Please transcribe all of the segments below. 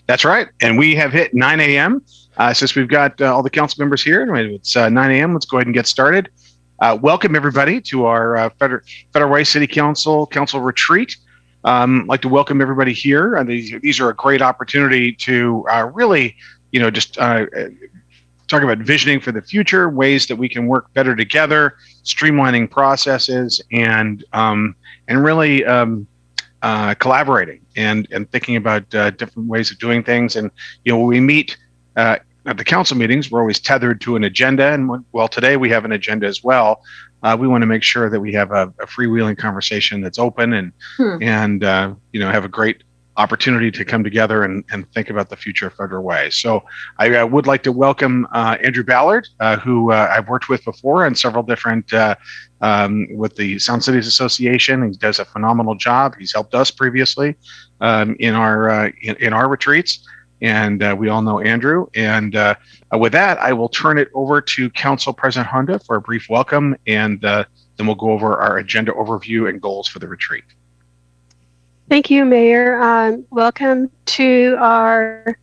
That's right. And we have hit 9 a.m. Since we've got all the council members here, it's 9 a.m. Let's go ahead and get started. Welcome, everybody, to our Federal Way City Council retreat. I'd like to welcome everybody here. These are a great opportunity to really, just talk about visioning for the future, ways that we can work better together, streamlining processes, and really collaborating and thinking about different ways of doing things. And when we meet at the council meetings, we're always tethered to an agenda. And today we have an agenda as well. We want to make sure that we have a freewheeling conversation that's open and have a great opportunity to come together and think about the future of Federal Way. So I would like to welcome Andrew Ballard, who I've worked with before on several different with the Sound Cities Association. He does a phenomenal job. He's helped us previously in our retreats, and we all know Andrew. And with that, I will turn it over to Council President Honda for a brief welcome, and then we'll go over our agenda overview and goals for the retreat. Thank you, Mayor. Welcome to our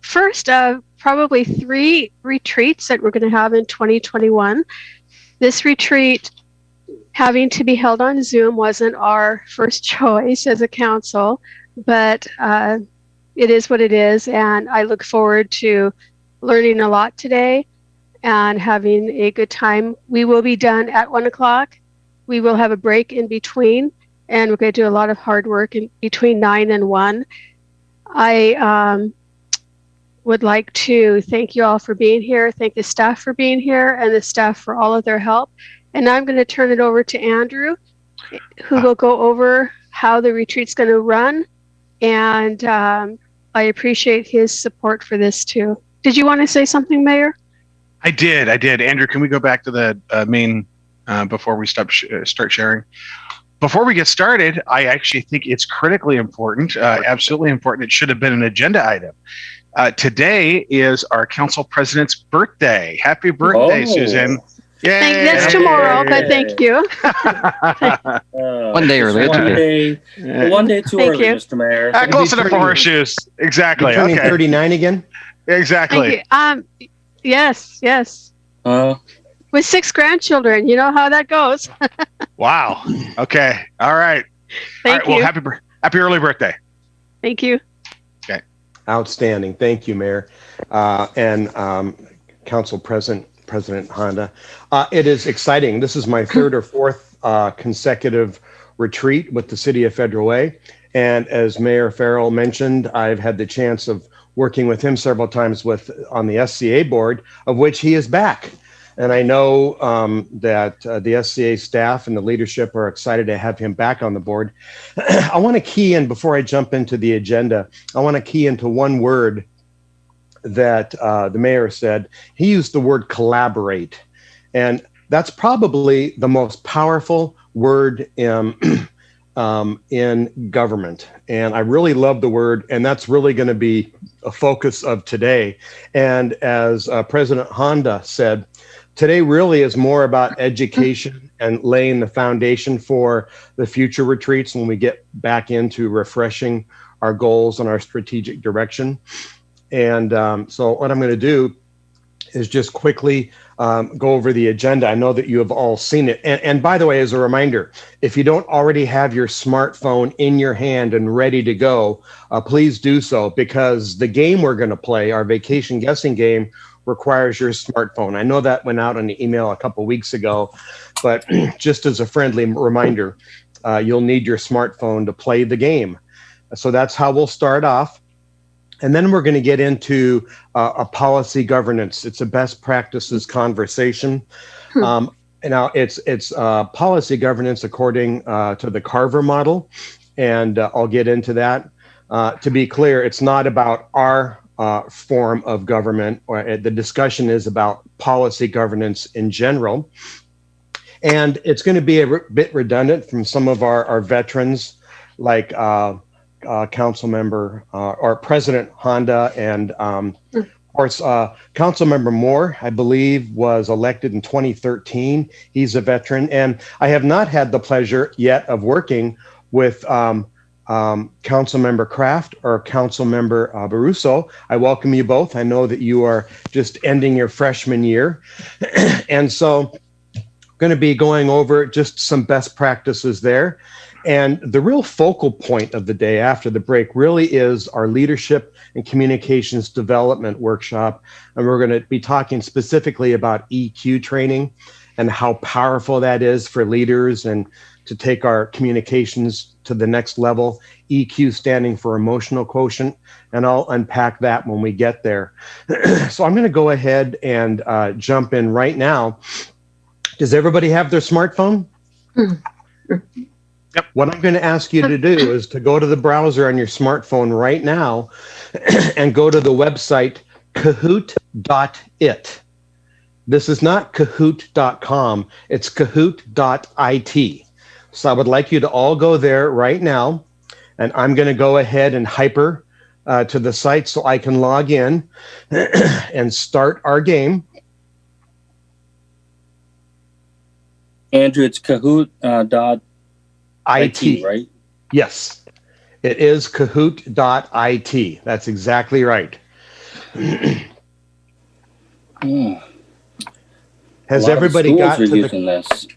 first of probably 3 retreats that we're going to have in 2021. This retreat, having to be held on Zoom, wasn't our first choice as a council, but it is what it is, and I look forward to learning a lot today and having a good time. We will be done at 1 o'clock. We will have a break in between, and we're going to do a lot of hard work in between 9 and 1. I would like to thank you all for being here, thank the staff for being here, and the staff for all of their help. And I'm going to turn it over to Andrew, who will go over how the retreat's going to run. And I appreciate his support for this too. Did you want to say something, Mayor? I did. Andrew, can we go back to the main before we start sharing? Before we get started, I actually think it's critically important, absolutely important. It should have been an agenda item. Today is our council president's birthday. Happy birthday, Susan. Yay. That's tomorrow, but thank you. 1 day early. One day too early, Mr. Mayor. Close enough for horseshoes. Exactly. Turning 39 again? Exactly. Yes. With 6 grandchildren, you know how that goes. Wow. Okay. All right. Thank you. Well, happy early birthday. Thank you. Okay. Outstanding. Thank you, Mayor. And Council President Honda. It is exciting. This is my 3rd or 4th consecutive retreat with the City of Federal Way. And as Mayor Farrell mentioned, I've had the chance of working with him several times on the SCA board, of which he is back. And I know that the SCA staff and the leadership are excited to have him back on the board. I want to key in, before I jump into the agenda, I want to key into one word that the mayor said. He used the word collaborate. And that's probably the most powerful word in government. And I really love the word, and that's really going to be a focus of today. And as President Honda said, today really is more about education and laying the foundation for the future retreats when we get back into refreshing our goals and our strategic direction. And so what I'm going to do is just quickly go over the agenda. I know that you have all seen it. And by the way, as a reminder, if you don't already have your smartphone in your hand and ready to go, please do so, because the game we're going to play, our vacation guessing game, requires your smartphone. I know that went out on the email a couple weeks ago, but just as a friendly reminder, you'll need your smartphone to play the game. So that's how we'll start off. And then we're going to get into a policy governance. It's a best practices conversation. Now it's policy governance according to the Carver model, and I'll get into that. To be clear, it's not about our form of government, or the discussion is about policy governance in general. And it's going to be a bit redundant from some of our veterans, like Council Member or President Honda, and of course, Council Member Moore, I believe, was elected in 2013. He's a veteran, and I have not had the pleasure yet of working with Councilmember Kraft or Councilmember Baruso. I welcome you both. I know that you are just ending your freshman year. And so going to be going over just some best practices there. And the real focal point of the day after the break really is our leadership and communications development workshop. And we're going to be talking specifically about EQ training and how powerful that is for leaders and to take our communications to the next level. EQ standing for emotional quotient, and I'll unpack that when we get there. So I'm going to go ahead and jump in right now. Does everybody have their smartphone? Yep. What I'm going to ask you to do is to go to the browser on your smartphone right now and go to the website kahoot.it. This is not kahoot.com, it's kahoot.it. So I would like you to all go there right now, and I'm going to go ahead and hyper to the site so I can log in and start our game. Andrew, it's Kahoot.it, right? Yes, it is Kahoot.it. That's exactly right. Has everybody got to using this?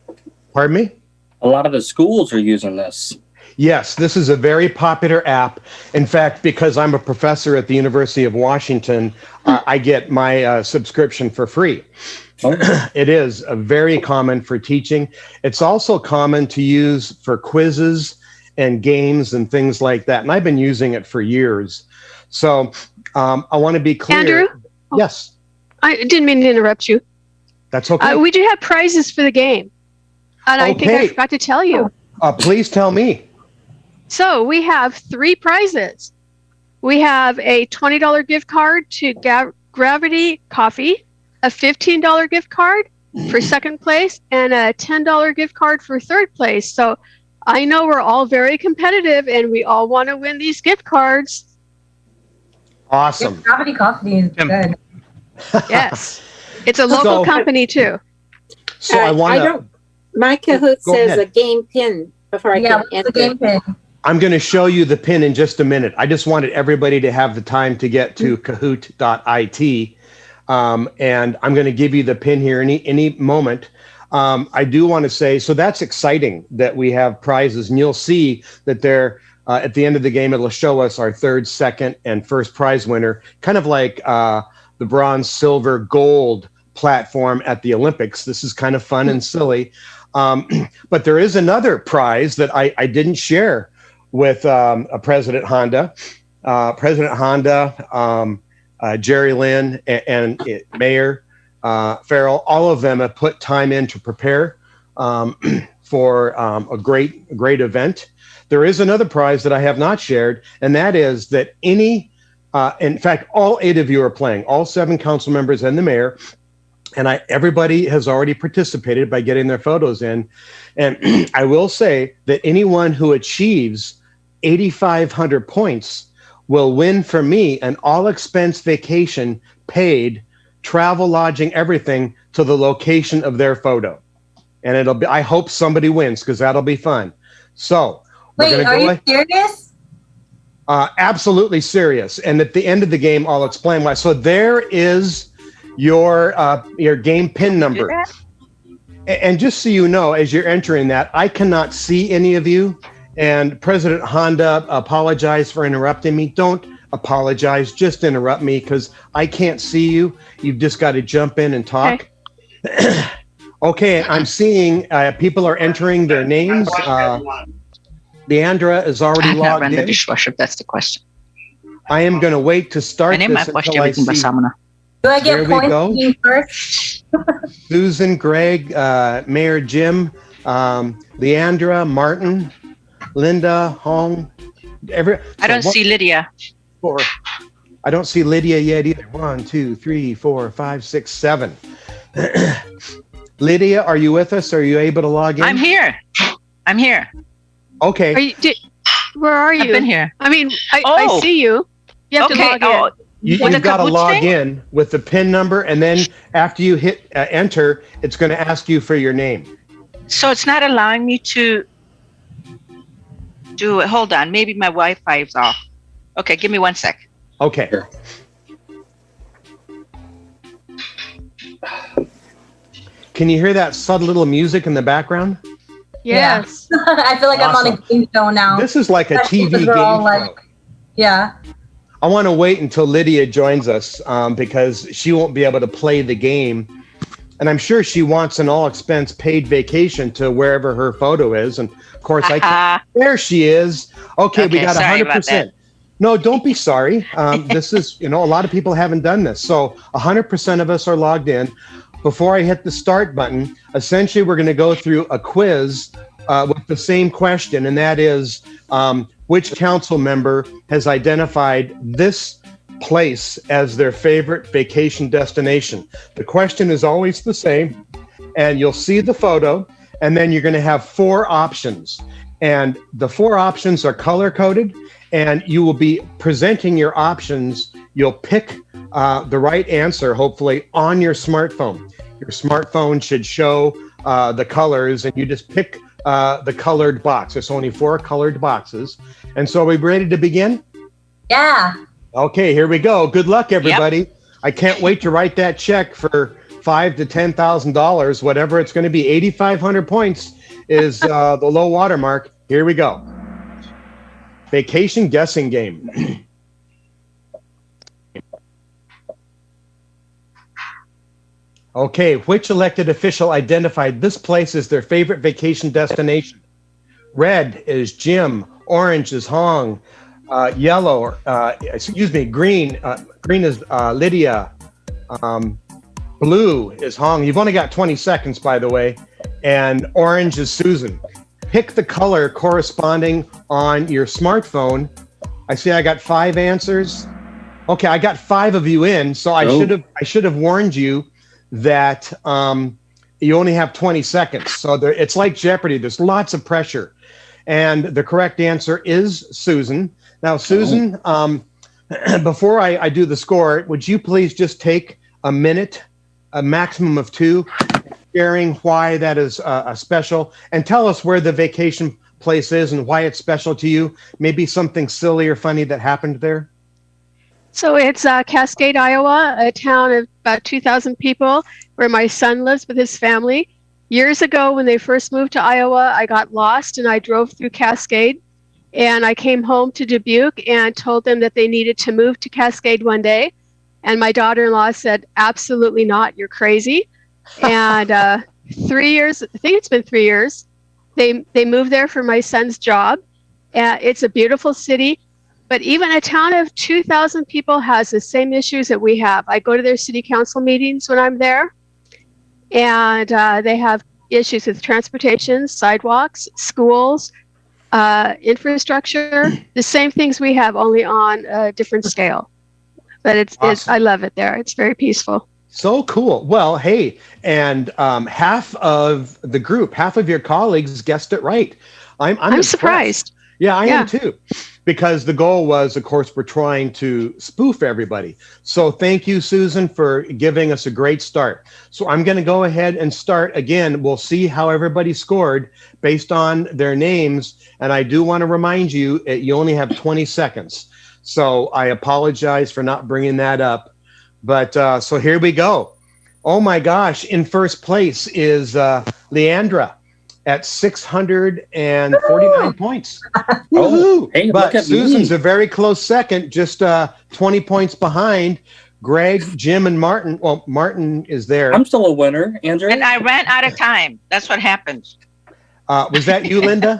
Pardon me? A lot of the schools are using this. Yes, this is a very popular app. In fact, because I'm a professor at the University of Washington, I get my subscription for free. It is very common for teaching. It's also common to use for quizzes and games and things like that. And I've been using it for years. So I want to be clear. Andrew? Yes. I didn't mean to interrupt you. That's okay. We do have prizes for the game. And I think I forgot to tell you. Please tell me. So we have 3 prizes. We have a $20 gift card to Gravity Coffee, a $15 gift card for second place, and a $10 gift card for third place. So I know we're all very competitive and we all want to win these gift cards. Awesome. Yeah, Gravity Coffee is good. Yes. It's a local company too. So I want to... My Kahoot says ahead. a game pin before I can enter. The game pin. I'm going to show you the pin in just a minute. I just wanted everybody to have the time to get to kahoot.it. And I'm going to give you the pin here any moment. I do want to say, so that's exciting that we have prizes. And you'll see that they're at the end of the game, it'll show us our third, second, and first prize winner, kind of like the bronze, silver, gold platform at the Olympics. This is kind of fun and silly. But there is another prize that I didn't share with President Honda. President Honda, Jerry Lynn, and Mayor Farrell, all of them have put time in to prepare for a great event. There is another prize that I have not shared, and that is that in fact, all 8 of you are playing, all 7 council members and the mayor. And everybody has already participated by getting their photos in. And I will say that anyone who achieves 8,500 points will win from me an all-expense vacation, paid, travel, lodging, everything to the location of their photo. And it'll be, I hope somebody wins because that'll be fun. So wait, are you serious? Absolutely serious. And at the end of the game, I'll explain why. So there is your game pin number. And just so you know, as you're entering that, I cannot see any of you. And President Honda apologized for interrupting me. Don't apologize, just interrupt me because I can't see you. You've just got to jump in and talk. Okay, I'm seeing people are entering their names. Leandra is already logged in. I run the dishwasher, that's the question. I am going to wait to start this until I see. Do I get points first? Susan, Greg, Mayor Jim, Leandra, Martin, Linda, Hong. I don't see Lydia. 4. I don't see Lydia yet either. 1, 2, 3, 4, 5, 6, 7. Lydia, are you with us? Are you able to log in? I'm here. Okay. Where are you? I've been here. I mean, I see you. You have to log in. You've got to log in with the PIN number, and then after you hit enter, it's going to ask you for your name. So it's not allowing me to do it. Hold on. Maybe my Wi-Fi's off. Okay, give me 1 sec. Okay. Sure. Can you hear that subtle little music in the background? Yes. I feel like I'm on a game show now. This is like a Especially TV because game we're all show. like- Yeah. I want to wait until Lydia joins us because she won't be able to play the game. And I'm sure she wants an all-expense paid vacation to wherever her photo is. And of course, there she is. Okay, we got 100%. No, don't be sorry. This is, a lot of people haven't done this. So 100% of us are logged in. Before I hit the start button, essentially we're going to go through a quiz with the same question, and that is, which council member has identified this place as their favorite vacation destination? The question is always the same, and you'll see the photo, and then you're going to have 4 options. And the 4 options are color-coded, and you will be presenting your options. You'll pick the right answer, hopefully, on your smartphone. Your smartphone should show the colors, and you just pick the colored box. There's only 4 colored boxes. And so are we ready to begin? Yeah. Okay, here we go. Good luck, everybody. Yep. I can't wait to write that check for $5,000 to $10,000, whatever it's going to be. 8,500 points is the low water mark. Here we go. Vacation guessing game. Okay, which elected official identified this place as their favorite vacation destination? Red is Jim, orange is Hong, yellow, green is Lydia, blue is Hong. You've only got 20 seconds, by the way, and orange is Susan. Pick the color corresponding on your smartphone. I see I got 5 answers. Okay, I got 5 of you in, so I should have warned you that you only have 20 seconds. So it's like Jeopardy. There's lots of pressure. And the correct answer is Susan. Now, Susan, before I do the score, would you please just take a minute, a maximum of 2, sharing why that is special, and tell us where the vacation place is and why it's special to you. Maybe something silly or funny that happened there. So it's Cascade, Iowa, a town of about 2,000 people where my son lives with his family. Years ago, when they first moved to Iowa, I got lost and I drove through Cascade. And I came home to Dubuque and told them that they needed to move to Cascade one day. And my daughter-in-law said, absolutely not, you're crazy. And 3 years, I think it's been 3 years, they moved there for my son's job. It's a beautiful city. But even a town of 2,000 people has the same issues that we have. I go to their city council meetings when I'm there, and they have issues with transportation, sidewalks, schools, infrastructure, the same things we have, only on a different scale. But it's I love it there. It's very peaceful. So cool. Well, hey, and half of the group, half of your colleagues guessed it right. I'm surprised. Yeah, I am too. Because the goal was, of course, we're trying to spoof everybody. So thank you, Susan, for giving us a great start. So I'm going to go ahead and start again. We'll see how everybody scored based on their names. And I do want to remind you, you only have 20 seconds. So I apologize for not bringing that up. But so here we go. Oh, my gosh. In first place is Leandra at 649 points. Woohoo! Hey, but Susan's me. a very close second, just 20 points behind. Greg, Jim, and Martin. Well, Martin is there. I'm still a winner, Andrew. And I ran out of time. That's what happened. Was that you, Linda?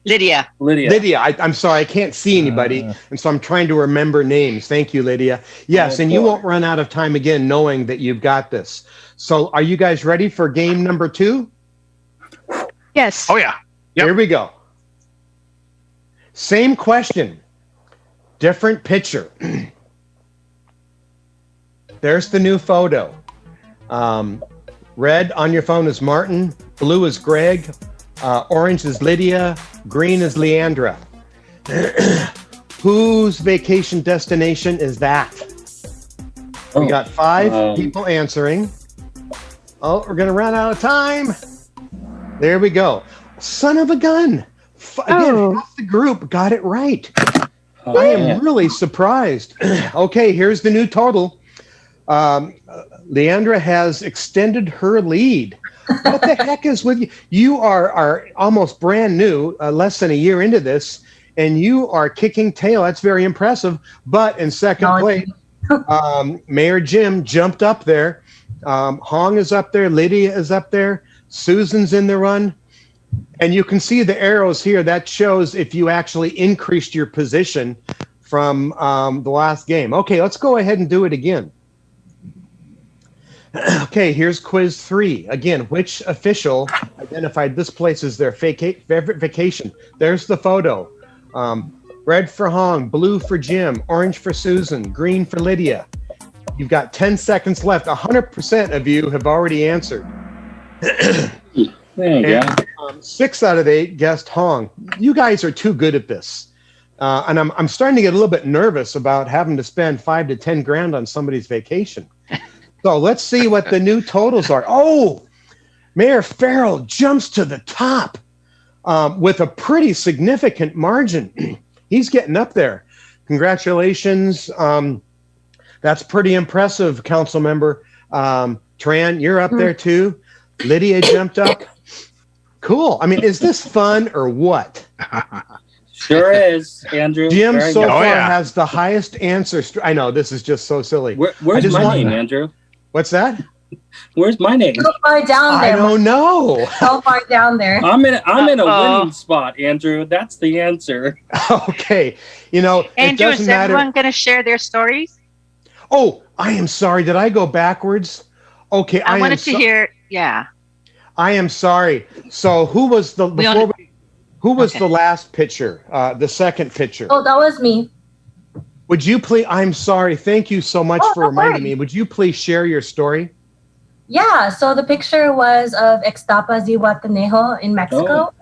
Lydia. I'm sorry, I can't see anybody, and so I'm trying to remember names. Thank you, Lydia. Yes, and you won't run out of time again knowing that you've got this. So are you guys ready for game number 2? Yes. Oh, yeah. Yep. Here we go. Same question, different picture. There's the new photo. Red on your phone is Martin, blue is Greg, orange is Lydia, green is Leandra. Whose vacation destination is that? We got 5 people answering. Oh, we're going to run out of time. There we go. Son of a gun. Again, half the group got it right. Oh, I am man. really surprised. Okay, here's the new total. Leandra has extended her lead. What the heck is with you? You are almost brand new, less than a year into this, and you are kicking tail. That's very impressive. But in second place, Mayor Jim jumped up there. Hong is up there. Lydia is up there. Susan's in the run. And you can see the arrows here. That shows if you actually increased your position from the last game. Okay, let's go ahead and do it again. Okay, here's quiz 3. Again, which official identified this place as their favorite vacation? There's the photo. Red for Hong, blue for Jim, orange for Susan, green for Lydia. You've got 10 seconds left. 100% of you have already answered. There you go. 6 out of 8 guessed Hong. You guys are too good at this. And I'm starting to get a little bit nervous about having to spend 5 to 10 grand on somebody's vacation. So let's see what the new totals are. Oh, Mayor Farrell jumps to the top with a pretty significant margin. He's getting up there. Congratulations. That's pretty impressive, council member. Tran, you're up there too. Lydia jumped up. Cool. I mean, is this fun or what? Sure is, Andrew. Jim Very so good. far has the highest answer. I know, this is just so silly. Where's my name, Andrew? What's that? Where's my name? So far down I there. don't know. So far down there. I'm in a winning spot, Andrew. That's the answer. Okay. You know, Andrew, it is doesn't matter. everyone going to share their stories? Oh, I am sorry. Did I go backwards? Okay. I wanted to hear. Yeah. I am sorry. So who was the the last pitcher? The second pitcher. Oh, that was me. Would you please? I'm sorry. Thank you so much for reminding me. Would you please share your story? Yeah, so the picture was of Ixtapa Zihuatanejo in Mexico.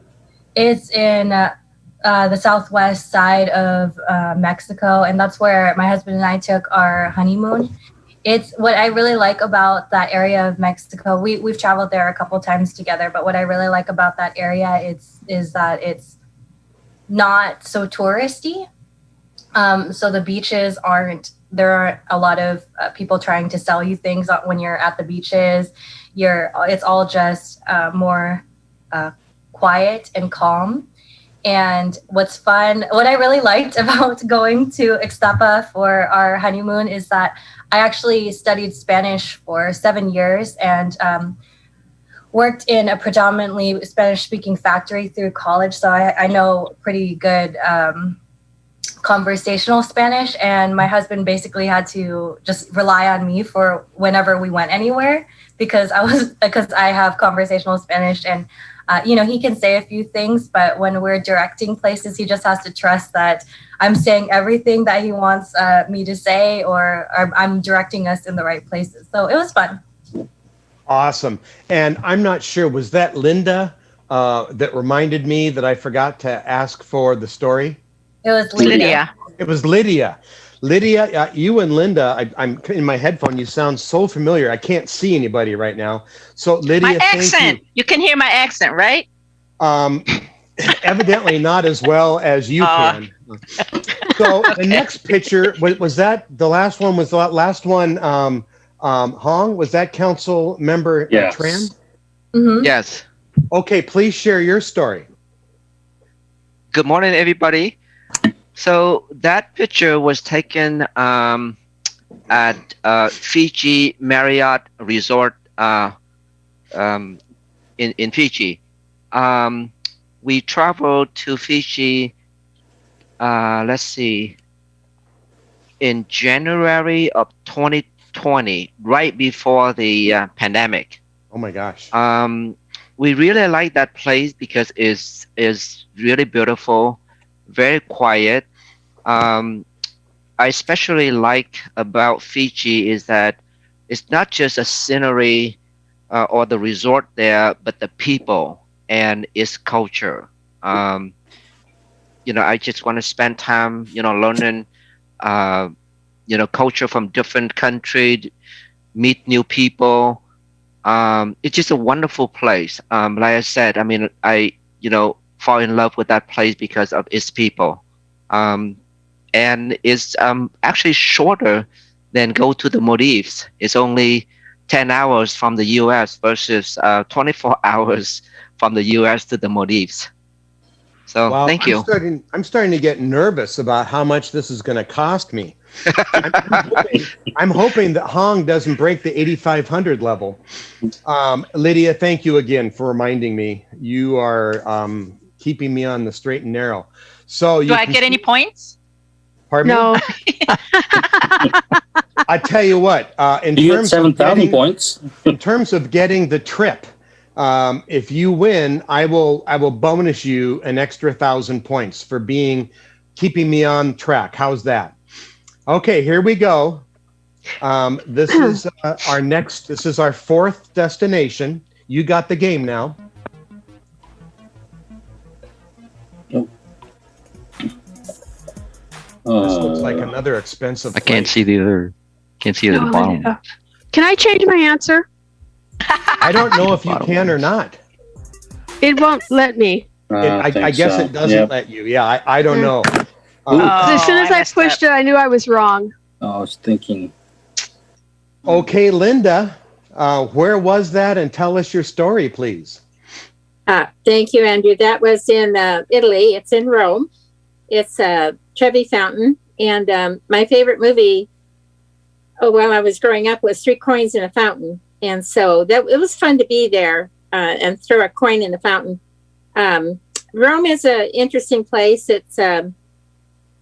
It's in the southwest side of Mexico, and that's where my husband and I took our honeymoon. It's what I really like about that area of Mexico. We've traveled there a couple times together, but what I really like about that area is that it's not so touristy. So the beaches there aren't a lot of people trying to sell you things when you're at the beaches. It's all just more quiet and calm. And what I really liked about going to Ixtapa for our honeymoon is that I actually studied Spanish for 7 years and worked in a predominantly Spanish-speaking factory through college. So I know pretty good conversational Spanish, and my husband basically had to just rely on me for whenever we went anywhere because I have conversational Spanish, and he can say a few things, but when we're directing places, he just has to trust that I'm saying everything that he wants me to say, or I'm directing us in the right places. So it was fun. Awesome. And I'm not sure, was that Linda that reminded me that I forgot to ask for the story? It was Lydia. It was Lydia. Lydia, you and Linda, I'm in my headphone. You sound so familiar. I can't see anybody right now. So Lydia, my accent. You can hear my accent, right? Evidently not as well as you can. So the next picture, was that the last one? Was the last one Hong? Was that council member Tran? Mm-hmm. Yes. Okay, please share your story. Good morning, everybody. So that picture was taken at Fiji Marriott Resort in Fiji. We traveled to Fiji, in January of 2020, right before the pandemic. Oh my gosh. We really like that place because it's really beautiful, very quiet. I especially like about Fiji is that it's not just a scenery or the resort there, but the people and its culture. I just want to spend time, learning, culture from different countries, meet new people. It's just a wonderful place. Like I said, fall in love with that place because of its people. And it's actually shorter than go to the Maldives. It's only 10 hours from the U.S. versus 24 hours from the U.S. to the Maldives. So Wow, thank you. I'm starting to get nervous about how much this is going to cost me. I'm hoping that Hong doesn't break the 8,500 level. Lydia, thank you again for reminding me. You are keeping me on the straight and narrow. So Do I get any points? Pardon No. me? I tell you what, in You get terms 7,000 points. in terms of getting the trip, if you win, I will bonus you an extra 1,000 points for keeping me on track. How's that? Okay, here we go. This is this is our fourth destination. You got the game now. This looks like another expensive I can't place. see the other. Can't see the No, bottom. yeah. Can I change my answer? I don't know if you can or not. It won't let me. I guess it doesn't let you. Yeah, I don't know. As soon as I I messed pushed up. it, I knew I was wrong. I was thinking. Okay, Linda, where was that? And tell us your story, please. Thank you, Andrew. That was in Italy. It's in Rome. It's a Trevi Fountain. And my favorite movie, while I was growing up, was Three Coins in a Fountain. And so it was fun to be there and throw a coin in the fountain. Rome is an interesting place. It's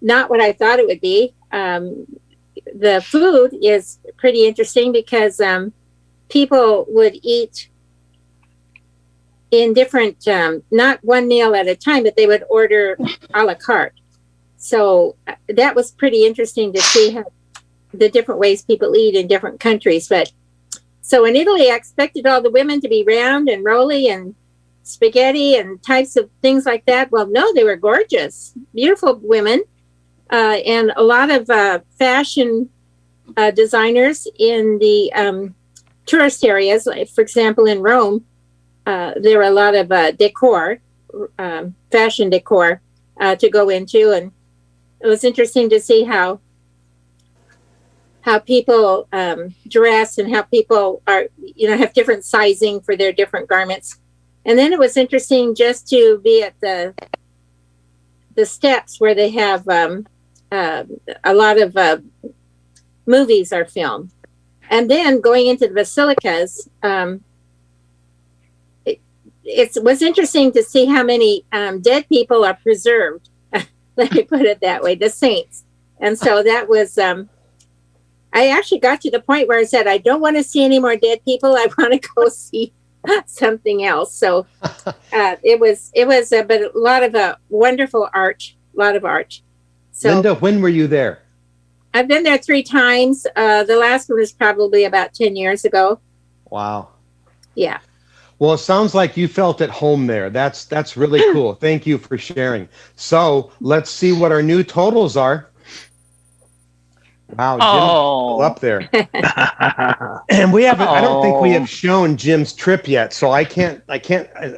not what I thought it would be. The food is pretty interesting because people would eat in different, not one meal at a time, but they would order a la carte. So that was pretty interesting to see how the different ways people eat in different countries. But so in Italy, I expected all the women to be round and rolly and spaghetti and types of things like that. Well, no, they were gorgeous, beautiful women, and a lot of fashion designers in the tourist areas. Like, for example, in Rome, there were a lot of decor, fashion decor to go into. And it was interesting to see how people dress and how people are, have different sizing for their different garments. And then it was interesting just to be at the steps where they have a lot of movies are filmed. And then going into the basilicas, it was interesting to see how many dead people are preserved. Let me put it that way, the saints. And so that was, I actually got to the point where I said, I don't want to see any more dead people. I want to go see something else. So it was, but a lot of wonderful art, a lot of art. So, Linda, when were you there? I've been there 3 times. The last one was probably about 10 years ago. Wow. Yeah. Well, it sounds like you felt at home there. That's really cool. Thank you for sharing. So let's see what our new totals are. Wow, Jim's still up there. And we haven't, I don't think we have shown Jim's trip yet, so I can't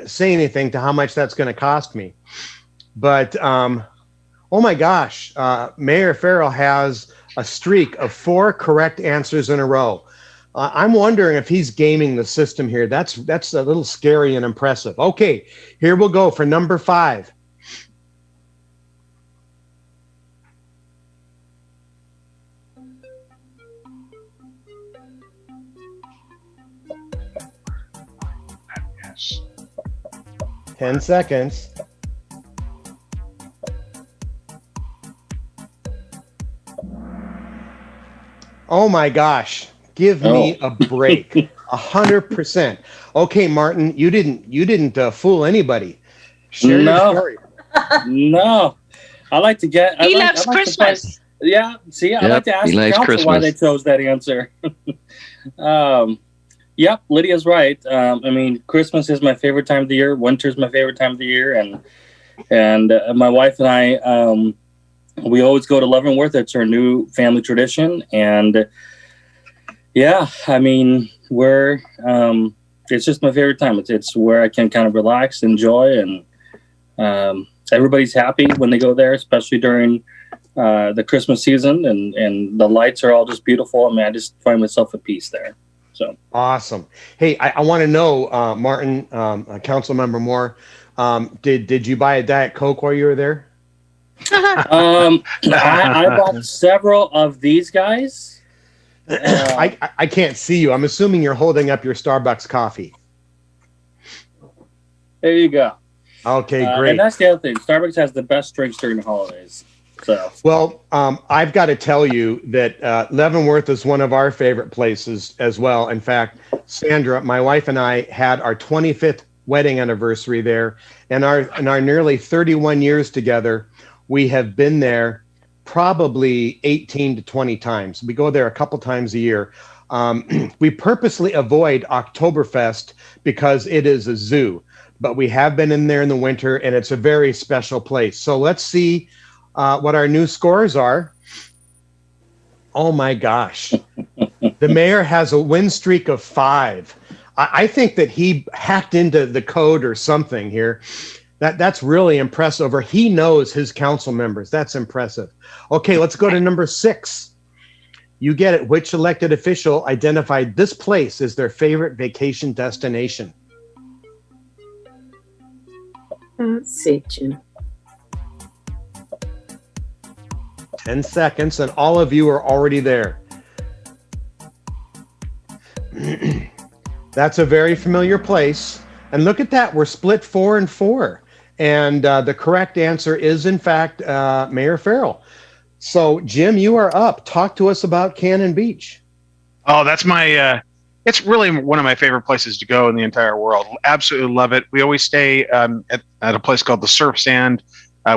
say anything to how much that's going to cost me. But oh my gosh, Mayor Farrell has a streak of 4 correct answers in a row. I'm wondering if he's gaming the system here. That's a little scary and impressive. Okay, here we'll go for number 5. Yes. 10 seconds. Oh my gosh. Give me a break. 100%. Okay, Martin, you didn't fool anybody. Share your story. No. I like to get... He loves Christmas. Yeah, see, I like to ask the council why they chose that answer. Yep, Lydia's right. I mean, Christmas is my favorite time of the year. Winter's my favorite time of the year. And my wife and I, we always go to Leavenworth. It's our new family tradition. And yeah, I mean, it's just my favorite time. It's where I can kind of relax, enjoy, and Everybody's happy when they go there, especially during the Christmas season, and the lights are all just beautiful. I mean, I just find myself at peace there. So awesome. Hey, I want to know, Martin, Council Member Moore, did you buy a Diet Coke while you were there? I bought several of these guys. I can't see you. I'm assuming you're holding up your Starbucks coffee. There you go. Okay, great. And that's the other thing. Starbucks has the best drinks during the holidays. So, well, I've got to tell you that Leavenworth is one of our favorite places as well. In fact, Sandra, my wife, and I had our 25th wedding anniversary there, and our nearly 31 years together, we have been there probably 18 to 20 times. We go there a couple times a year. We purposely avoid Oktoberfest because it is a zoo, but we have been in there in the winter, and it's a very special place. So let's see what our new scores are. Oh my gosh. The mayor has a win streak of 5. I think that he hacked into the code or something here. That's really impressive. Or he knows his council members. That's impressive. Okay, let's go to number 6. You get it. Which elected official identified this place as their favorite vacation destination? Let's see, Jim. 10 seconds, and all of you are already there. That's a very familiar place. And look at that. We're split 4-4. And the correct answer is, in fact, Mayor Farrell. So, Jim, you are up. Talk to us about Cannon Beach. Oh, that's my, it's really one of my favorite places to go in the entire world. Absolutely love it. We always stay at a place called the Surf Sand,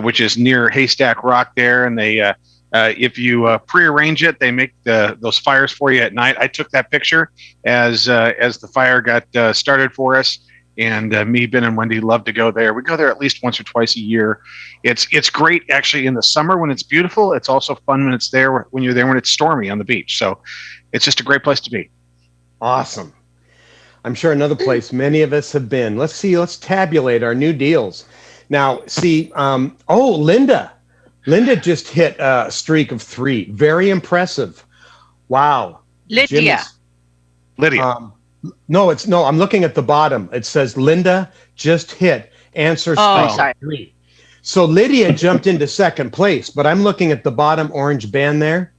which is near Haystack Rock there. And they, if you prearrange it, they make those fires for you at night. I took that picture as the fire got started for us. And me, Ben, and Wendy love to go there. We go there at least once or twice a year. It's great actually in the summer when it's beautiful. It's also fun when it's there when you're there when it's stormy on the beach. So it's just a great place to be. Awesome. I'm sure another place many of us have been. Let's see. Let's tabulate our new deals. Now, see. Linda. Linda just hit a streak of 3. Very impressive. Wow. Lydia. Lydia. No, I'm looking at the bottom. It says Linda just hit answer streak 3. So Lydia jumped into second place, but I'm looking at the bottom orange band there.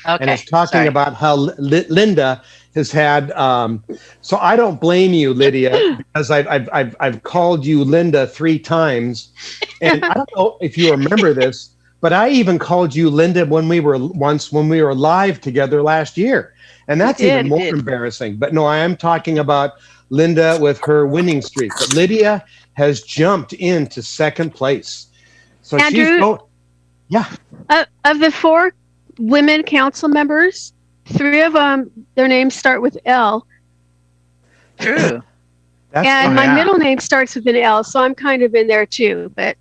Okay. And it's talking about how Linda has had. So I don't blame you, Lydia, because I've called you Linda 3 times, and I don't know if you remember this, but I even called you Linda when we were live together last year. And that's even more embarrassing. But no, I am talking about Linda with her winning streak. But Lydia has jumped into second place. So Andrew, of the 4 women council members, 3 of them, their names start with L. True. And my middle name starts with an L, so I'm kind of in there too. But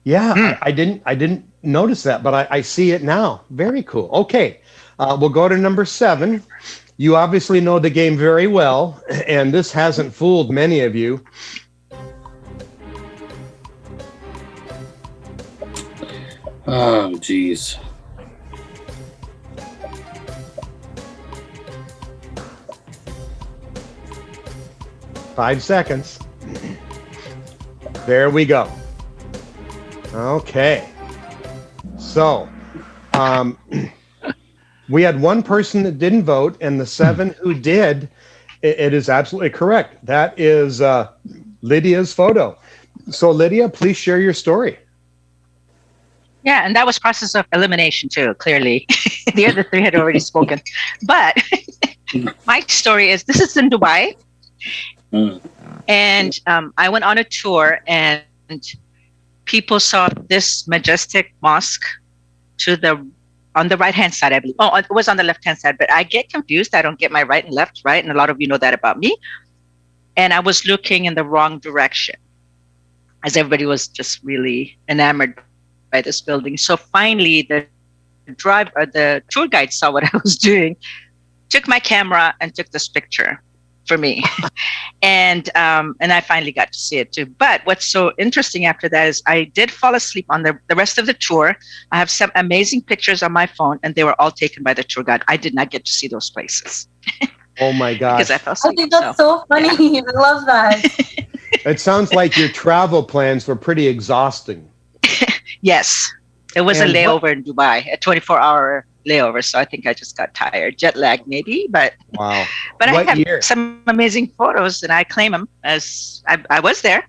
I didn't notice that, but I see it now. Very cool. Okay. We'll go to number 7. You obviously know the game very well, and this hasn't fooled many of you. Oh, geez. Five seconds. There we go. Okay. So, we had 1 person that didn't vote, and the 7 who did, it is absolutely correct. That is Lydia's photo. So, Lydia, please share your story. Yeah, and that was process of elimination too, clearly. The other 3 had already spoken. But my story is, this is in Dubai. And I went on a tour, and people saw this majestic mosque on the right-hand side, I believe. Oh, it was on the left-hand side, but I get confused. I don't get my right and left, right? And a lot of you know that about me. And I was looking in the wrong direction, as everybody was just really enamored by this building. So finally, the tour guide saw what I was doing, took my camera and took this picture. for me. And I finally got to see it too. But what's so interesting after that is I did fall asleep on the rest of the tour. I have some amazing pictures on my phone, and they were all taken by the tour guide. I did not get to see those places. Oh my gosh. Because I fell asleep. I think that's so funny. Yeah. I love that. It sounds like your travel plans were pretty exhausting. Yes. It was And a layover in Dubai, a 24-hour layover. So I think I just got tired. Jet lag, maybe. But wow. But What I have year? some amazing photos, and I claim them as I was there.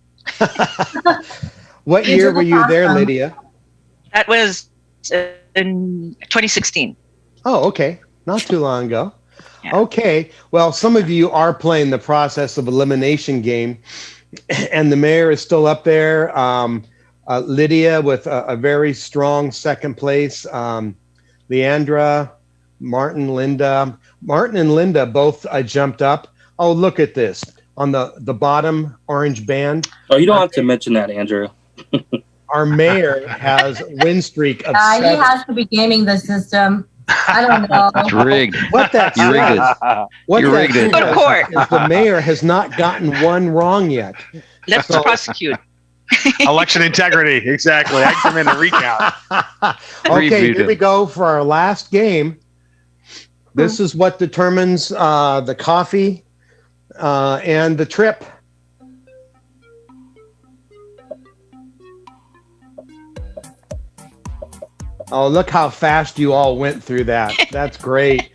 What year were you there, Lydia? That was in 2016. Oh, okay. Not too long ago. Yeah. Okay. Well, some of you are playing the process of elimination game, and the mayor is still up there. Lydia with a very strong second place. Leandra, Martin, Linda. Martin and Linda both jumped up. Oh, look at this. On the bottom orange band. Oh, you don't have to mention that, Andrew. Our mayor has a win streak of He 7. has to be gaming the system. I don't know. It's rigged. What that You rigged says, it. what You that rigged it. says Go to court. is the mayor has not gotten one wrong yet. Let's So- prosecute. Election integrity. Exactly. I come in and recount. Okay, Reboot here we it. go for our last game. This is what determines the coffee and the trip. Oh, look how fast you all went through that. That's great.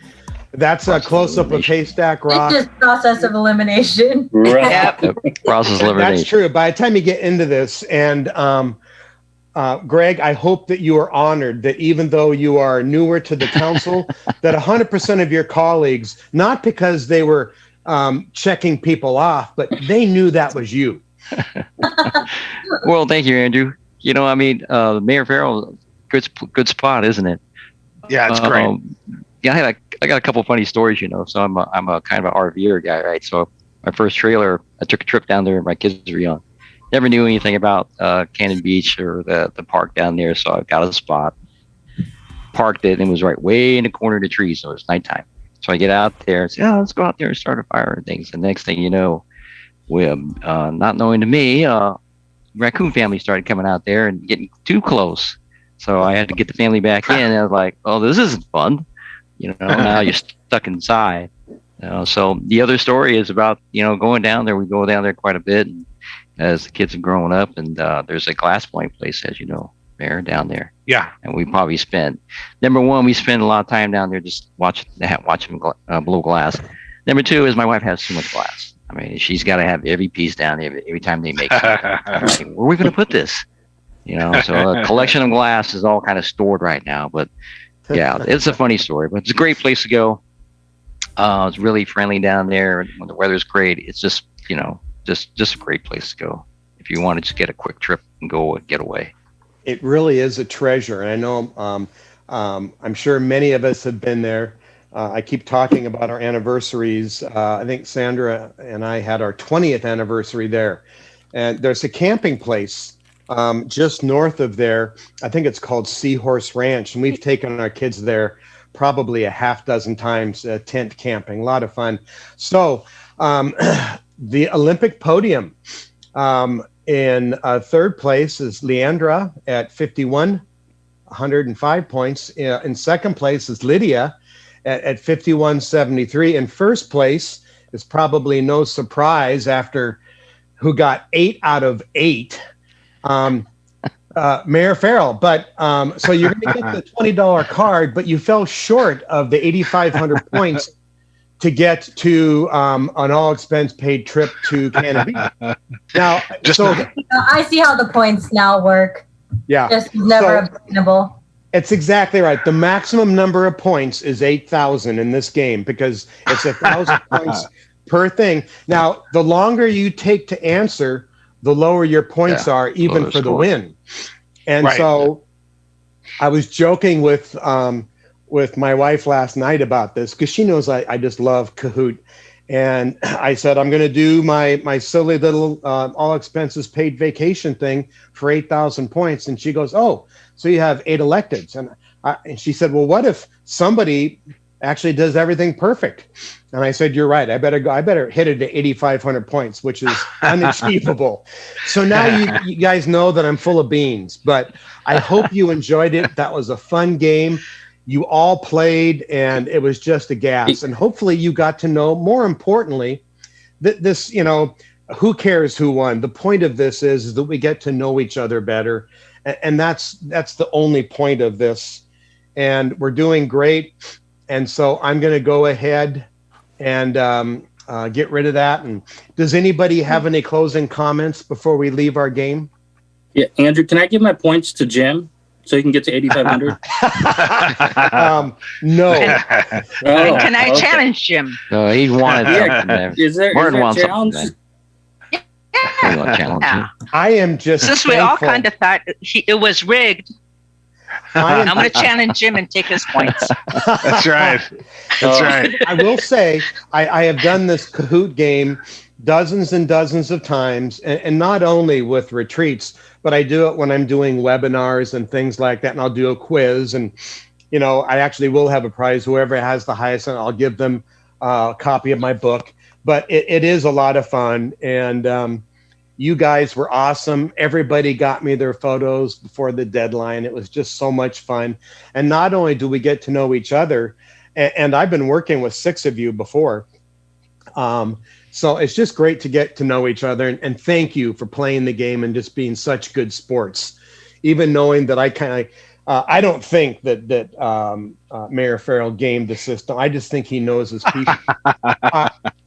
That's a close-up of Haystack Rock. It's just process of elimination. Right. Yep. Process That's elimination. true. By the time you get into this, and Greg, I hope that you are honored that even though you are newer to the council, that 100% of your colleagues, not because they were checking people off, but they knew that was you. Well, thank you, Andrew. You know, I mean, Mayor Farrell, good spot, isn't it? Yeah, it's great. Yeah, I got a couple funny stories, you know. So I'm a kind of an RVer guy, right? So my first trailer, I took a trip down there. My kids were young, never knew anything about Cannon Beach or the park down there. So I got a spot, parked it, and it was right way in the corner of the trees. So it was nighttime. So I get out there and say, "Oh, let's go out there and start a fire and things." And the next thing you know, we not knowing to me, raccoon family started coming out there and getting too close. So I had to get the family back in. And I was like, "Oh, this isn't fun." You know, now you're stuck inside. So the other story is about, you know, going down there. We go down there quite a bit and as the kids are growing up, and there's a glass blowing place, as you know, Mayor, down there. Yeah. And we probably spend, number one, we spend a lot of time down there just watching them blow glass. Number two is my wife has too much glass. I mean, she's got to have every piece down there every time they make something. I'm like, where are we going to put this? You know, so a collection of glass is all kind of stored right now, but yeah, it's a funny story, but it's a great place to go. It's really friendly down there. When the weather's great, it's just, you know, just a great place to go if you want to just get a quick trip and go and get away. It really is a treasure. And I know I'm sure many of us have been there. I keep talking about our anniversaries. I think Sandra and I had our 20th anniversary there. And there's a camping place just north of there. I think it's called Seahorse Ranch. And we've taken our kids there probably a half dozen times, tent camping. A lot of fun. So the Olympic podium in third place is Leandra at 105 points. In second place is Lydia at 51.73. In first place is probably no surprise after who got 8 out of 8. Mayor Farrell, but so you're going to get the $20 card, but you fell short of the 8,500 points to get to an all expense paid trip to Cannon Beach. Now, I see how the points now work. Yeah, Just never obtainable. It's exactly right. The maximum number of points is 8,000 in this game because it's 1,000 points per thing. Now, the longer you take to answer, the lower your points are, even for the win. And so I was joking with my wife last night about this because she knows I just love Kahoot. And I said, I'm going to do my silly little all expenses paid vacation thing for 8,000 points. And she goes, oh, so you have 8 electeds. And she said, well, what if somebody actually does everything perfect. And I said, you're right. I better hit it to 8,500 points, which is unachievable. So now you guys know that I'm full of beans, but I hope you enjoyed it. That was a fun game. You all played and it was just a gas. And hopefully you got to know, more importantly, that this, who cares who won? The point of this is that we get to know each other better. And that's the only point of this. And we're doing great. And so I'm going to go ahead and get rid of that. And does anybody have any closing comments before we leave our game? Yeah, Andrew, can I give my points to Jim so he can get to 8,500? No. And can I challenge Jim? No, he wanted something there. Martin wants challenge? something there. I am just Since we all kind of thought it was rigged, I'm going to challenge Jim and take his points. That's right. That's right. I will say I have done this Kahoot game dozens and dozens of times, and not only with retreats, but I do it when I'm doing webinars and things like that, and I'll do a quiz, and I actually will have a prize. Whoever has the highest, and I'll give them a copy of my book. But it is a lot of fun, and you guys were awesome. Everybody got me their photos before the deadline. It was just so much fun. And not only do we get to know each other, and I've been working with 6 of you before, so it's just great to get to know each other. And thank you for playing the game and just being such good sports. Even knowing that I don't think that Mayor Farrell gamed the system. I just think he knows his people.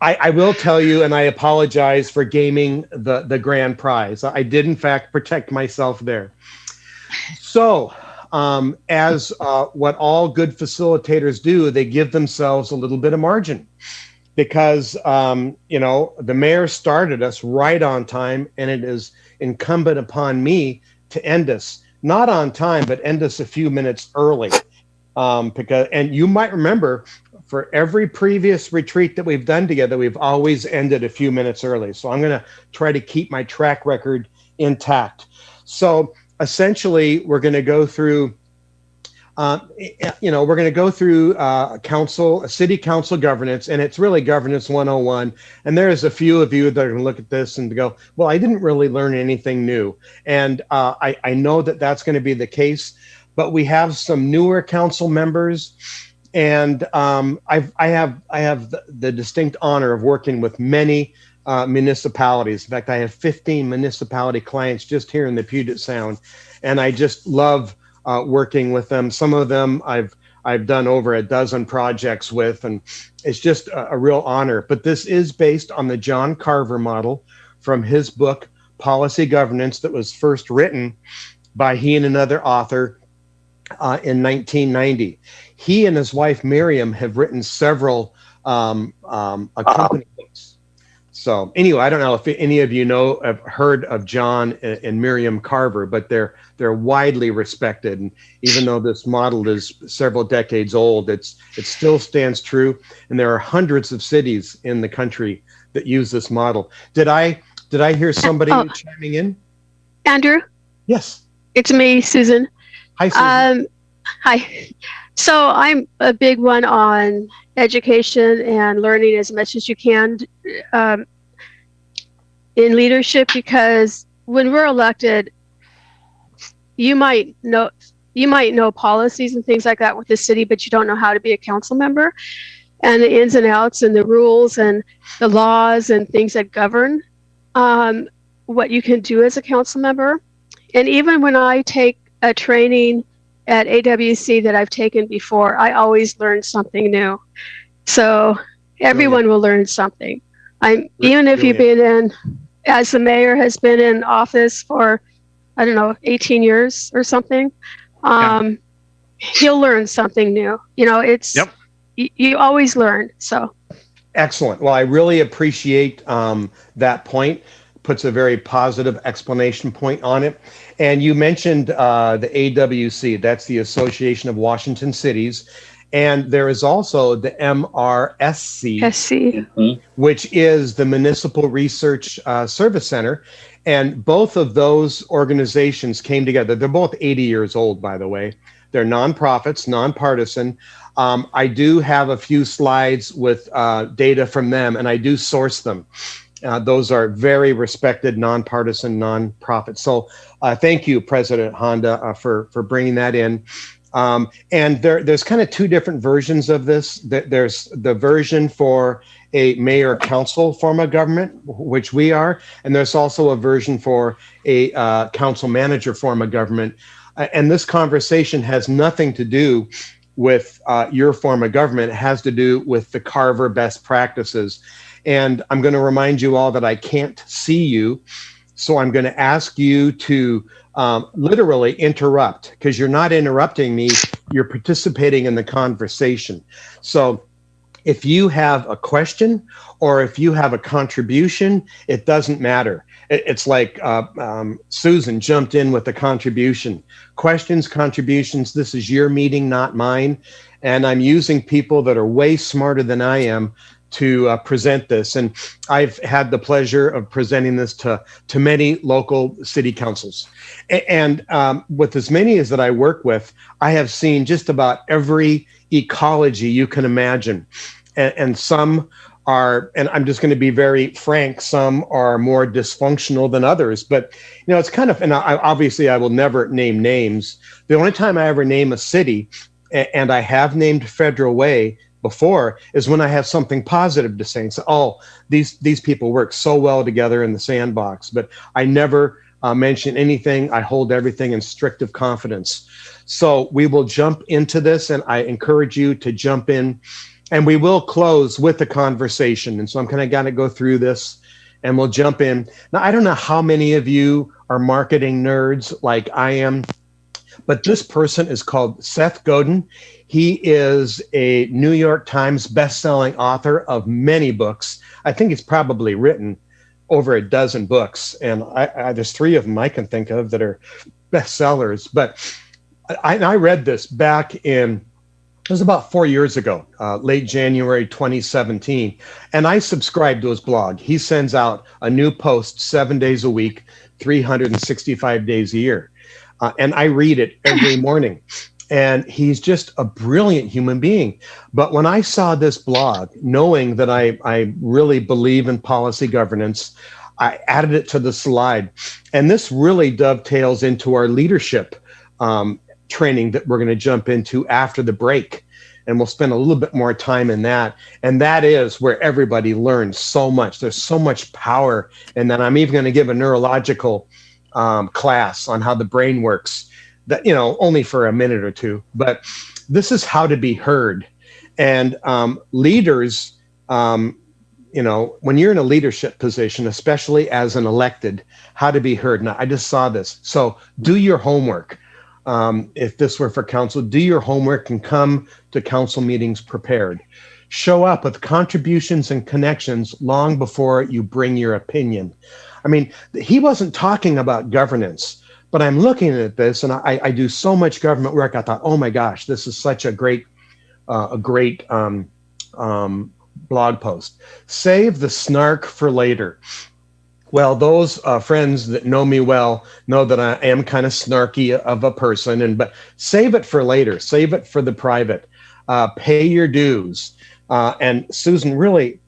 I will tell you, and I apologize for gaming the grand prize. I did, in fact, protect myself there. So, as what all good facilitators do, they give themselves a little bit of margin. Because, the mayor started us right on time, and it is incumbent upon me to end us. Not on time, but end us a few minutes early. And you might remember, for every previous retreat that we've done together, we've always ended a few minutes early. So I'm going to try to keep my track record intact. So essentially, we're going to go through city council governance, and it's really governance 101. And there's a few of you that are going to look at this and go, well, I didn't really learn anything new. And I know that that's going to be the case, but we have some newer council members, and I have the distinct honor of working with many municipalities. In fact, I have 15 municipality clients just here in the Puget Sound, and I just love working with them. Some of them I've done over a dozen projects with, and it's just a real honor. But this is based on the John Carver model from his book, Policy Governance, that was first written by he and another author in 1990. He and his wife, Miriam, have written several accompanying books. So anyway, I don't know if any of you have heard of John and Miriam Carver, but they're widely respected. And even though this model is several decades old, it still stands true. And there are hundreds of cities in the country that use this model. Did I hear somebody chiming in? Andrew? Yes. It's me, Susan. Hi, Susan. Hi. So I'm a big one on education and learning as much as you can in leadership, because when we're elected, you might know policies and things like that with the city, but you don't know how to be a council member, and the ins and outs and the rules and the laws and things that govern what you can do as a council member. And even when I take a training at AWC that I've taken before, I always learn something new. So everyone will learn something. Even if you've been in, as the mayor has been in office for, 18 years or something, you'll learn something new. You always learn. So excellent. Well, I really appreciate that point. Puts a very positive explanation point on it. And you mentioned the AWC, that's the Association of Washington Cities. And there is also the MRSC, which is the Municipal Research Service Center. And both of those organizations came together. They're both 80 years old, by the way. They're nonprofits, nonpartisan. I do have a few slides with data from them, and I do source them. Those are very respected, nonpartisan nonprofits. So thank you, President Honda, for bringing that in. And there's kind of two different versions of this. There's the version for a mayor council form of government, which we are, and there's also a version for a council manager form of government. And this conversation has nothing to do with your form of government. It has to do with the Carver best practices. And I'm going to remind you all that I can't see you. So I'm going to ask you to literally interrupt, because you're not interrupting me, you're participating in the conversation. So if you have a question or if you have a contribution, it doesn't matter. It's like Susan jumped in with a contribution. Questions, contributions, this is your meeting, not mine. And I'm using people that are way smarter than I am to present this. And I've had the pleasure of presenting this to many local city councils. And with as many as that I work with, I have seen just about every ecology you can imagine. And some are, and I'm just going to be very frank, some are more dysfunctional than others. But, you know, it's kind of, and obviously I will never name names. The only time I ever name a city, and I have named Federal Way before, is when I have something positive to say and say, oh, these people work so well together in the sandbox. But I never mention anything. I hold everything in strict of confidence. So we will jump into this, and I encourage you to jump in, and we will close with the conversation. And so I'm kind of going to go through this, and we'll jump in. Now, I don't know how many of you are marketing nerds like I am, but this person is called Seth Godin. He is a New York Times best-selling author of many books. I think he's probably written over a dozen books, and there's 3 of them I can think of that are bestsellers. But I read this back in, it was about 4 years ago, late January 2017, and I subscribed to his blog. He sends out a new post 7 days a week, 365 days a year. And I read it every morning. And he's just a brilliant human being. But when I saw this blog, knowing that I really believe in policy governance, I added it to the slide. And this really dovetails into our leadership training that we're going to jump into after the break. And we'll spend a little bit more time in that. And that is where everybody learns so much. There's so much power. And then I'm even going to give a neurological class on how the brain works. That, you know, only for a minute or two, but this is how to be heard. And leaders, you know, when you're in a leadership position, especially as an elected, how to be heard. Now, I just saw this. So do your homework. If this were for council, do your homework and come to council meetings prepared. Show up with contributions and connections long before you bring your opinion. I mean, he wasn't talking about governance. But I'm looking at this, and I do so much government work. I thought, oh my gosh, this is such a great blog post. Save the snark for later. Well, those friends that know me well know that I am kind of snarky of a person, but save it for later. Save it for the private. Pay your dues. And Susan really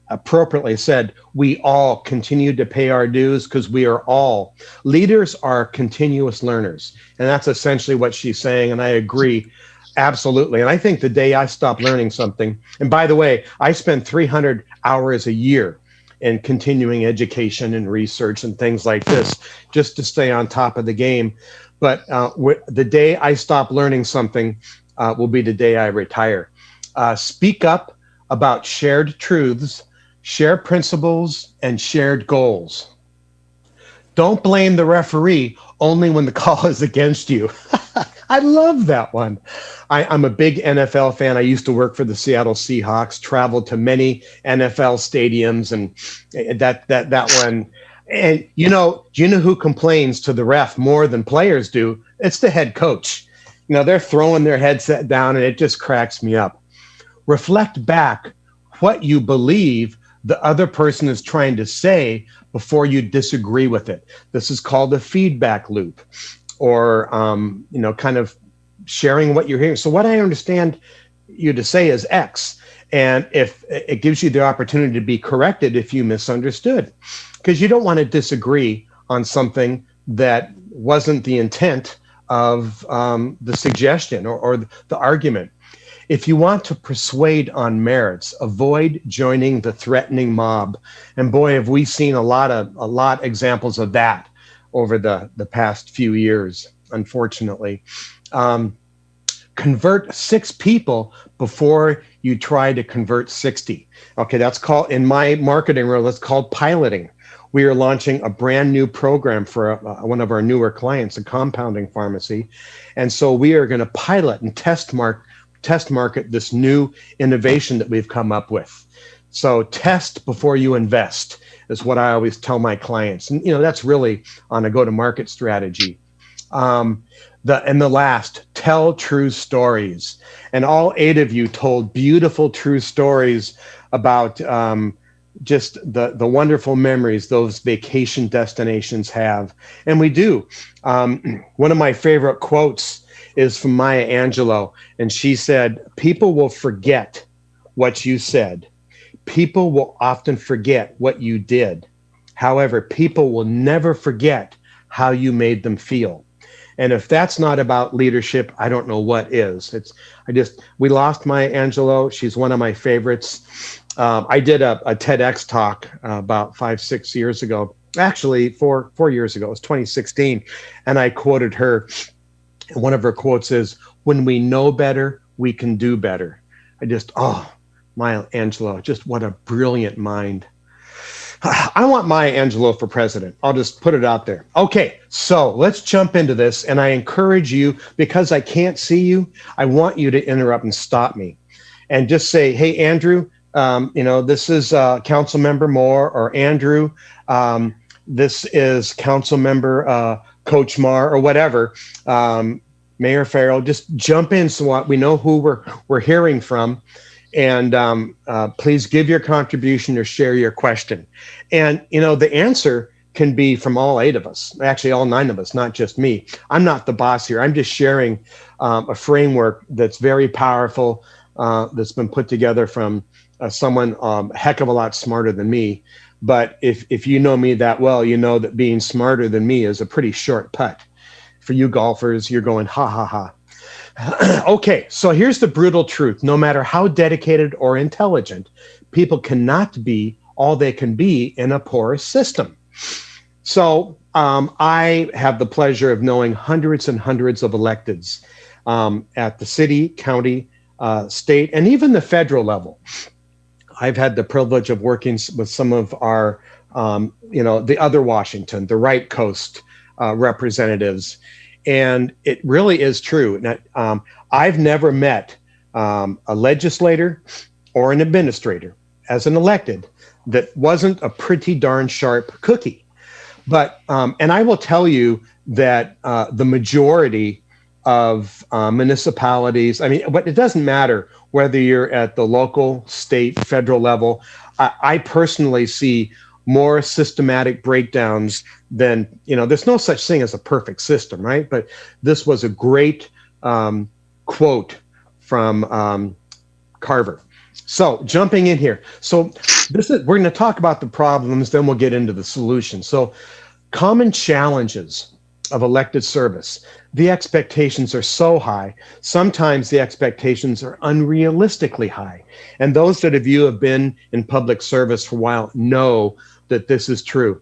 appropriately said, we all continue to pay our dues because we are all, leaders are continuous learners. And that's essentially what she's saying. And I agree, absolutely. And I think the day I stop learning something, and by the way, I spend 300 hours a year in continuing education and research and things like this, just to stay on top of the game. But the day I stop learning something will be the day I retire. Speak up about shared truths, share principles, and shared goals. Don't blame the referee only when the call is against you. I love that one. I'm a big NFL fan. I used to work for the Seattle Seahawks, traveled to many NFL stadiums, and that one. And do you know who complains to the ref more than players do? It's the head coach. You know, they're throwing their headset down, and it just cracks me up. Reflect back what you believe the other person is trying to say before you disagree with it. This is called a feedback loop, or kind of sharing what you're hearing. So what I understand you to say is X. And if it gives you the opportunity to be corrected if you misunderstood, because you don't want to disagree on something that wasn't the intent of the suggestion or the argument. If you want to persuade on merits, avoid joining the threatening mob. And boy, have we seen a lot examples of that over the past few years, unfortunately. Convert 6 people before you try to convert 60. Okay, that's called, in my marketing world, that's called piloting. We are launching a brand new program for one of our newer clients, a compounding pharmacy. And so we are going to pilot and test market this new innovation that we've come up with. So test before you invest is what I always tell my clients. And, that's really on a go-to-market strategy. The last, tell true stories. And all 8 of you told beautiful, true stories about just the wonderful memories those vacation destinations have. And we do. One of my favorite quotes is from Maya Angelou. And she said, people will forget what you said. People will often forget what you did. However, people will never forget how you made them feel. And if that's not about leadership, I don't know what is. We lost Maya Angelou. She's one of my favorites. I did a TEDx talk about 5-6 years ago. Actually, 4 years ago. It was 2016. And I quoted her. One of her quotes is, when we know better, we can do better. Maya Angelou, just what a brilliant mind. I want Maya Angelou for president. I'll just put it out there. Okay, so let's jump into this. And I encourage you, because I can't see you, I want you to interrupt and stop me and just say, hey, Andrew, this is Council Member Moore, or Andrew, this is Council Member Coach Marr, or whatever, Mayor Farrell. Just jump in so we know who we're hearing from. And please give your contribution or share your question. And, the answer can be from all 8 of us, actually all 9 of us, not just me. I'm not the boss here. I'm just sharing a framework that's very powerful, that's been put together from someone a heck of a lot smarter than me. But if you know me that well, you know that being smarter than me is a pretty short putt. For you golfers, you're going, ha, ha, ha. Okay, so here's the brutal truth. No matter how dedicated or intelligent, people cannot be all they can be in a porous system. So I have the pleasure of knowing hundreds and hundreds of electeds at the city, county, state, and even the federal level. I've had the privilege of working with some of our, the other Washington, the right coast representatives. And it really is true. I've never met a legislator or an administrator as an elected that wasn't a pretty darn sharp cookie. But, and I will tell you that the majority of municipalities, but it doesn't matter whether you're at the local, state, federal level. I personally see more systematic breakdowns than, there's no such thing as a perfect system, right? But this was a great quote from Carver. So jumping in here. So we're going to talk about the problems, then we'll get into the solutions. So common challenges of elected service. The expectations are so high. Sometimes the expectations are unrealistically high. And those of you who have been in public service for a while know that this is true.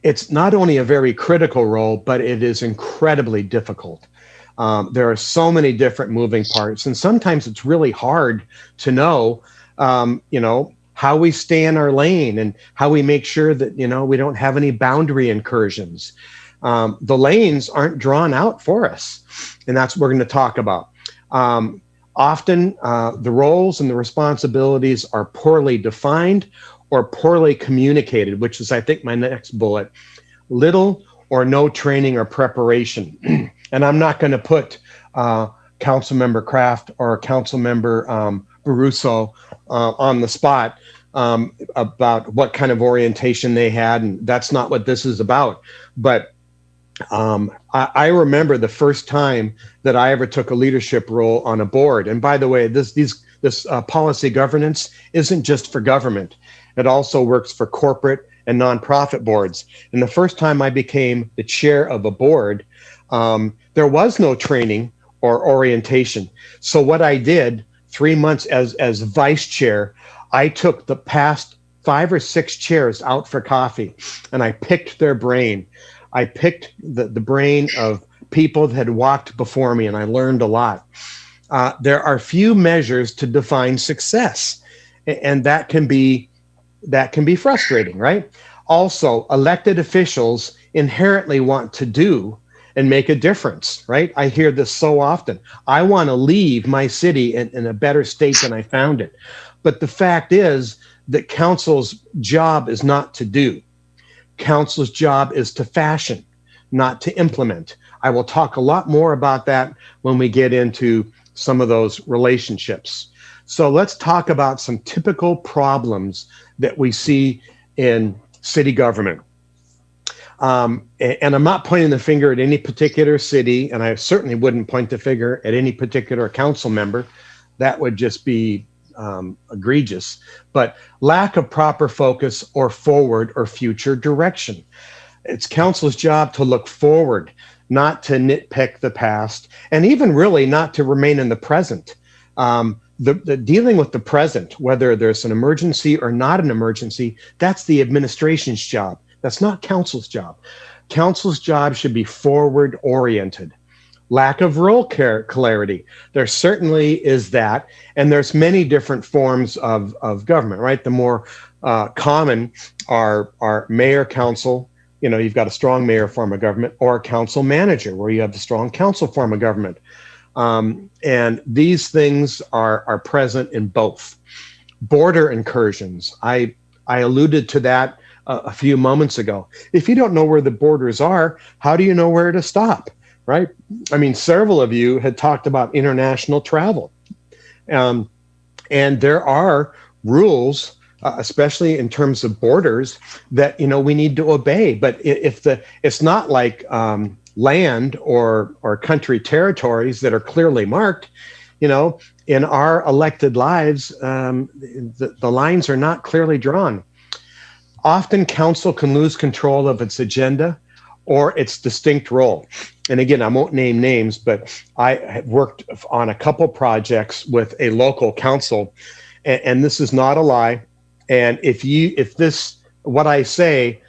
It's not only a very critical role, but it is incredibly difficult. There are so many different moving parts, and sometimes it's really hard to know, how we stay in our lane and how we make sure that, we don't have any boundary incursions. The lanes aren't drawn out for us, and that's what we're going to talk about. Often the roles and the responsibilities are poorly defined or poorly communicated, which is, I think, my next bullet. Little or no training or preparation. And I'm not going to put Councilmember Kraft or Councilmember Barroso on the spot about what kind of orientation they had, and that's not what this is about. But I remember the first time that I ever took a leadership role on a board. And by the way, this policy governance isn't just for government. It also works for corporate and nonprofit boards. And the first time I became the chair of a board, there was no training or orientation. So what I did 3 months as vice chair, I took the past 5 or 6 chairs out for coffee and I picked their brain. I picked the brain of people that had walked before me, and I learned a lot. There are few measures to define success, and that can be frustrating, right? Also, elected officials inherently want to do and make a difference, right? I hear this so often. I want to leave my city in a better state than I found it. But the fact is that council's job is not to do. Council's job is to fashion, not to implement. I will talk a lot more about that when we get into some of those relationships. So let's talk about some typical problems that we see in city government. And I'm not pointing the finger at any particular city, and I certainly wouldn't point the finger at any particular council member. That would just be egregious, but lack of proper focus or forward or future direction. It's council's job to look forward, not to nitpick the past, and even really not to remain in the present. The dealing with the present, whether there's an emergency or not an emergency, that's the administration's job. That's not council's job. Council's job should be forward oriented. Lack of role clarity. There certainly is that, and there's many different forms of government, right? The more common are mayor, council. You know, you've got a strong mayor form of government, or a council manager, where you have the strong council form of government. And these things are present in both. Border incursions. I alluded to that a few moments ago. If you don't know where the borders are, how do you know where to stop? Right? I mean, several of you had talked about international travel. And there are rules, especially in terms of borders, that, you know, we need to obey. But it's not like land or country territories that are clearly marked. You know, in our elected lives, the lines are not clearly drawn. Often council can lose control of its agenda or its distinct role. And again, I won't name names, but I have worked on a couple projects with a local council, and this is not a lie. And if this, what I say,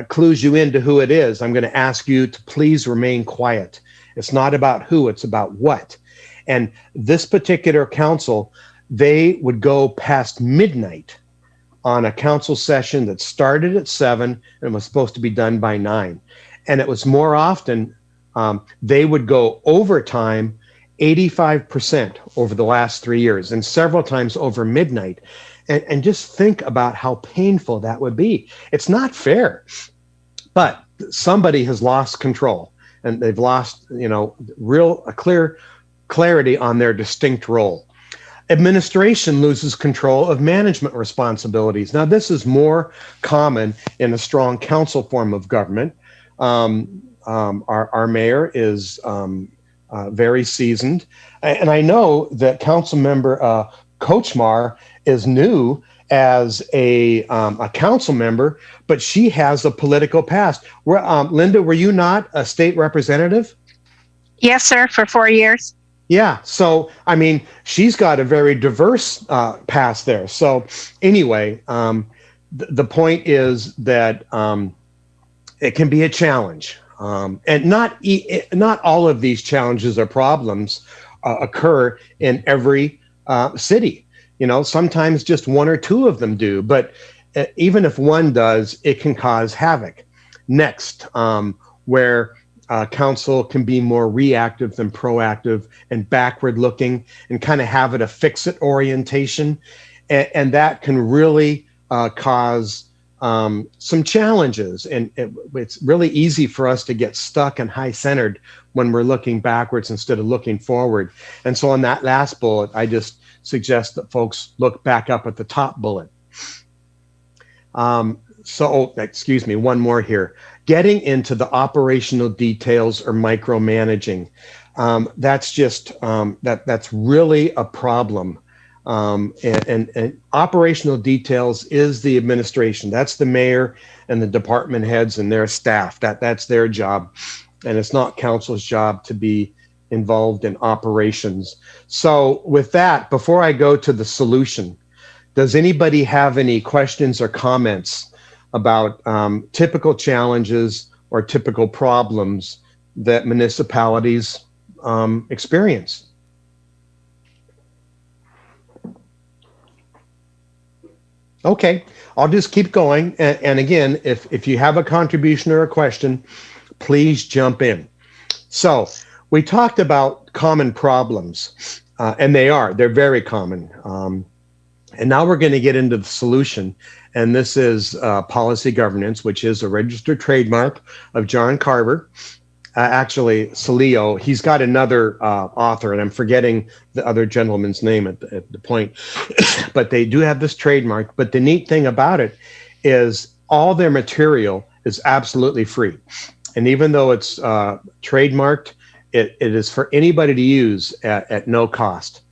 clues you into who it is, I'm going to ask you to please remain quiet. It's not about who, it's about what. And this particular council, they would go past midnight on a council session that started at 7 and was supposed to be done by 9. And it was more often, they would go overtime 85% over the last 3 years, and several times over midnight. And just think about how painful that would be. It's not fair, but somebody has lost control, and they've lost, you know, a clear clarity on their distinct role. Administration loses control of management responsibilities. Now, this is more common in a strong council form of government. Our mayor is very seasoned, and I know that council member Kochmar is new as a council member, but she has a political past. Linda, were you not a state representative? Yes, sir, for 4 years. Yeah, so I mean, she's got a very diverse past there. So anyway, the point is that it can be a challenge, and not all of these challenges or problems occur in every city. You know, sometimes just one or two of them do, but even if one does, it can cause havoc. Next, where council can be more reactive than proactive and backward looking and kind of have a fix-it orientation. And that can really cause some challenges. And it's really easy for us to get stuck and high-centered when we're looking backwards instead of looking forward. And so on that last bullet, I just suggest that folks look back up at the top bullet. Excuse me, one more here. getting into the operational details or micromanaging. That's really a problem. And operational details is the administration. That's the mayor and the department heads and their staff. That's their job. And it's not council's job to be involved in operations. So with that, before I go to the solution, does anybody have any questions or comments about typical challenges or typical problems that municipalities experience? Okay, I'll just keep going. And again, if you have a contribution or a question, please jump in. So we talked about common problems, and they're very common. And now we're going to get into the solution. And this is policy governance, which is a registered trademark of John Carver. Actually, Salio, he's got another author, and I'm forgetting the other gentleman's name at the point, but they do have this trademark. But the neat thing about it is all their material is absolutely free. And even though it's trademarked, it is for anybody to use at no cost.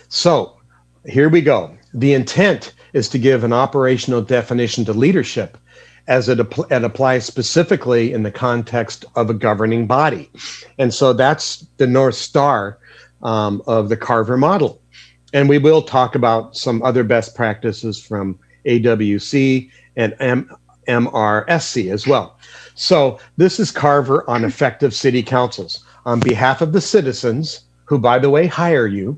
So here we go. The intent is to give an operational definition to leadership as it applies specifically in the context of a governing body. And so that's the North Star of the Carver model. And we will talk about some other best practices from AWC and MRSC as well. So this is Carver on effective city councils. On behalf of the citizens, who, by the way, hire you,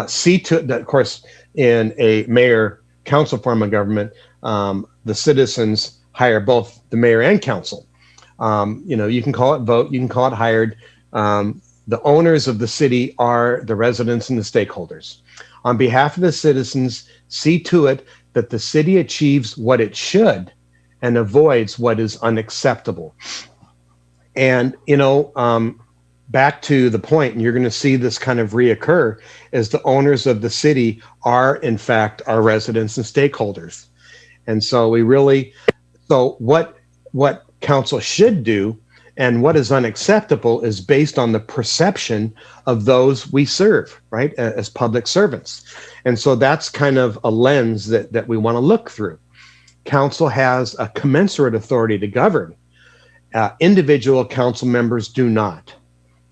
see to that, of course, in a mayor council form of government, the citizens hire both the mayor and council. You can call it vote, you can call it hired. The owners of the city are the residents and the stakeholders. On behalf of the citizens, see to it that the city achieves what it should and avoids what is unacceptable. And, back to the point, and you're going to see this kind of reoccur, is the owners of the city are, in fact, our residents and stakeholders. And so what council should do and what is unacceptable is based on the perception of those we serve, right, as public servants. And so that's kind of a lens that we want to look through. Council has a commensurate authority to govern. Individual council members do not.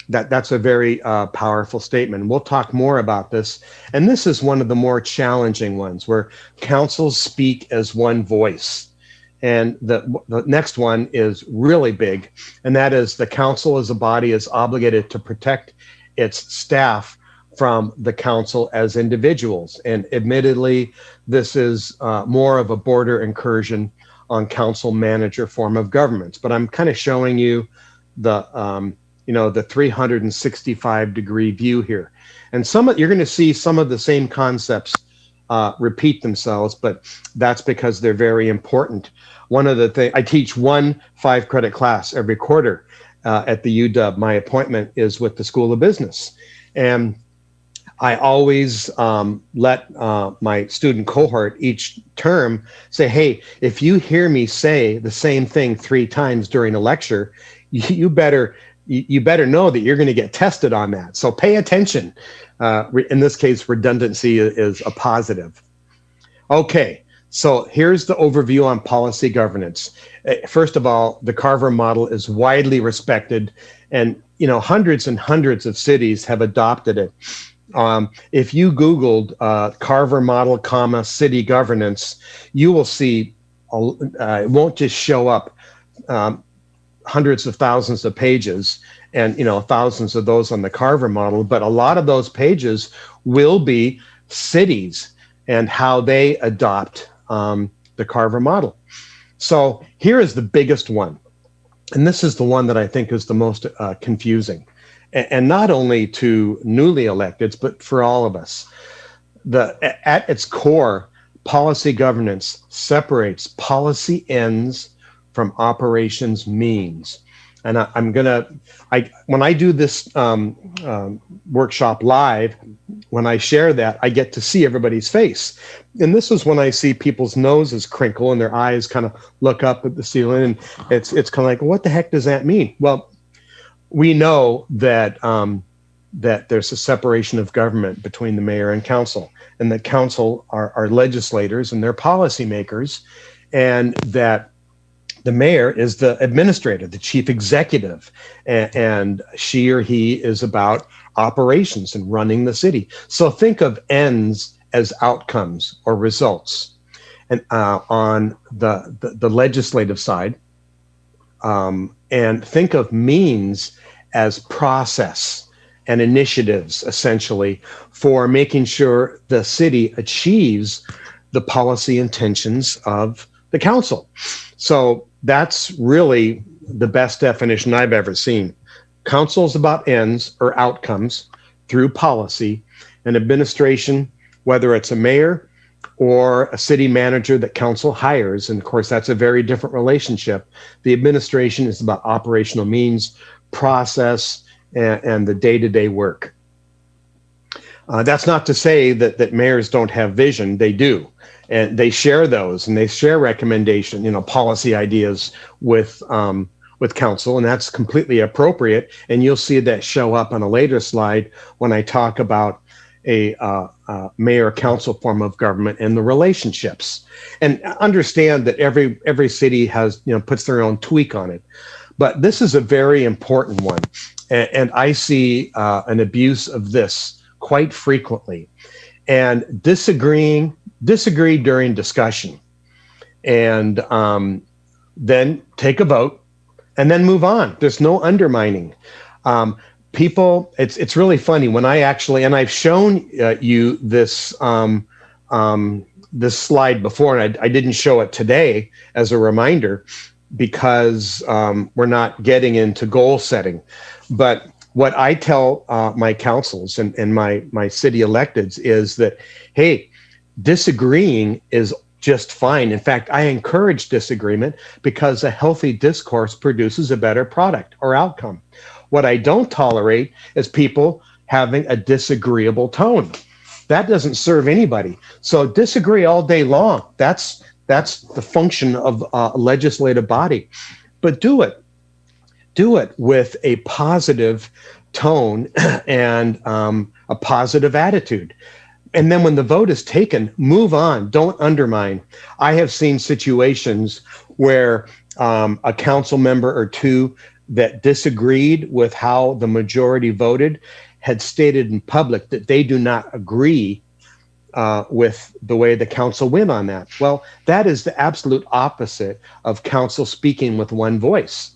That's a very powerful statement. We'll talk more about this. And this is one of the more challenging ones where councils speak as one voice. And the next one is really big, and that is the council as a body is obligated to protect its staff from the council as individuals. And admittedly, this is more of a border incursion on council manager form of governments. But I'm kind of showing you the 365-degree view here. And you're going to see some of the same concepts repeat themselves, but that's because they're very important. One of the things, I teach one 5-credit class every quarter at the UW. My appointment is with the School of Business. And I always let my student cohort each term say, hey, if you hear me say the same thing 3 times during a lecture, you better know that you're going to get tested on that. So pay attention. In this case, redundancy is a positive. Okay, so here's the overview on policy governance. First of all, the Carver model is widely respected, and hundreds and hundreds of cities have adopted it. If you Googled Carver model, city governance, you will see it won't just show up hundreds of thousands of pages and thousands of those on the Carver model, but a lot of those pages will be cities and how they adopt the Carver model. So here is the biggest one, and this is the one that I think is the most confusing, and not only to newly electeds, but for all of us. At its core, policy governance separates policy ends from operations means. And when I do this workshop live, when I share that, I get to see everybody's face. And this is when I see people's noses crinkle and their eyes kind of look up at the ceiling. And it's kind of like, what the heck does that mean? Well, we know that that there's a separation of government between the mayor and council, and that council are legislators and they're policymakers, and that the mayor is the administrator, the chief executive, and she or he is about operations and running the city. So think of ends as outcomes or results. And on the legislative side, and think of means as process and initiatives, essentially, for making sure the city achieves the policy intentions of the council. So that's really the best definition I've ever seen. Council is about ends or outcomes through policy, and administration, whether it's a mayor or a city manager that council hires, and of course that's a very different relationship. The administration is about operational means, process, and the day-to-day work. That's not to say that mayors don't have vision. They do, and they share those, and they share recommendation, policy ideas with council, and that's completely appropriate. And you'll see that show up on a later slide when I talk about a mayor-council form of government and the relationships. And understand that every city has puts their own tweak on it, but this is a very important one. And I see an abuse of this quite frequently. And disagree during discussion, and then take a vote, and then move on. There's no undermining. People, it's really funny when I actually, and I've shown you this this slide before, and I didn't show it today as a reminder, because we're not getting into goal setting. But what I tell my councils and my city electeds is that, hey, disagreeing is just fine. In fact, I encourage disagreement because a healthy discourse produces a better product or outcome. What I don't tolerate is people having a disagreeable tone. That doesn't serve anybody. So disagree all day long. That's the function of a legislative body. But do it with a positive tone and a positive attitude. And then when the vote is taken, move on. Don't undermine. I have seen situations where a council member or two that disagreed with how the majority voted had stated in public that they do not agree with the way the council went on that. Well, that is the absolute opposite of council speaking with one voice.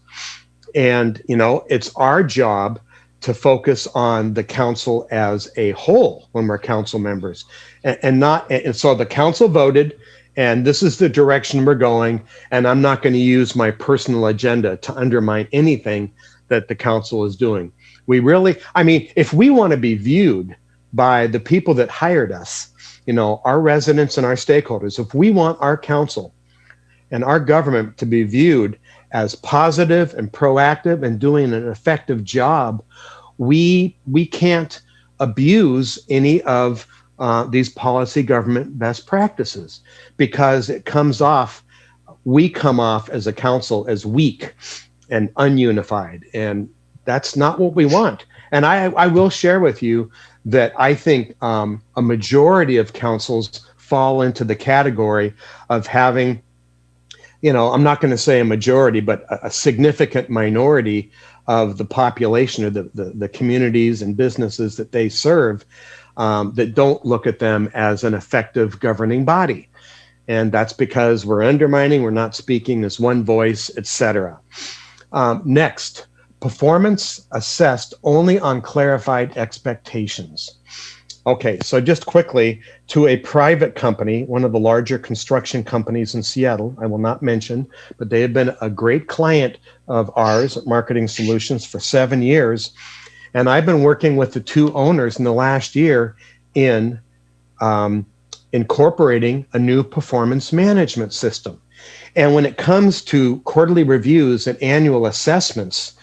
And, it's our job to focus on the council as a whole when we're council members, and so the council voted, and this is the direction we're going. And I'm not going to use my personal agenda to undermine anything that the council is doing. If we want to be viewed by the people that hired us, our residents and our stakeholders, if we want our council and our government to be viewed as positive and proactive and doing an effective job, we can't abuse any of these policy government best practices, because we come off as a council as weak and ununified, and that's not what we want. And I will share with you that I think a majority of councils fall into the category of having, I'm not going to say a majority, but a significant minority of the population or the communities and businesses that they serve that don't look at them as an effective governing body. And that's because we're undermining, we're not speaking as one voice, etc. Next, performance assessed only on clarified expectations. Okay, so just quickly, to a private company, one of the larger construction companies in Seattle, I will not mention, but they have been a great client of ours at Marketing Solutions for 7 years. And I've been working with the two owners in the last year in incorporating a new performance management system. And when it comes to quarterly reviews and annual assessments,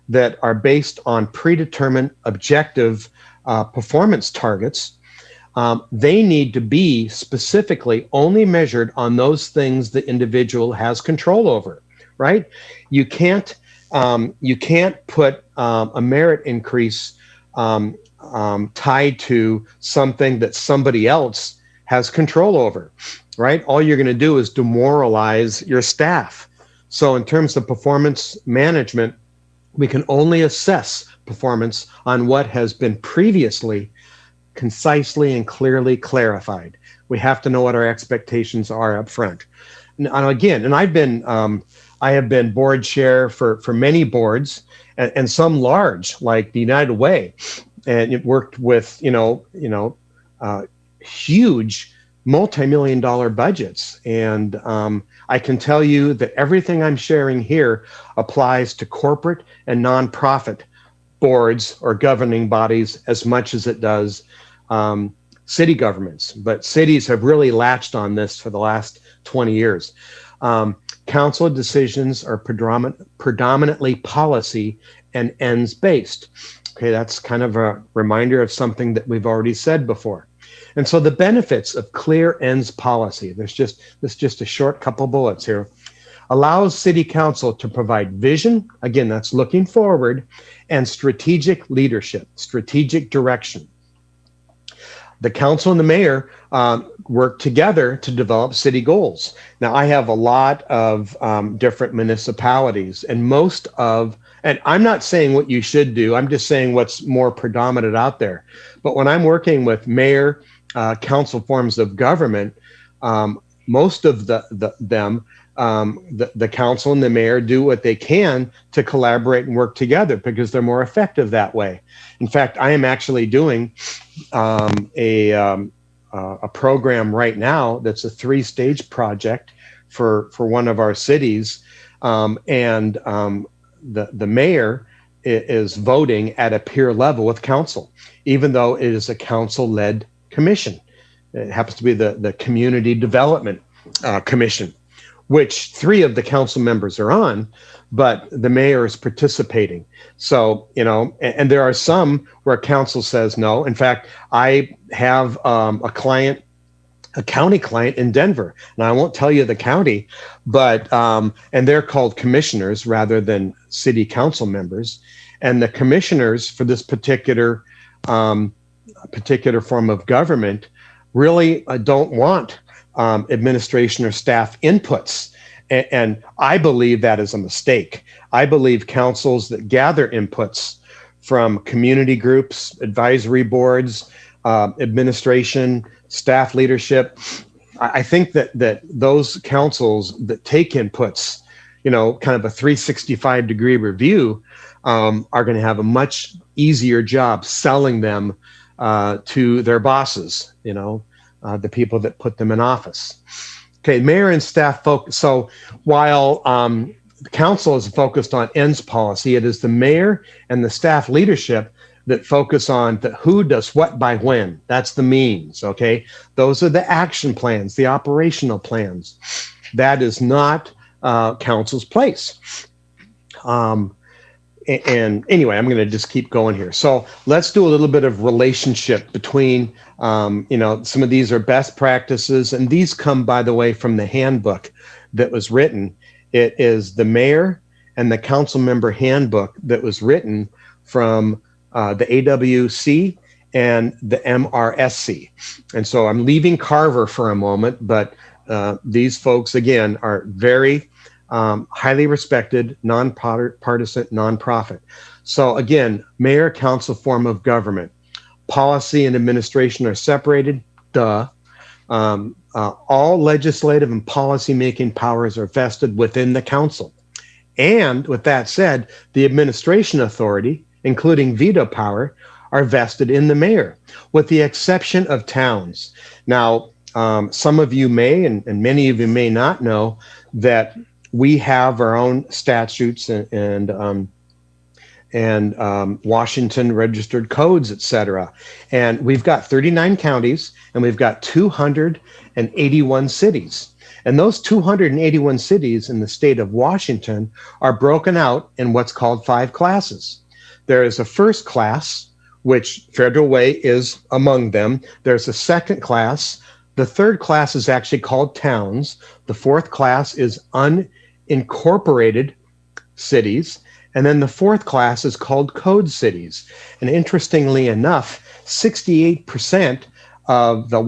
that are based on predetermined objective performance targets, they need to be specifically only measured on those things the individual has control over, right? You can't put a merit increase tied to something that somebody else has control over, right? All you're going to do is demoralize your staff. So in terms of performance management, we can only assess performance on what has been previously concisely and clearly clarified. We have to know what our expectations are up front. And again, and I have been board chair for many boards, and some large, like the United Way, and it worked with huge multi-million-dollar budgets. And I can tell you that everything I'm sharing here applies to corporate and nonprofit boards or governing bodies as much as it does city governments. But cities have really latched on this for the last 20 years. Council decisions are predominantly policy and ends-based. Okay, that's kind of a reminder of something that we've already said before. And so the benefits of clear ends policy, there's just a short couple bullets here, allows city council to provide vision, again, that's looking forward, and strategic leadership, strategic direction. The council and the mayor work together to develop city goals. Now, I have a lot of different municipalities, and and I'm not saying what you should do, I'm just saying what's more predominant out there. But when I'm working with mayor, council forms of government, most of the council and the mayor do what they can to collaborate and work together because they're more effective that way. In fact, I am actually doing a program right now that's a 3-stage project for one of our cities, and the mayor is voting at a peer level with council, even though it is a council-led commission. It happens to be the Community Development Commission, which 3 of the council members are on, but the mayor is participating. So, and there are some where council says no. In fact, I have a county client in Denver, and I won't tell you the county, but, and they're called commissioners rather than city council members. And the commissioners for this particular form of government really don't want administration or staff inputs. And I believe that is a mistake. I believe councils that gather inputs from community groups, advisory boards, administration, staff leadership, I think that those councils that take inputs, kind of a 365-degree review, are going to have a much easier job selling them to their bosses, the people that put them in office. Okay, mayor and staff focus. So while the council is focused on ends policy, it is the mayor and the staff leadership that focus on the who does what by when. That's the means, okay? Those are the action plans, the operational plans. That is not council's place. And anyway, I'm going to just keep going here. So let's do a little bit of relationship between, some of these are best practices, and these come, by the way, from the handbook that was written. It is the mayor and the council member handbook that was written from the AWC and the MRSC. And so I'm leaving Carver for a moment, but these folks, again, are very highly respected, nonpartisan, nonprofit. So again, mayor, council form of government. Policy and administration are separated, duh. All legislative and policy-making powers are vested within the council. And with that said, the administration authority, including veto power, are vested in the mayor, with the exception of towns. Now, some of you may, and many of you may not know, that we have our own statutes and and Washington registered codes, et cetera. And we've got 39 counties and we've got 281 cities. And those 281 cities in the state of Washington are broken out in what's called 5 classes. There is a first class, which Federal Way is among them. There's a second class. The third class is actually called towns. The fourth class is unincorporated cities. And then the fourth class is called code cities. And interestingly enough, 68% of the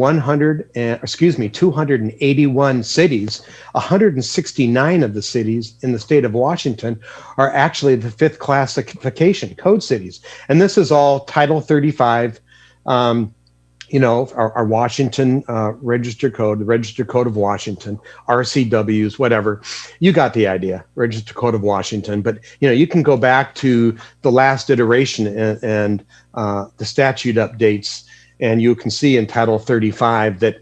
281 cities, 169 of the cities in the state of Washington are actually the 5th classification, code cities. And this is all Title 35, our Washington register code, the Register Code of Washington, RCWs, whatever. You got the idea, Register Code of Washington. But, you can go back to the last iteration and the statute updates, and you can see in Title 35 that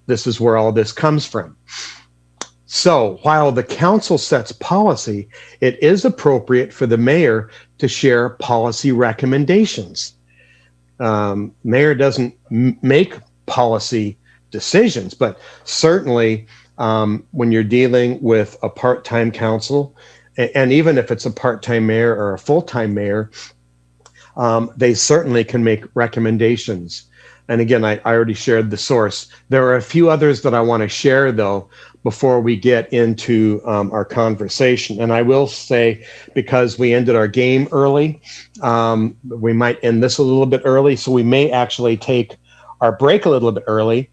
this is where all this comes from. So while the council sets policy, it is appropriate for the mayor to share policy recommendations. Mayor doesn't make policy decisions, but certainly when you're dealing with a part-time council, and even if it's a part-time mayor or a full-time mayor, they certainly can make recommendations. And again, I already shared the source. There are a few others that I want to share, though, before we get into our conversation. And I will say, because we ended our game early, we might end this a little bit early. So we may actually take our break a little bit early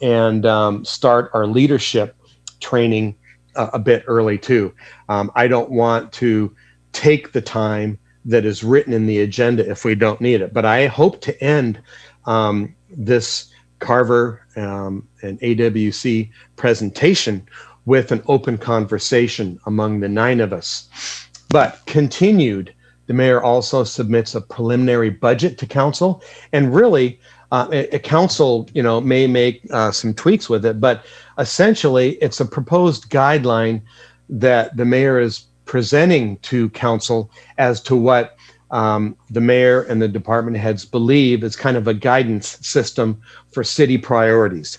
and start our leadership training a bit early, too. I don't want to take the time that is written in the agenda if we don't need it. But I hope to end this Carver and AWC presentation with an open conversation among the 9 of us. But continued, the mayor also submits a preliminary budget to council, and really a council, may make some tweaks with it, but essentially it's a proposed guideline that the mayor is presenting to council as to what the mayor and the department heads believe is kind of a guidance system for city priorities.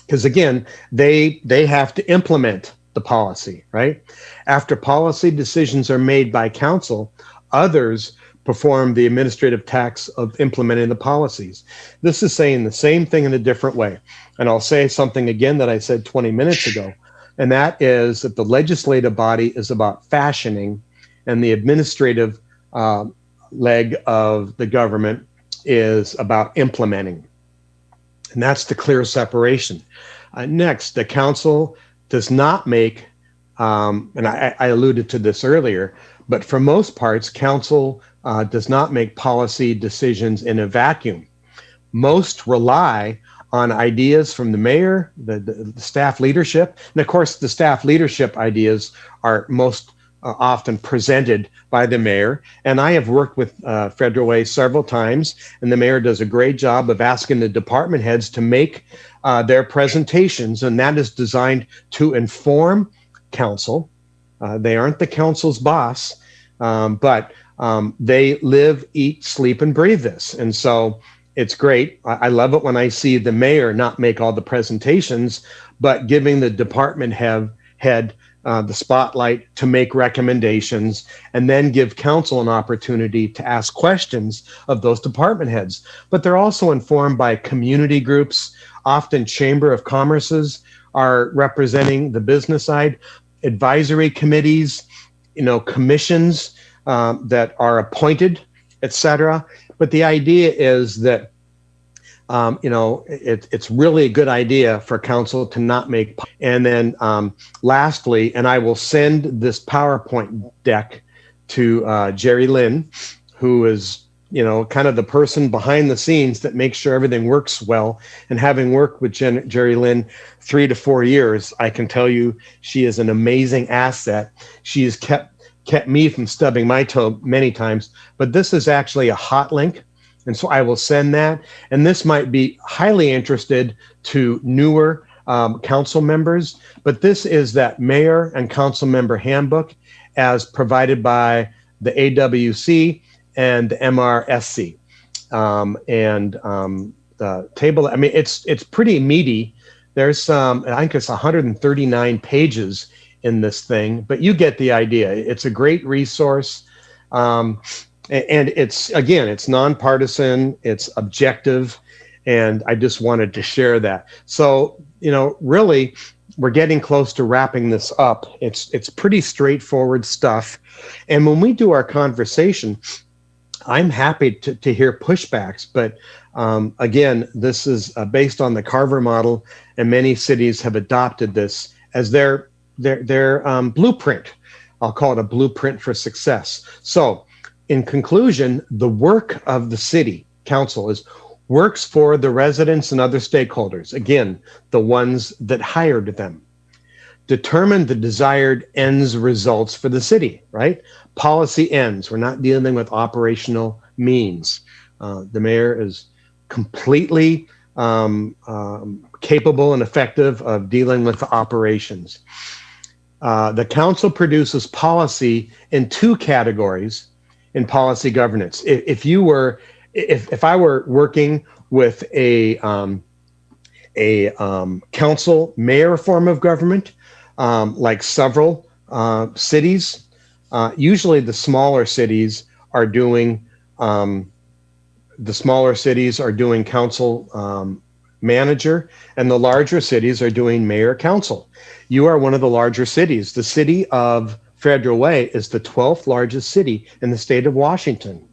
Because again, they have to implement the policy, right? After policy decisions are made by council, others perform the administrative tasks of implementing the policies. This is saying the same thing in a different way. And I'll say something again that I said 20 minutes ago, and that is that the legislative body is about fashioning, and the administrative leg of the government is about implementing. And that's the clear separation. Next, the council does not make, and I alluded to this earlier, but for most parts, council does not make policy decisions in a vacuum. Most rely on ideas from the mayor, the staff leadership, and of course, the staff leadership ideas are most often presented by the mayor. And I have worked with Federal Way several times, and the mayor does a great job of asking the department heads to make their presentations, and that is designed to inform council. They aren't the council's boss, but they live, eat, sleep, and breathe this. And so it's great. I love it when I see the mayor not make all the presentations, but giving the department head the spotlight to make recommendations, and then give council an opportunity to ask questions of those department heads. But they're also informed by community groups. Often Chamber of Commerce's are representing the business side, advisory committees, commissions that are appointed, etc. But the idea is that it's really a good idea for council to not make. And then lastly, and I will send this PowerPoint deck to Jerry Lynn, who is, kind of the person behind the scenes that makes sure everything works well. And having worked with Jerry Lynn 3 to 4 years, I can tell you she is an amazing asset. She has kept me from stubbing my toe many times, but this is actually a hot link. And so I will send that. And this might be highly interested to newer council members, but this is that mayor and council member handbook as provided by the AWC, and the MRSC. The table, I mean, it's pretty meaty. There's I think it's 139 pages in this thing, but you get the idea. It's a great resource. And it's nonpartisan, it's objective, and I just wanted to share that. So, really, we're getting close to wrapping this up. It's pretty straightforward stuff. And when we do our conversation, I'm happy to hear pushbacks, but again, this is based on the Carver model, and many cities have adopted this as their blueprint. I'll call it a blueprint for success. So, in conclusion, the work of the city council works for the residents and other stakeholders. Again, the ones that hired them. Determine the desired ends results for the city, right? Policy ends. We're not dealing with operational means. The mayor is completely capable and effective of dealing with the operations. The council produces policy in two categories in policy governance. If I were working with a council mayor form of government, like several cities, usually the smaller cities are doing council manager, and the larger cities are doing mayor council. You are one of the larger cities. The city of Federal Way is the 12th largest city in the state of Washington.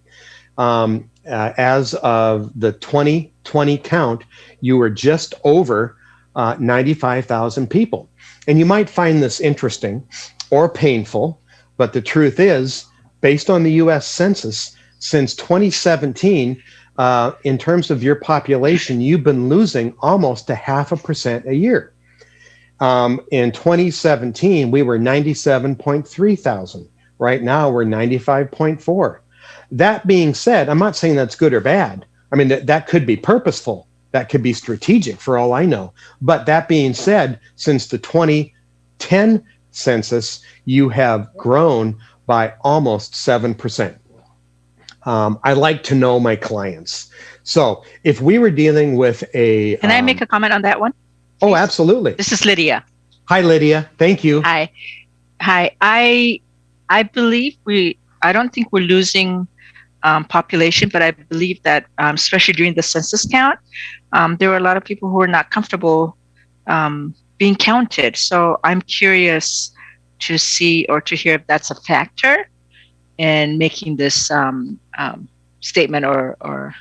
As of the 2020 count, you were just over 95,000 people. And you might find this interesting or painful, but the truth is, based on the US Census, since 2017, in terms of your population, you've been losing almost 0.5% a year. In 2017, we were 97.3 thousand. Right now, we're 95.4. That being said, I'm not saying that's good or bad. I mean, that could be purposeful. That could be strategic for all I know. But that being said, since the 2010 census, you have grown by almost 7%. I like to know my clients. So if we were dealing with a... Can I make a comment on that one? Oh, absolutely. This is Lydia. Hi, Lydia. Thank you. Hi. I believe I don't think we're losing population, but I believe that especially during the census count, there were a lot of people who were not comfortable being counted. So I'm curious to see or to hear if that's a factor in making this statement or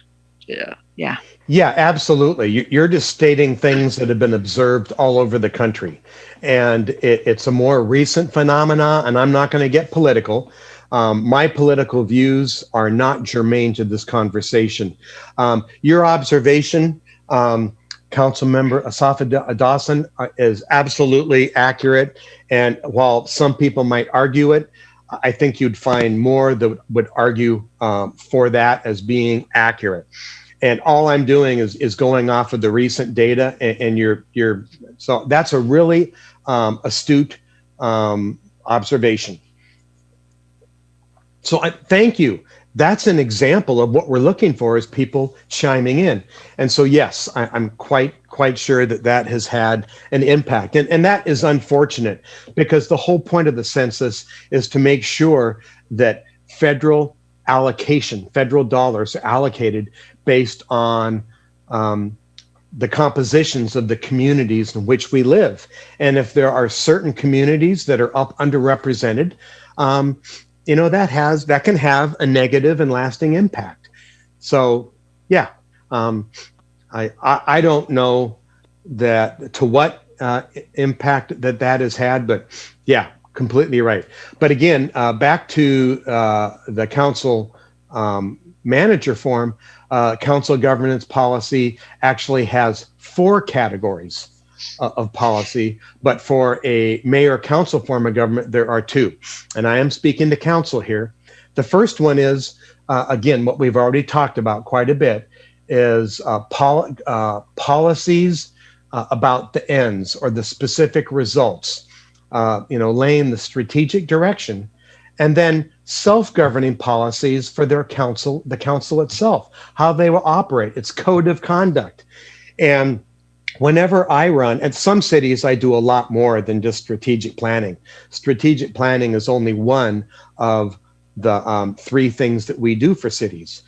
yeah. Yeah, absolutely. You're just stating things that have been observed all over the country. And it's a more recent phenomena, and I'm not going to get political. My political views are not germane to this conversation. Your observation, Councilmember Asafa Dawson, is absolutely accurate. And while some people might argue it, I think you'd find more that would argue for that as being accurate. And all I'm doing is going off of the recent data, and so that's a really astute observation. So thank you. That's an example of what we're looking for, is people chiming in. And so, yes, I'm quite sure that has had an impact. And that is unfortunate, because the whole point of the census is to make sure that federal dollars are allocated based on the compositions of the communities in which we live. And if there are certain communities that are underrepresented, that can have a negative and lasting impact. So, yeah, I don't know that to what impact that has had, but yeah, completely right. But again, back to the council manager form, council governance policy actually has 4 categories of policy, but for a mayor council form of government, there are 2. And I am speaking to council here. The first one is, again, what we've already talked about quite a bit, is policies about the ends or the specific results, laying the strategic direction, and then self-governing policies for their council, the council itself, how they will operate, its code of conduct. And whenever I run, at some cities, I do a lot more than just strategic planning. Strategic planning is only one of the three things that we do for cities.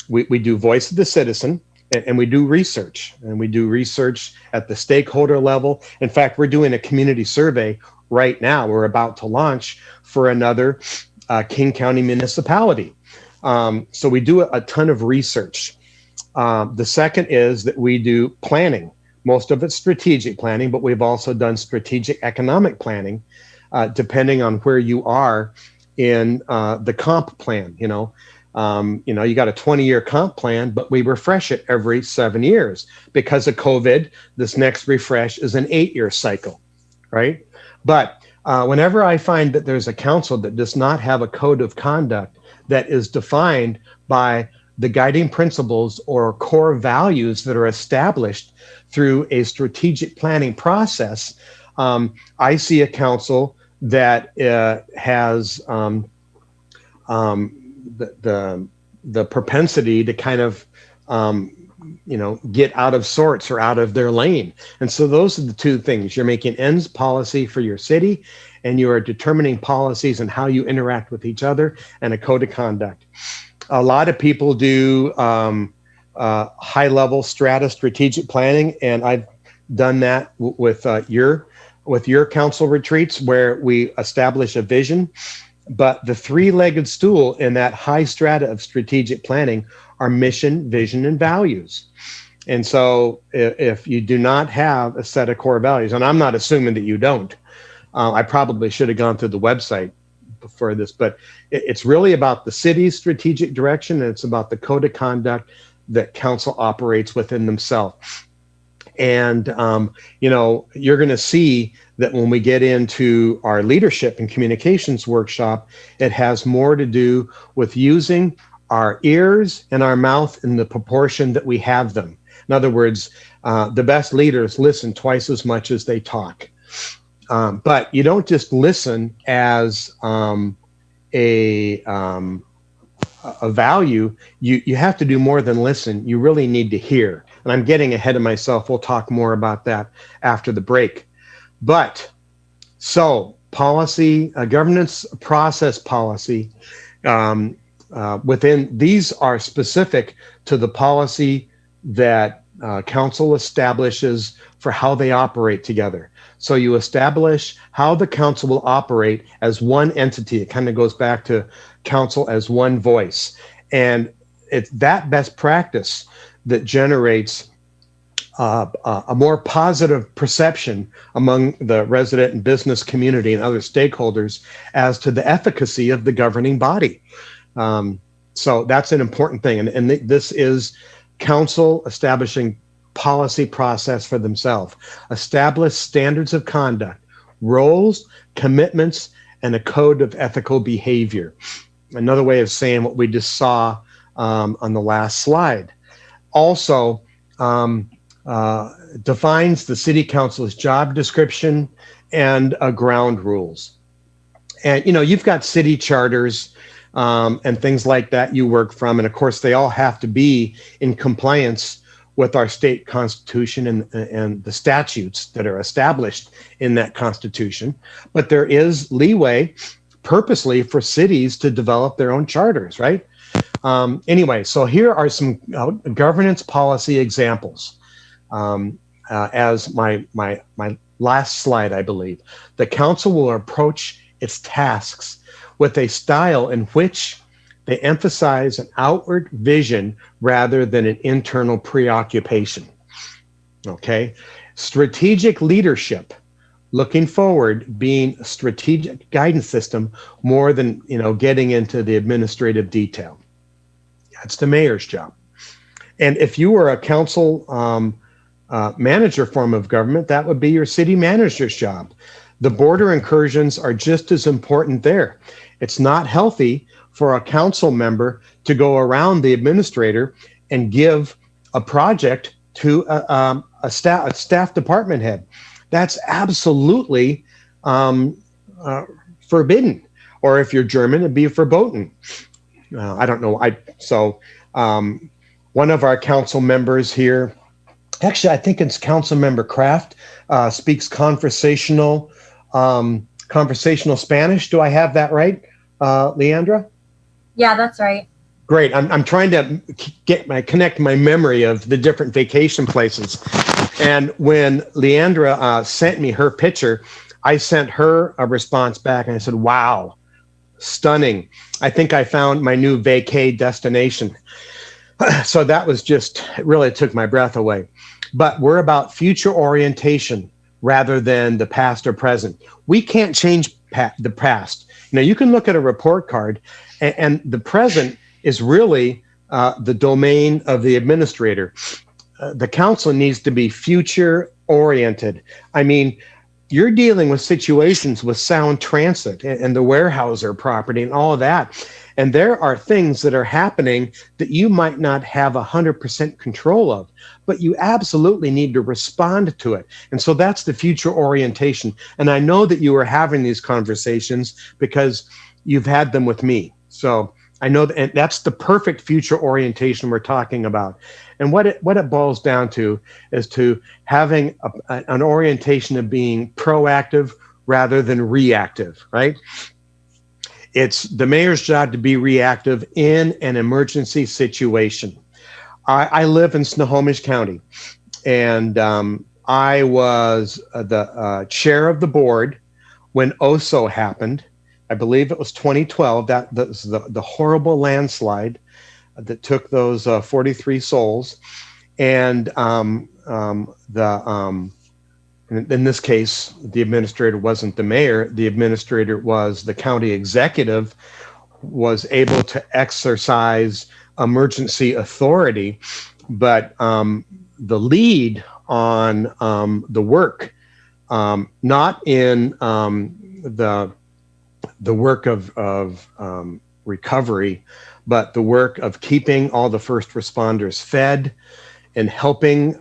We do voice of the citizen, and we do research. And we do research at the stakeholder level. In fact, we're doing a community survey right now. We're about to launch for another King County municipality. So we do a ton of research. The second is that we do planning. Most of it's strategic planning, but we've also done strategic economic planning, depending on where you are in the comp plan. You got a 20-year comp plan, but we refresh it every 7 years. Because of COVID, this next refresh is an 8-year cycle, right? But whenever I find that there's a council that does not have a code of conduct that is defined by the guiding principles or core values that are established through a strategic planning process, I see a council that has the propensity to kind of get out of sorts or out of their lane. And so those are the two things. You're making ends policy for your city, and you are determining policies and how you interact with each other, and a code of conduct. A lot of people do high-level strata strategic planning, and I've done that with your council retreats, where we establish a vision. But the three-legged stool in that high strata of strategic planning are mission, vision, and values. And so if you do not have a set of core values, and I'm not assuming that you don't, I probably should have gone through the website for this, but it's really about the city's strategic direction, and it's about the code of conduct that council operates within themselves. And, you're going to see that when we get into our leadership and communications workshop, it has more to do with using our ears and our mouth in the proportion that we have them. In other words, the best leaders listen twice as much as they talk. But you don't just listen as a value. You have to do more than listen. You really need to hear. And I'm getting ahead of myself. We'll talk more about that after the break. But so policy, governance process policy, within these are specific to the policy that council establishes for how they operate together. So you establish how the council will operate as one entity. It kind of goes back to council as one voice. And it's that best practice that generates a more positive perception among the resident and business community and other stakeholders as to the efficacy of the governing body. So that's an important thing. And this is council establishing policy process for themselves, establish standards of conduct, roles, commitments, and a code of ethical behavior. Another way of saying what we just saw on the last slide. Also, defines the city council's job description and ground rules. And, you've got city charters and things like that you work from. And of course, they all have to be in compliance with our state constitution and the statutes that are established in that constitution. But there is leeway purposely for cities to develop their own charters, right? Anyway, so here are some governance policy examples. As my last slide, I believe, the council will approach its tasks with a style in which they emphasize an outward vision rather than an internal preoccupation. Okay, strategic leadership, looking forward, being a strategic guidance system more than getting into the administrative detail. That's the mayor's job. And if you were a council manager form of government, that would be your city manager's job. The border incursions are just as important there. It's not healthy for a council member to go around the administrator and give a project to a staff department head. That's absolutely forbidden. or if you're German, it'd be verboten. I don't know. One of our council members here, actually, I think it's Council Member Kraft, speaks conversational Spanish. Do I have that right, Leandra? Yeah, that's right. Great. I'm trying to connect my memory of the different vacation places. And when Leandra sent me her picture, I sent her a response back and I said, wow, stunning. I think I found my new vacay destination. So that was it really took my breath away. But we're about future orientation rather than the past or present. We can't change the past. You can look at a report card and the present is really the domain of the administrator. The council needs to be future oriented. I mean, you're dealing with situations with Sound Transit and the Weyerhaeuser property and all of that. And there are things that are happening that you might not have 100% control of, but you absolutely need to respond to it. And so that's the future orientation. And I know that you are having these conversations because you've had them with me. So I know that, and that's the perfect future orientation we're talking about. And what it boils down to is to having an orientation of being proactive rather than reactive, right? It's the mayor's job to be reactive in an emergency situation. I live in Snohomish County, and I was the chair of the board when OSO happened. I believe it was 2012. That was the horrible landslide that took those 43 souls. And in this case, the administrator wasn't the mayor. The administrator was the county executive, was able to exercise emergency authority. But the lead on the work, not in the work of recovery, but the work of keeping all the first responders fed and helping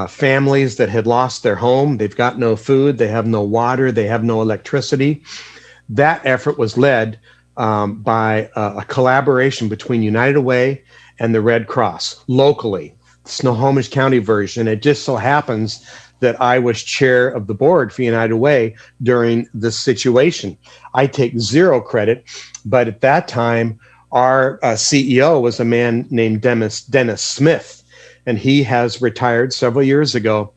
families that had lost their home. They've got no food, they have no water, they have no electricity. That effort was led by a collaboration between United Way and the Red Cross locally, Snohomish County version. It just so happens that I was chair of the board for United Way during this situation. I take zero credit, but at that time, our CEO was a man named Dennis Smith, and he has retired several years ago.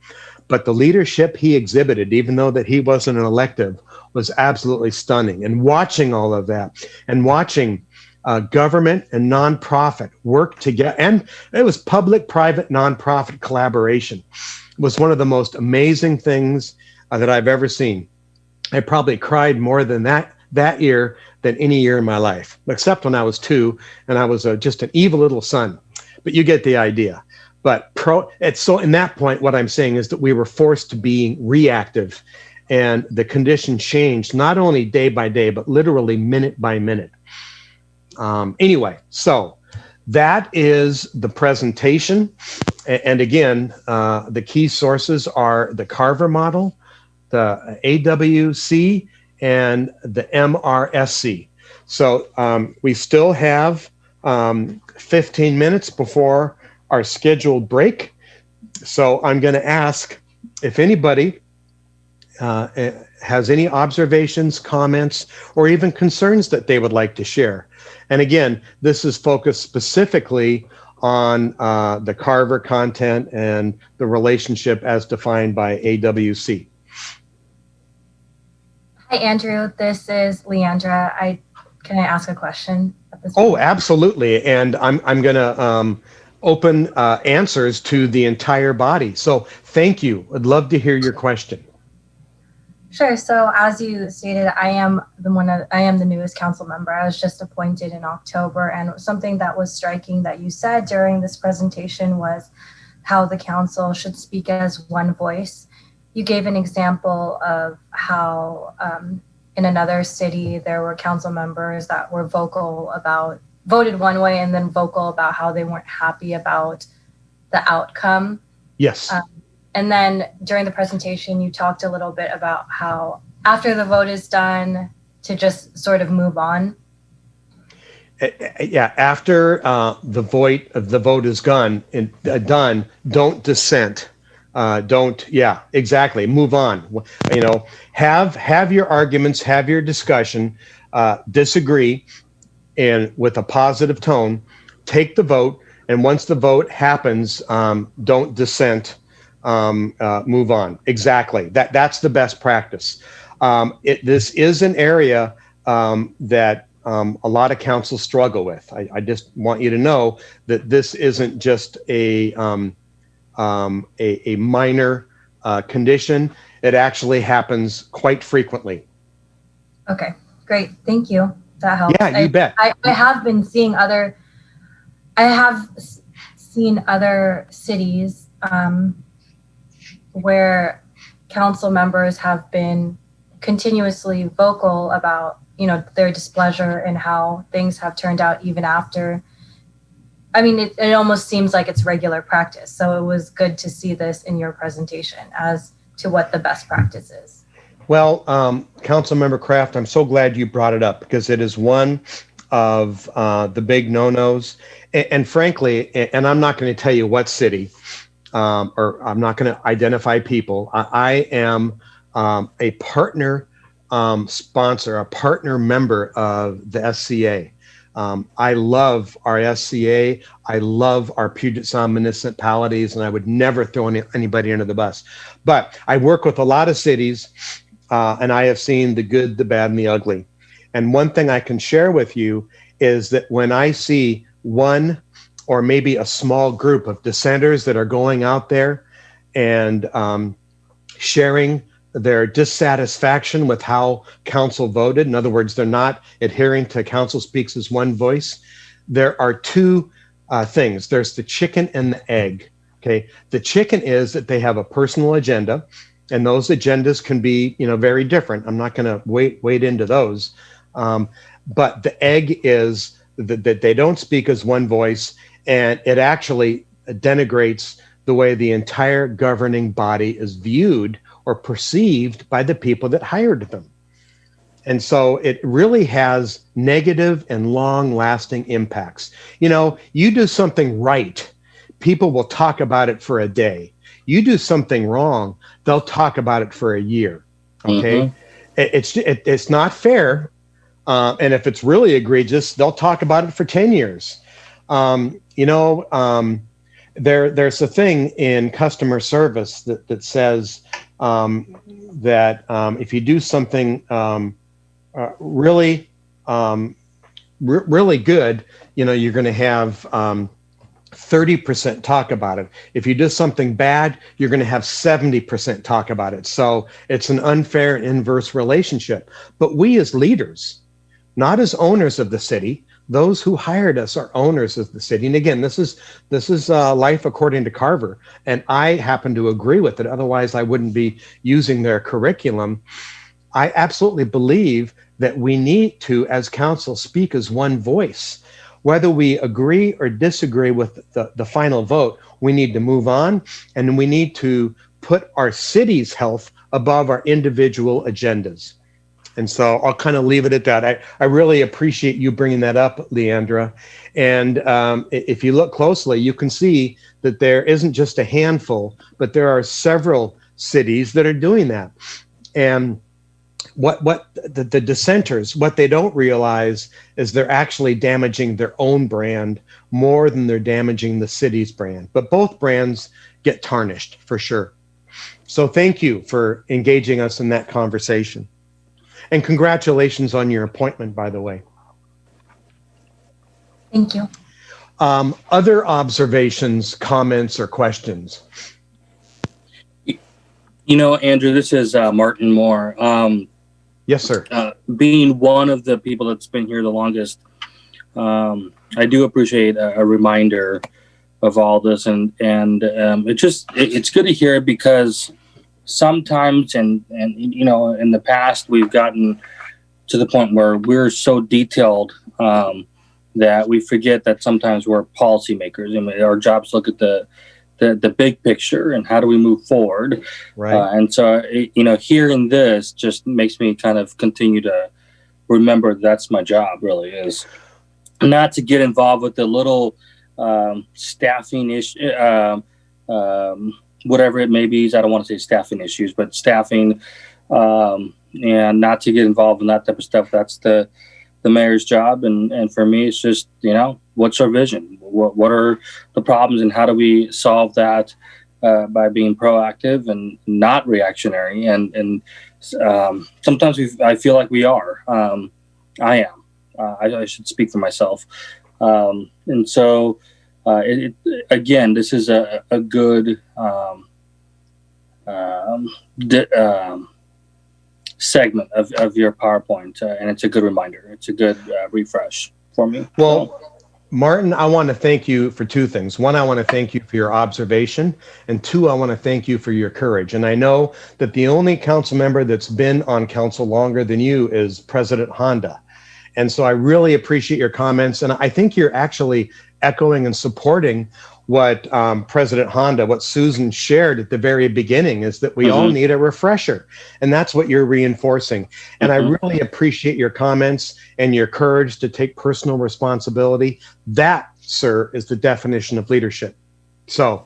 But the leadership he exhibited, even though that he wasn't an elective, was absolutely stunning. And watching all of that, and watching government and nonprofit work together, and it was public-private nonprofit collaboration, was one of the most amazing things that I've ever seen. I probably cried more than that year than any year in my life, except when I was 2 and I was just an evil little son. But you get the idea. But so in that point, what I'm saying is that we were forced to be reactive, and the conditions changed not only day by day, but literally minute by minute. Anyway, so that is the presentation. And again, the key sources are the Carver model, the AWC, and the MRSC. So we still have 15 minutes before our scheduled break. So I'm going to ask if anybody has any observations, comments, or even concerns that they would like to share. And again, this is focused specifically on the Carver content and the relationship as defined by AWC. Hi, Andrew. This is Leandra. Can I ask a question at this point? Oh, point? absolutely. And I'm going to open answers to the entire body. So thank you. I'd love to hear your question. Sure. So as you stated, I am the newest council member. I was just appointed in October, and something that was striking that you said during this presentation was how the council should speak as one voice. You gave an example of how in another city there were council members that were voted one way and then vocal about how they weren't happy about the outcome. Yes. And then during the presentation, you talked a little bit about how after the vote is done, to just sort of move on? Yeah, after the vote is done, don't dissent. Don't, yeah, exactly. Move on. You know, have your arguments, have your discussion, disagree, and with a positive tone, take the vote. And once the vote happens, don't dissent. Move on. Exactly. That's the best practice. This is an area that a lot of councils struggle with. I just want you to know that this isn't just a minor condition. It actually happens quite frequently. Okay, great. Thank you. That helps. Yeah, you bet. I have been seeing I have seen other cities where council members have been continuously vocal about, you know, their displeasure and how things have turned out even after. I mean, it almost seems like it's regular practice. So it was good to see this in your presentation as to what the best practice is. Well, Councilmember Kraft, I'm so glad you brought it up because it is one of the big no-nos. And frankly, and I'm not going to tell you what city, or I'm not going to identify people. I am a partner sponsor, a partner member of the SCA. I love our SCA. I love our Puget Sound municipalities, and I would never throw anybody under the bus. But I work with a lot of cities, and I have seen the good, the bad, and the ugly. And one thing I can share with you is that when I see one or maybe a small group of dissenters that are going out there and sharing their dissatisfaction with how council voted. In other words, they're not adhering to council speaks as one voice. There are two things. There's the chicken and the egg. Okay. The chicken is that they have a personal agenda, and those agendas can be, you know, very different. I'm not going to wade into those. But the egg is that they don't speak as one voice, and it actually denigrates the way the entire governing body is viewed or perceived by the people that hired them. And so it really has negative and long-lasting impacts. You know, you do something right, people will talk about it for a day. You do something wrong, they'll talk about it for a year. Okay, it's not fair, and if it's really egregious, they'll talk about it for 10 years. You know, there's a thing in customer service that says that if you do something really good, you know, you're going to have 30% talk about it. If you do something bad, you're going to have 70% talk about it. So it's an unfair inverse relationship. But we as leaders, not as owners of the city, those who hired us are owners of the city. And again, this is life according to Carver, and I happen to agree with it. Otherwise, I wouldn't be using their curriculum. I absolutely believe that we need to, as council, speak as one voice. Whether we agree or disagree with the final vote, we need to move on, and we need to put our city's health above our individual agendas. And so I'll kind of leave it at that. I really appreciate you bringing that up, Leandra. And if you look closely, you can see that there isn't just a handful, but there are several cities that are doing that. And what the dissenters, what they don't realize is they're actually damaging their own brand more than they're damaging the city's brand. But both brands get tarnished for sure. So thank you for engaging us in that conversation. And congratulations on your appointment, by the way. Thank you. Other observations, comments, or questions? You know, Andrew, this is Martin Moore. Yes, sir. Being one of the people that's been here the longest, I do appreciate a reminder of all this, and it's good to hear it because sometimes, and you know, in the past, we've gotten to the point where we're so detailed that we forget that sometimes we're policymakers, and our jobs look at the big picture and how do we move forward. Right. And so, you know, hearing this just makes me kind of continue to remember that's my job. Really is not to get involved with the little staffing issue, whatever it may be. I don't want to say staffing issues, but staffing, and not to get involved in that type of stuff. That's the mayor's job, and for me, it's just, what's our vision? What are the problems, and how do we solve that by being proactive and not reactionary? And sometimes I feel like we are. I am. I should speak for myself. And so, again, this is a good segment of your PowerPoint, and it's a good reminder. It's a good refresh for me. Well, Martin, I want to thank you for two things. One, I want to thank you for your observation, and two, I want to thank you for your courage. And I know that the only council member that's been on council longer than you is President Honda. And so I really appreciate your comments. And I think you're actually echoing and supporting what President Honda, what Susan shared at the very beginning, is that we all need a refresher. And that's what you're reinforcing. And I really appreciate your comments and your courage to take personal responsibility. That, sir, is the definition of leadership. So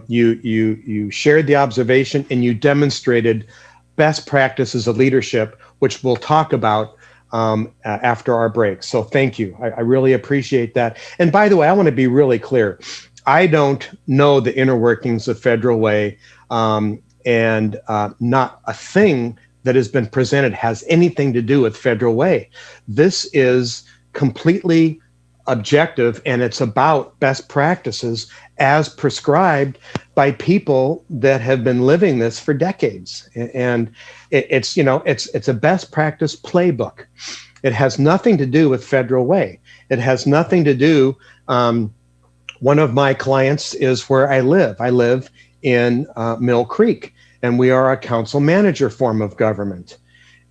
you shared the observation, and you demonstrated best practices of leadership, which we'll talk about after our break. So thank you. I really appreciate that. And by the way, I want to be really clear. I don't know the inner workings of Federal Way, and not a thing that has been presented has anything to do with Federal Way. This is completely objective, and it's about best practices as prescribed by people that have been living this for decades. And it's a best practice playbook. It has nothing to do with Federal Way. It has nothing to do. One of my clients is where I live. I live in Mill Creek, and we are a council manager form of government.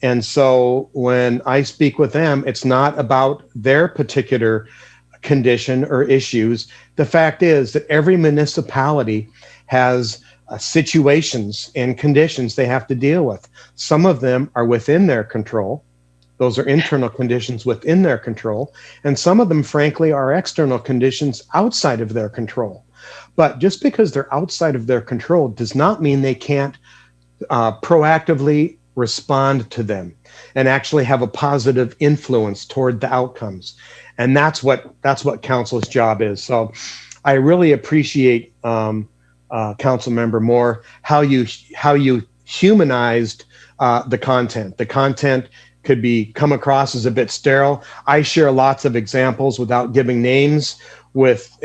And so when I speak with them, it's not about their particular condition or issues. The fact is that every municipality has situations and conditions they have to deal with. Some of them are within their control. Those are internal conditions within their control. And some of them, frankly, are external conditions outside of their control. But just because they're outside of their control does not mean they can't proactively respond to them and actually have a positive influence toward the outcomes. And that's what council's job is. So I really appreciate, Council Member Moore, how you humanized the content. The content could come across as a bit sterile. I share lots of examples without giving names with,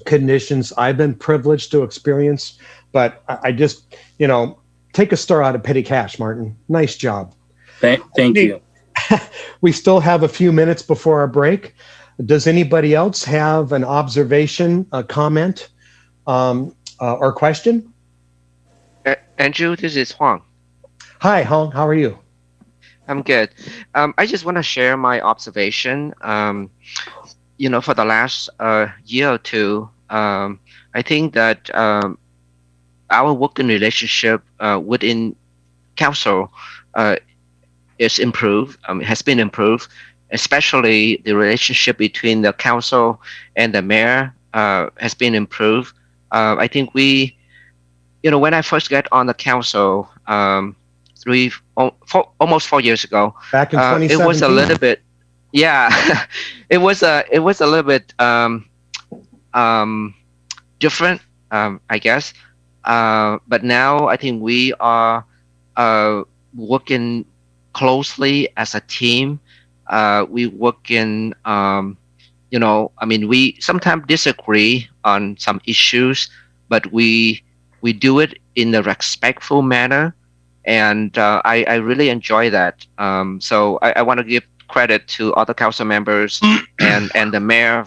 conditions I've been privileged to experience. But I just, take a star out of petty cash, Martin. Nice job. Thank you. We still have a few minutes before our break. Does anybody else have an observation, a comment, or question? Andrew, this is Huang. Hi, Hong. How are you? I'm good. I just want to share my observation. For the last year or two, I think that our working relationship within council is improved, has been improved, especially the relationship between the council and the mayor has been improved. I think when I first got on the council, almost 4 years ago, back in 2017, it was a little bit, it was a little bit different, I guess. But now I think we are working closely as a team. We work in, we sometimes disagree on some issues, but we do it in a respectful manner. And I really enjoy that. So I want to give credit to other council members and the mayor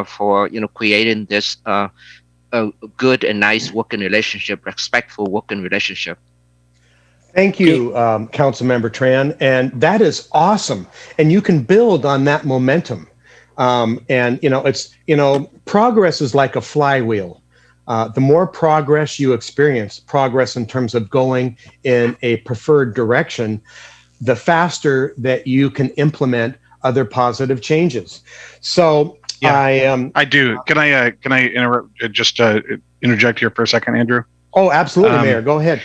for creating this a good and nice working relationship, respectful working relationship. Thank you, Council Member Tran, and that is awesome. And you can build on that momentum. Progress is like a flywheel. The more progress you experience, progress in terms of going in a preferred direction, the faster that you can implement other positive changes. So I do. Can I interject here for a second, Andrew? Oh, absolutely, Mayor. Go ahead.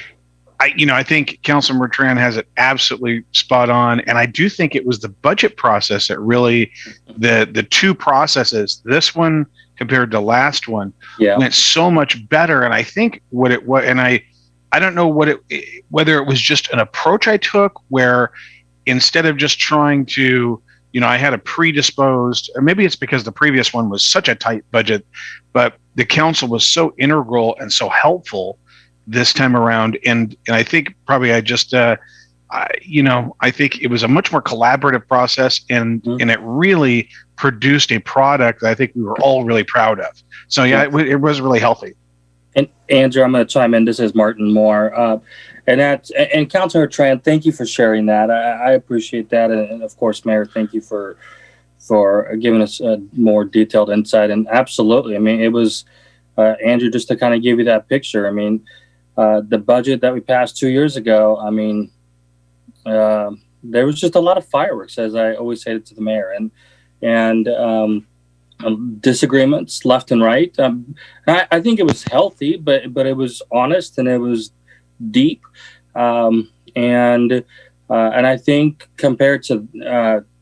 I think Councilman Bertrand has it absolutely spot on, and I do think it was the budget process that really, the two processes, this one compared to last one, went so much better. And I think what it was, and I don't know whether it was just an approach I took where instead of just trying to, I had a predisposed, or maybe it's because the previous one was such a tight budget, but the council was so integral and so helpful this time around. And I think probably I just, I think it was a much more collaborative process, and it really produced a product that I think we were all really proud of. So it was really healthy. And Andrew, I'm going to chime in. This is Martin Moore. And Councilor Tran, thank you for sharing that. I appreciate that. And of course, Mayor, thank you for giving us a more detailed insight. And absolutely, I mean, it was, Andrew, just to kind of give you that picture. I mean, the budget that we passed 2 years ago, I mean, there was just a lot of fireworks, as I always say to the mayor, and disagreements left and right. I think it was healthy, but it was honest and it was deep, and I think compared to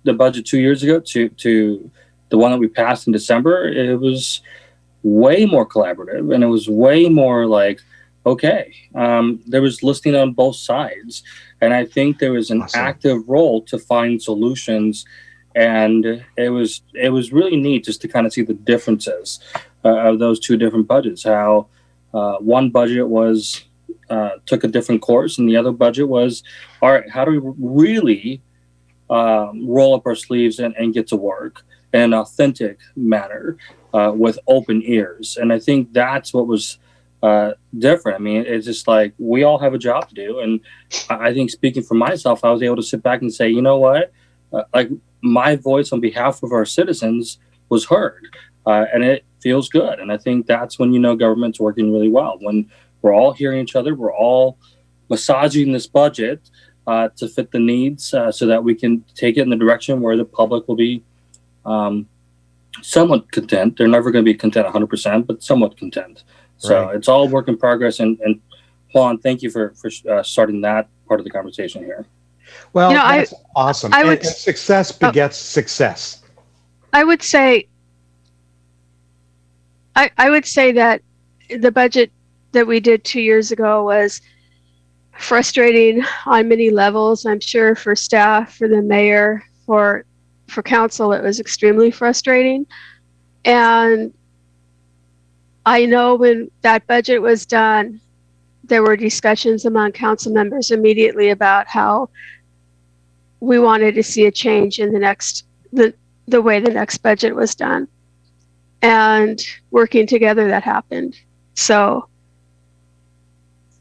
the budget 2 years ago to the one that we passed in December, it was way more collaborative, and it was way more like, okay, there was listening on both sides, and I think there was an active role to find solutions. And it was really neat just to kind of see the differences of those two different budgets. How one budget was took a different course, and the other budget was, all right, how do we really roll up our sleeves and get to work in an authentic manner with open ears? And I think that's what was different. I mean, it's just like we all have a job to do, and I think speaking for myself, I was able to sit back and say, you know what, like, my voice on behalf of our citizens was heard, and it feels good. And I think that's when government's working really well. When we're all hearing each other, we're all massaging this budget to fit the needs, so that we can take it in the direction where the public will be somewhat content. They're never going to be content 100%, but somewhat content. So It's all work in progress. And Juan, thank you for starting that part of the conversation here. Well, that's awesome. And success begets success. I would say that the budget that we did 2 years ago was frustrating on many levels. I'm sure for staff, for the mayor, for council, it was extremely frustrating. And I know when that budget was done, there were discussions among council members immediately about how we wanted to see a change in the way the next budget was done. And working together, that happened. So,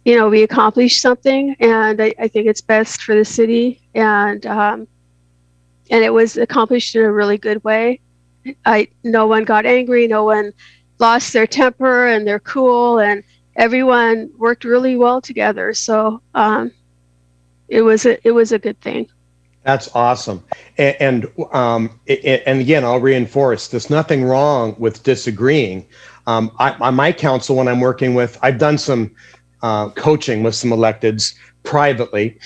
we accomplished something, and I think it's best for the city. And it was accomplished in a really good way. No one got angry, no one lost their temper, and they're cool, and everyone worked really well together. So it was a good thing. That's awesome. And again, I'll reinforce, there's nothing wrong with disagreeing. On my council, when I'm working with, I've done some coaching with some electeds privately,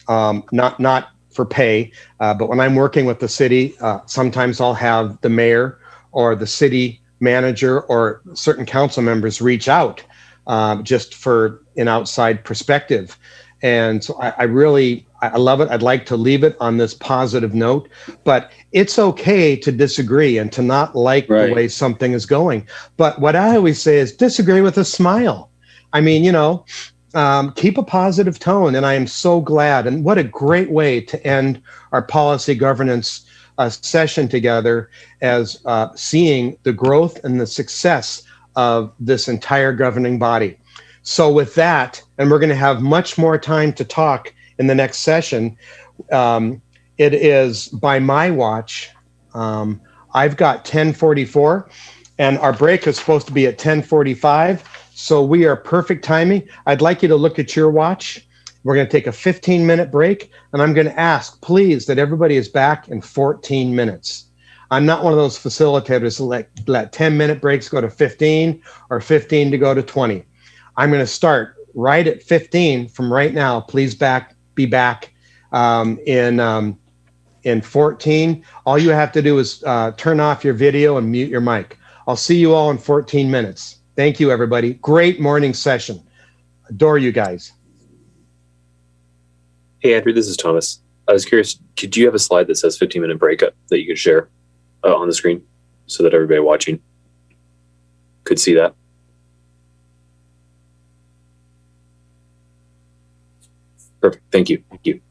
not for pay, but when I'm working with the city, sometimes I'll have the mayor or the city manager or certain council members reach out just for an outside perspective. And so I love it. I'd like to leave it on this positive note, but it's okay to disagree and to not like the way something is going. But what I always say is disagree with a smile. I mean, keep a positive tone. And I am so glad. And what a great way to end our policy governance session together, as seeing the growth and the success of this entire governing body. So with that, and we're going to have much more time to talk in the next session, it is by my watch. I've got 10:44, and our break is supposed to be at 10:45. So we are perfect timing. I'd like you to look at your watch We're going to take a 15-minute break, and I'm going to ask, please, that everybody is back in 14 minutes. I'm not one of those facilitators to let 10-minute breaks go to 15 or 15 to go to 20. I'm going to start right at 15 from right now. Please be back in 14. All you have to do is turn off your video and mute your mic. I'll see you all in 14 minutes. Thank you, everybody. Great morning session. Adore you guys. Hey, Andrew, this is Thomas. I was curious, could you have a slide that says 15-minute breakup that you could share on the screen so that everybody watching could see that? Perfect. Thank you. Thank you.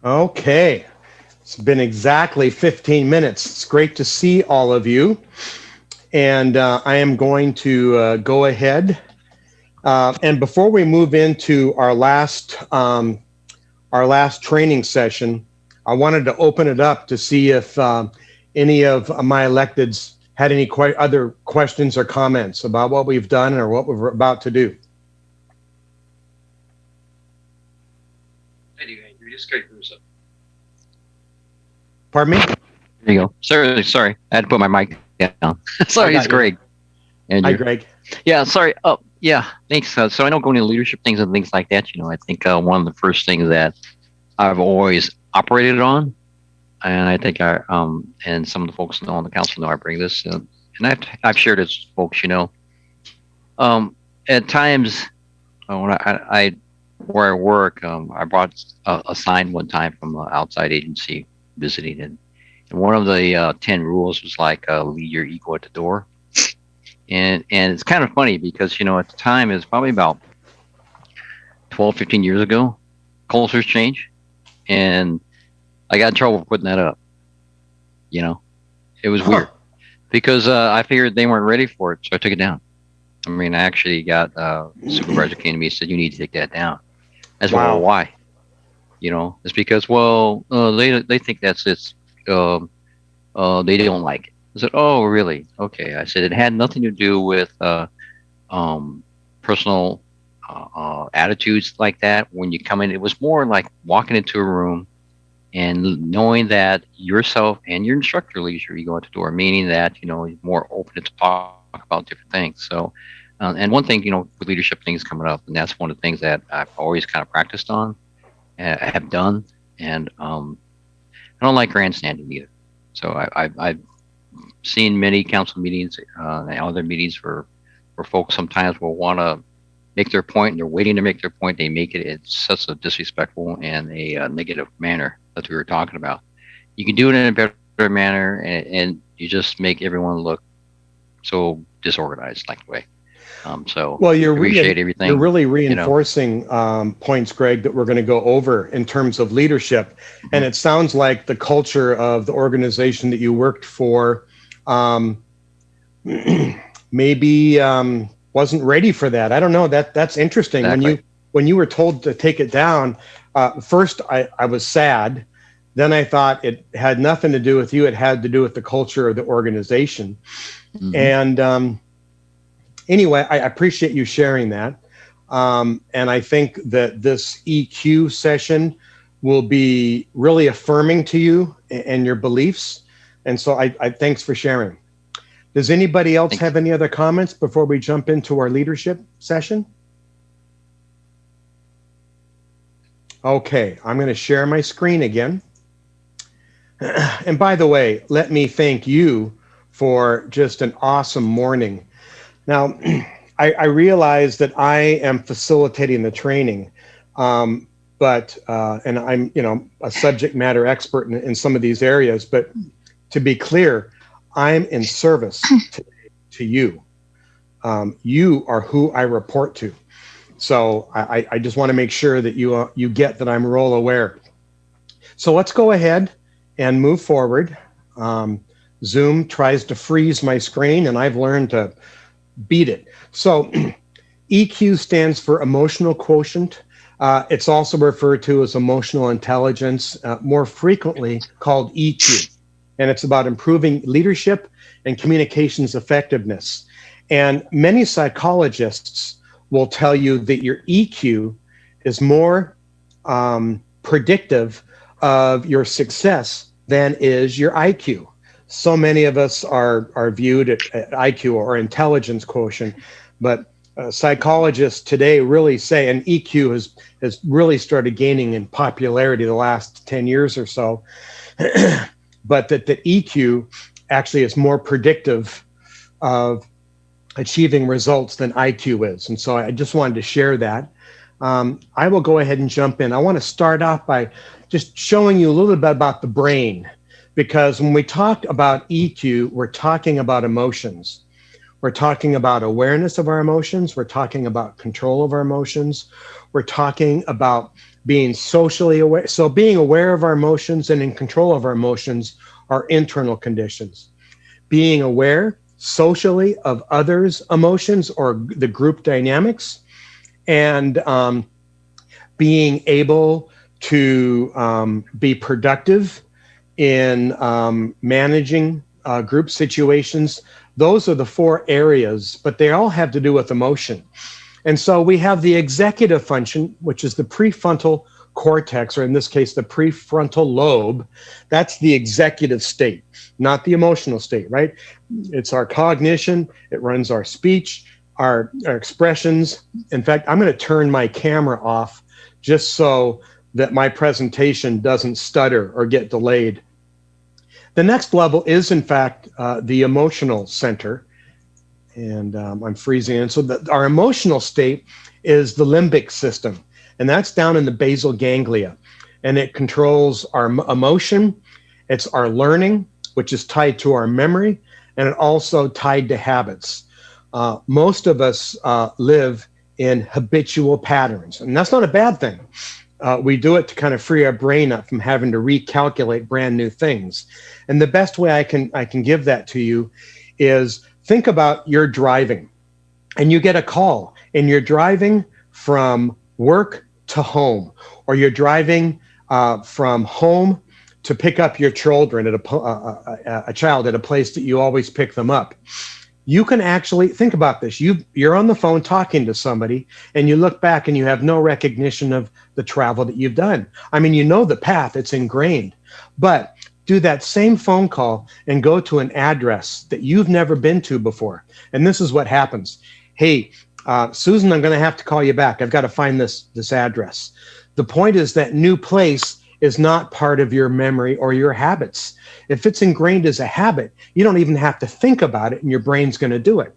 Okay. It's been exactly 15 minutes. It's great to see all of you. And I am going to go ahead. And before we move into our last training session, I wanted to open it up to see if any of my electeds had any other questions or comments about what we've done or what we're about to do. You're just great for yourself. Pardon me? There you go. Sorry. I had to put my mic down. Sorry, it's Greg. Hi, Greg. Yeah, sorry. Oh, yeah, thanks. So I know going into leadership things and things like that, I think one of the first things that I've always operated on, and I think and some of the folks on the council know I bring this, and I've shared this with folks, at times when I where I work, I brought a sign one time from an outside agency visiting, and one of the 10 rules was like leave your ego at the door. And it's kind of funny because, at the time, it was probably about 12, 15 years ago, cultures change. And I got in trouble for putting that up. It was weird because I figured they weren't ready for it. So I took it down. I mean, I actually got the supervisor came to me and said, you need to take that down. I said, well, why? It's because, they think that's it's, they don't like it. I said, oh, really? Okay. I said, it had nothing to do with personal attitudes like that. When you come in, it was more like walking into a room and knowing that yourself and your instructor leaves your ego at the door, meaning that, you're more open to talk about different things. So, and one thing, with leadership things coming up, and that's one of the things that I've always kind of practiced on, have done. And I don't like grandstanding either. So I've seen many council meetings and other meetings where folks sometimes will want to make their point, and they're waiting to make their point. They make it in such a disrespectful and a negative manner that we were talking about. You can do it in a better manner, and you just make everyone look so disorganized, like the way. You're appreciate everything. You're really reinforcing points, Greg, that we're going to go over in terms of leadership. Mm-hmm. And it sounds like the culture of the organization that you worked for maybe wasn't ready for that. I don't know. That's interesting. Exactly. When you were told to take it down, first I was sad. Then I thought it had nothing to do with you. It had to do with the culture of the organization. Mm-hmm. And anyway, I appreciate you sharing that. And I think that this EQ session will be really affirming to you and your beliefs. And so I thanks for sharing. Does anybody else have any other comments before we jump into our leadership session? Okay, I'm going to share my screen again. And by the way, let me thank you for just an awesome morning. Now, I realize that I am facilitating the training, but I'm a subject matter expert in some of these areas. But to be clear, I'm in service to you. You are who I report to. So I just want to make sure that you get that I'm role aware. So let's go ahead and move forward. Zoom tries to freeze my screen, and I've learned to beat it. So EQ stands for emotional quotient. It's also referred to as emotional intelligence, more frequently called EQ. And it's about improving leadership and communications effectiveness. And many psychologists will tell you that your EQ is more predictive of your success than is your IQ. So many of us are viewed at IQ or intelligence quotient, but psychologists today really say, and EQ has really started gaining in popularity the last 10 years or so, but that EQ actually is more predictive of achieving results than IQ is. And so I just wanted to share that. I will go ahead and jump in. I want to start off by just showing you a little bit about the brain, because when we talk about EQ, we're talking about emotions. We're talking about awareness of our emotions. We're talking about control of our emotions. We're talking about being socially aware. So being aware of our emotions and in control of our emotions are internal conditions. Being aware socially of others' emotions or the group dynamics, and being able to be productive in managing group situations. Those are the 4 areas, but they all have to do with emotion. And so we have the executive function, which is the prefrontal cortex, or in this case, the prefrontal lobe. That's the executive state, not the emotional state, right? It's our cognition. It runs our speech, our expressions. In fact, I'm going to turn my camera off just so that my presentation doesn't stutter or get delayed. The next level is, in fact, the emotional center. And I'm freezing in. So our emotional state is the limbic system, and that's down in the basal ganglia, and it controls our emotion. It's our learning, which is tied to our memory, and it also tied to habits. Most of us live in habitual patterns, and that's not a bad thing. We do it to kind of free our brain up from having to recalculate brand new things. And the best way I can give that to you is, think about you're driving and you get a call, and you're driving from work to home, or you're driving from home to pick up your children at a child at a place that you always pick them up. You can actually think about this. You're on the phone talking to somebody, and you look back and you have no recognition of the travel that you've done. I mean, you know the path, it's ingrained, but do that same phone call and go to an address that you've never been to before. And this is what happens. Hey, Susan, I'm going to have to call you back. I've got to find this address. The point is that new place is not part of your memory or your habits. If it's ingrained as a habit, you don't even have to think about it, and your brain's going to do it.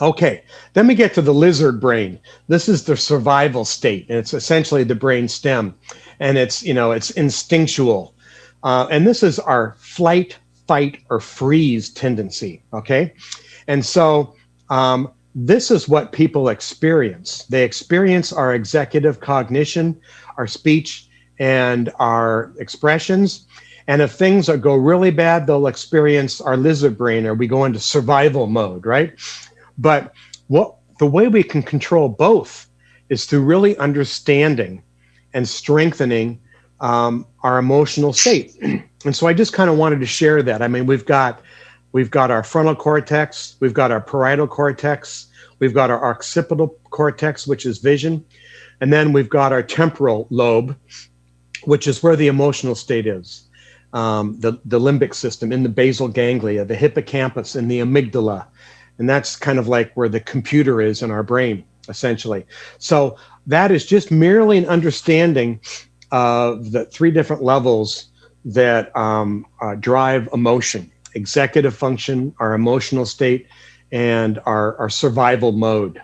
Okay, then we get to the lizard brain. This is the survival state, and it's essentially the brain stem, and it's instinctual. And this is our flight, fight, or freeze tendency, okay? And so this is what people experience. They experience our executive cognition, our speech, and our expressions. And if things go really bad, they'll experience our lizard brain, or we go into survival mode, right? But the way we can control both is through really understanding and strengthening our emotional state. And so I just kind of wanted to share that. I mean, we've got our frontal cortex, we've got our parietal cortex, we've got our occipital cortex, which is vision, and then we've got our temporal lobe, which is where the emotional state is. The limbic system in the basal ganglia, the hippocampus, and the amygdala. And that's kind of like where the computer is in our brain, essentially. So that is just merely an understanding of the 3 different levels that drive emotion: executive function, our emotional state, and our survival mode.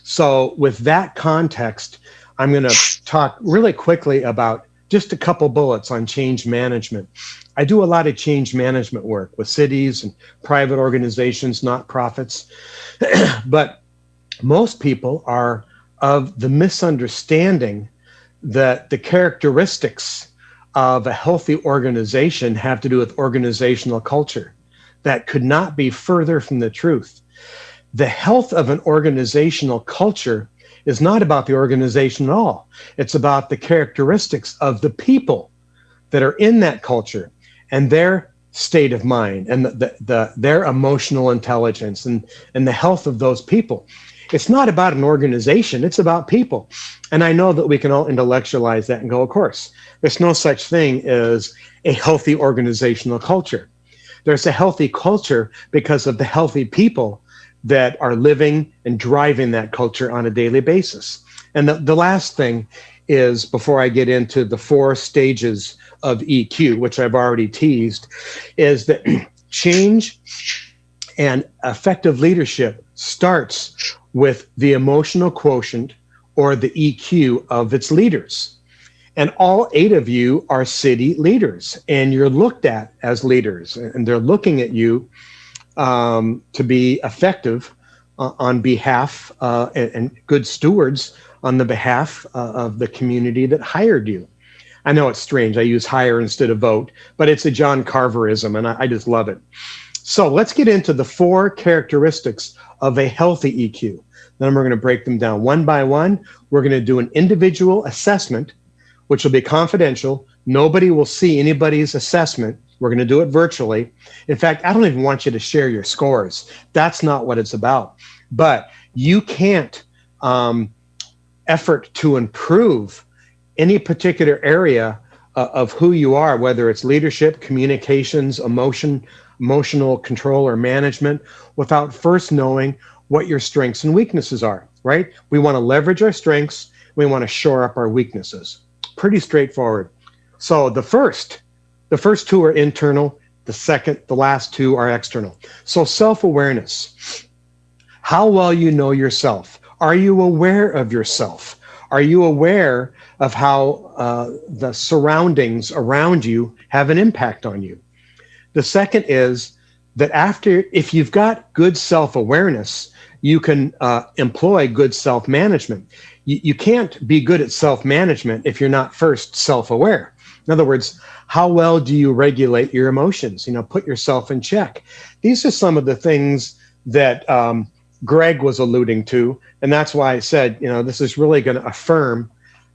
So with that context, I'm going to talk really quickly about just a couple bullets on change management. I do a lot of change management work with cities and private organizations, nonprofits, but most people are of the misunderstanding that the characteristics of a healthy organization have to do with organizational culture. That could not be further from the truth. The health of an organizational culture is not about the organization at all. It's about the characteristics of the people that are in that culture and their state of mind and their emotional intelligence and the health of those people. It's not about an organization, it's about people. And I know that we can all intellectualize that and go, of course, there's no such thing as a healthy organizational culture. There's a healthy culture because of the healthy people that are living and driving that culture on a daily basis. And the last thing is, before I get into the 4 stages of EQ, which I've already teased, is that change and effective leadership starts with the emotional quotient, or the EQ, of its leaders. And all 8 of you are city leaders, and you're looked at as leaders, and they're looking at you to be effective on behalf and good stewards on the behalf of the community that hired you. I know it's strange. I use hire instead of vote, but it's a John Carverism, and I just love it. So let's get into the 4 characteristics of a healthy EQ. Then we're going to break them down one by one. We're going to do an individual assessment, which will be confidential. Nobody will see anybody's assessment. We're going to do it virtually. In fact, I don't even want you to share your scores. That's not what it's about. But you can't effort to improve any particular area of who you are, whether it's leadership, communications, emotional control, or management, without first knowing what your strengths and weaknesses are, right? We want to leverage our strengths. We want to shore up our weaknesses. Pretty straightforward. So the first 2 are internal. The last 2 are external. So self-awareness. How well you know yourself. Are you aware of yourself? Are you aware of how the surroundings around you have an impact on you? The second is that if you've got good self-awareness, you can employ good self-management. You can't be good at self-management if you're not first self-aware. In other words, how well do you regulate your emotions? Put yourself in check. These are some of the things that Greg was alluding to, and that's why I said, this is really going to affirm,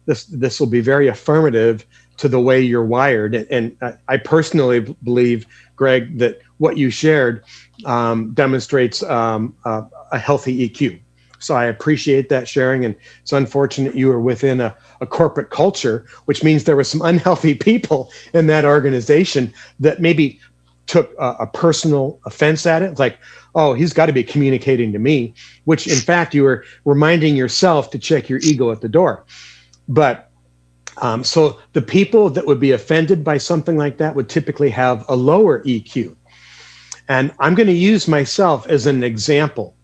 this will be very affirmative to the way you're wired. And I personally believe, Greg, that what you shared demonstrates a healthy EQ. So I appreciate that sharing, and it's unfortunate you were within a corporate culture, which means there were some unhealthy people in that organization that maybe took a personal offense at it. It's like, oh, he's got to be communicating to me, which in fact you were reminding yourself to check your ego at the door. But so the people that would be offended by something like that would typically have a lower EQ. And I'm going to use myself as an example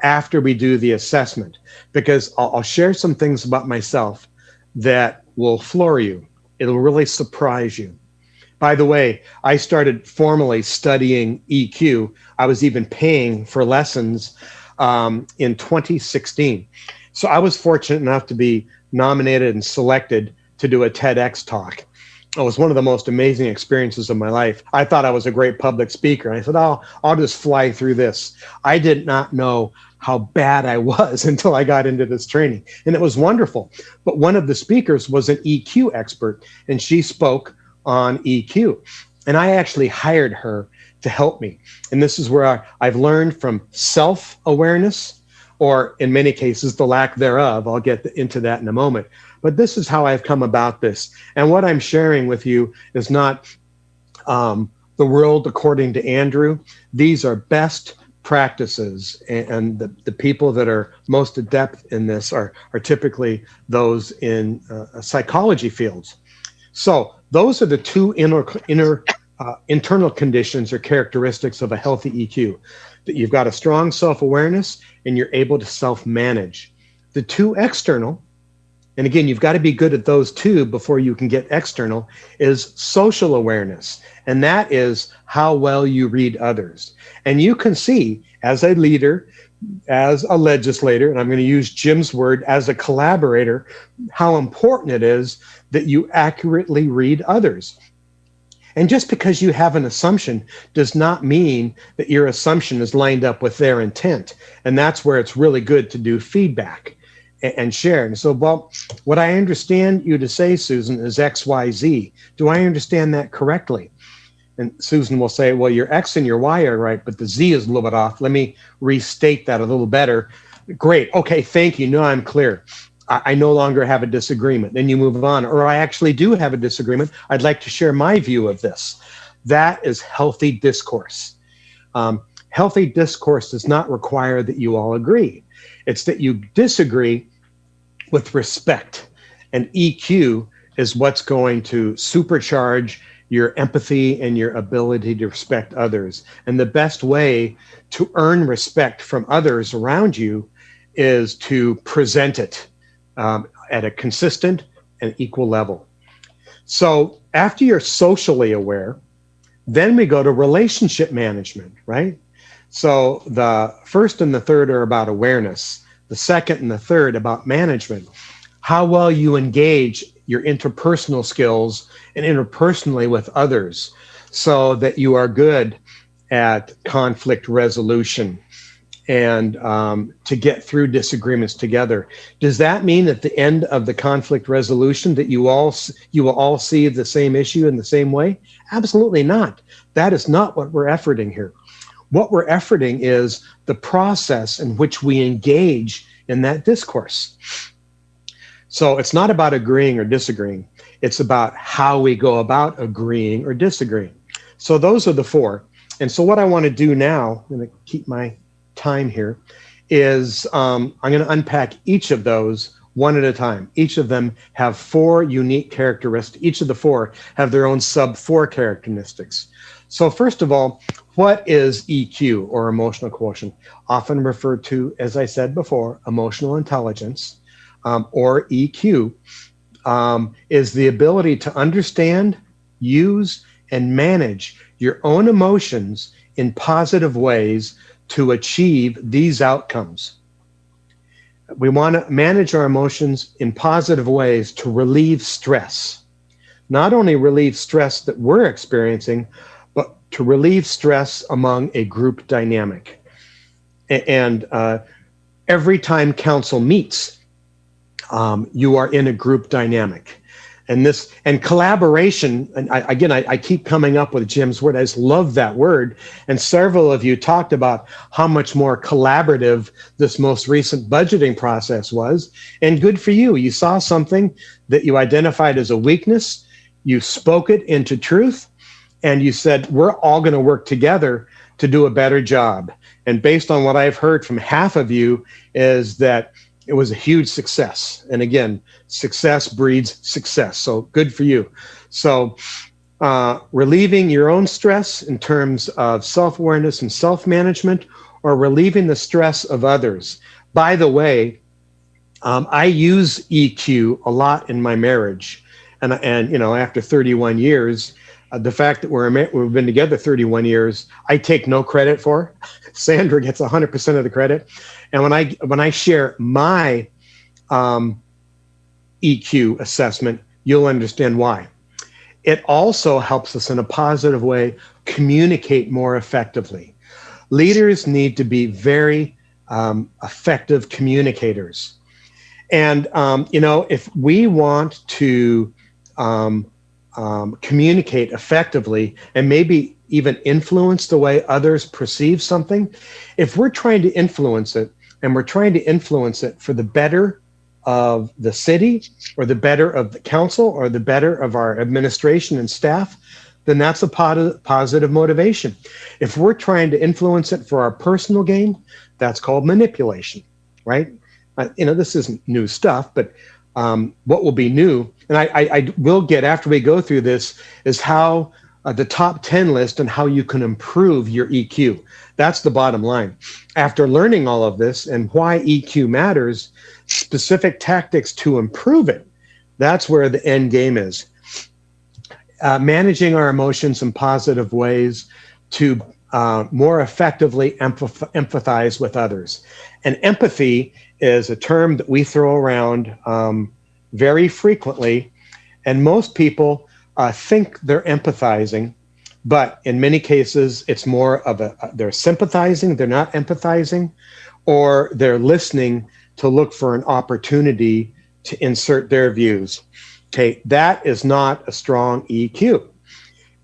after we do the assessment, because I'll share some things about myself that will floor you. It'll really surprise you. By the way, I started formally studying EQ. I was even paying for lessons in 2016. So I was fortunate enough to be nominated and selected to do a TEDx talk. It was one of the most amazing experiences of my life. I thought I was a great public speaker. And I said, I'll just fly through this. I did not know how bad I was until I got into this training. And it was wonderful. But one of the speakers was an EQ expert, and she spoke on EQ. And I actually hired her to help me. And this is where I've learned from self-awareness, or in many cases, the lack thereof. I'll get into that in a moment. But this is how I've come about this. And what I'm sharing with you is not the world according to Andrew. These are best practices, and the people that are most adept in this are typically those in psychology fields. So those are the 2 internal conditions or characteristics of a healthy EQ, that you've got a strong self-awareness and you're able to self-manage. The 2 external, and again, you've got to be good at those 2 before you can get external, is social awareness. And that is how well you read others. And you can see, as a leader, as a legislator, and I'm going to use Jim's word, as a collaborator, how important it is that you accurately read others. And just because you have an assumption does not mean that your assumption is lined up with their intent. And that's where it's really good to do feedback and share. And so, well, what I understand you to say, Susan, is X, Y, Z. Do I understand that correctly? And Susan will say, well, your X and your Y are right, but the Z is a little bit off. Let me restate that a little better. Great. Okay, thank you. No, I'm clear. I no longer have a disagreement. Then you move on. Or I actually do have a disagreement. I'd like to share my view of this. That is healthy discourse. Healthy discourse does not require that you all agree. It's that you disagree with respect. And EQ is what's going to supercharge your empathy and your ability to respect others. And the best way to earn respect from others around you is to present it at a consistent and equal level. So after you're socially aware, then we go to relationship management, right? So the first and the third are about awareness. the second and the third about management, how well you engage your interpersonal skills and interpersonally with others so that you are good at conflict resolution and to get through disagreements together. Does that mean at the end of the conflict resolution that you will all see the same issue in the same way? Absolutely not. That is not what we're efforting here. What we're efforting is the process in which we engage in that discourse. So it's not about agreeing or disagreeing. It's about how we go about agreeing or disagreeing. So those are the four. And so what I want to do now, I'm going to keep my time here, is I'm going to unpack each of those one at a time. Each of them have four unique characteristics. Each of the four have their own sub-4 characteristics. So first of all, what is EQ, or emotional quotient? Often referred to, as I said before, emotional intelligence, or EQ, is the ability to understand, use, and manage your own emotions in positive ways to achieve these outcomes. We want to manage our emotions in positive ways to relieve stress. Not only relieve stress that we're experiencing, but to relieve stress among a group dynamic. And every time council meets, you are in a group dynamic. And collaboration, and I keep coming up with Jim's word. I just love that word. And several of you talked about how much more collaborative this most recent budgeting process was. And good for you. You saw something that you identified as a weakness. You spoke it into truth. And you said, we're all going to work together to do a better job. And based on what I've heard from half of you is that it was a huge success. And again, success breeds success. So good for you. So relieving your own stress in terms of self-awareness and self-management, or relieving the stress of others. By the way, I use EQ a lot in my marriage. And you know, after 31 years, the fact that we've been together 31 years, I take no credit for. Sandra gets 100% of the credit. And when I share my EQ assessment, you'll understand why. It also helps us in a positive way communicate more effectively. Leaders need to be very effective communicators. And, you know, if we want to communicate effectively and maybe even influence the way others perceive something, if we're trying to influence it, and we're trying to influence it for the better of the city, or the better of the council, or the better of our administration and staff, then that's a positive motivation. If we're trying to influence it for our personal gain, that's called manipulation, right? You know, this isn't new stuff, but what will be new, and I will get after we go through this, is how the top 10 list and how you can improve your EQ. That's the bottom line. After learning all of this and why EQ matters, specific tactics to improve it, that's where the end game is. Managing our emotions in positive ways to more effectively empathize with others. And empathy is a term that we throw around very frequently, and most people think they're empathizing, but in many cases it's more of they're sympathizing, they're not empathizing, or they're listening to look for an opportunity to insert their views. Okay, that is not a strong EQ.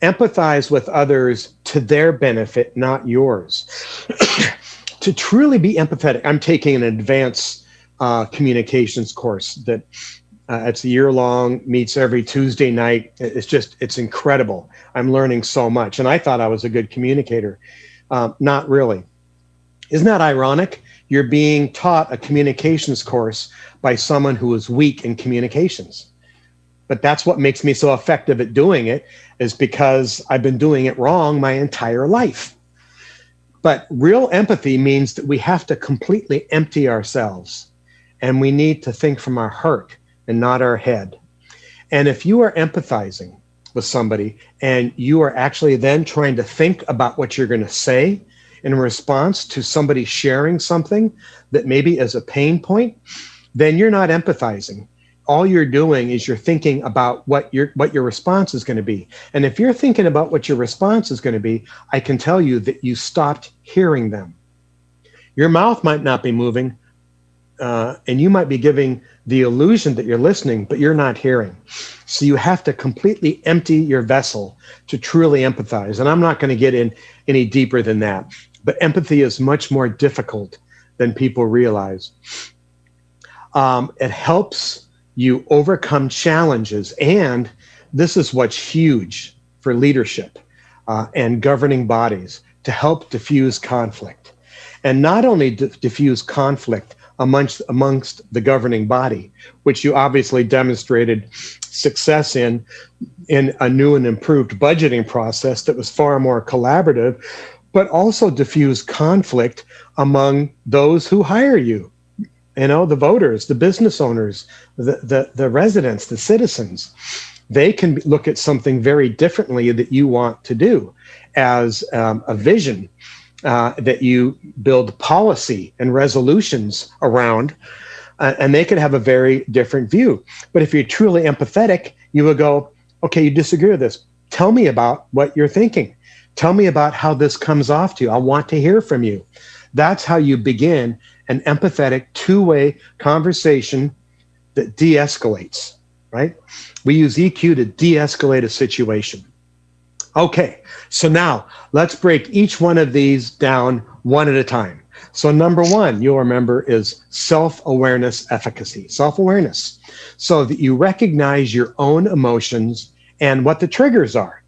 Empathize with others to their benefit, not yours. To truly be empathetic, I'm taking an advanced communications course that it's a year-long, meets every Tuesday night. It's incredible. I'm learning so much. And I thought I was a good communicator. Not really. Isn't that ironic? You're being taught a communications course by someone who is weak in communications. But that's what makes me so effective at doing it, is because I've been doing it wrong my entire life. But real empathy means that we have to completely empty ourselves, and we need to think from our heart and not our head. And if you are empathizing with somebody and you are actually then trying to think about what you're going to say in response to somebody sharing something that maybe is a pain point, then you're not empathizing. All you're doing is you're thinking about what your response is going to be. And if you're thinking about what your response is going to be, I can tell you that you stopped hearing them. Your mouth might not be moving, and you might be giving the illusion that you're listening, but you're not hearing. So you have to completely empty your vessel to truly empathize. And I'm not going to get in any deeper than that. But empathy is much more difficult than people realize. It helps you overcome challenges. And this is what's huge for leadership and governing bodies, to help diffuse conflict. And not only diffuse conflict amongst the governing body, which you obviously demonstrated success in a new and improved budgeting process that was far more collaborative, but also diffuse conflict among those who hire you. You know, the voters, the business owners, the residents, the citizens. They can look at something very differently that you want to do as a vision that you build policy and resolutions around, and they could have a very different view. But if you're truly empathetic, you will go, okay, you disagree with this. Tell me about what you're thinking. Tell me about how this comes off to you. I want to hear from you. That's how you begin an empathetic two-way conversation that de-escalates, right? We use EQ to de-escalate a situation. Okay, so now let's break each one of these down one at a time. So number one, you'll remember, is self-awareness efficacy, self-awareness, so that you recognize your own emotions and what the triggers are.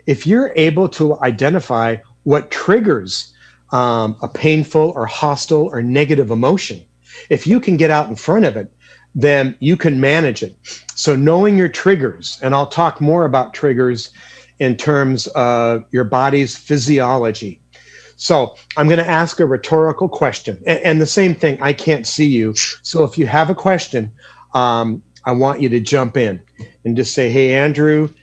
If you're able to identify what triggers a painful or hostile or negative emotion, if you can get out in front of it, then you can manage it. So knowing your triggers, and I'll talk more about triggers in terms of your body's physiology. So I'm going to ask a rhetorical question, and the same thing, I can't see you. So if you have a question, I want you to jump in and just say, hey, Andrew,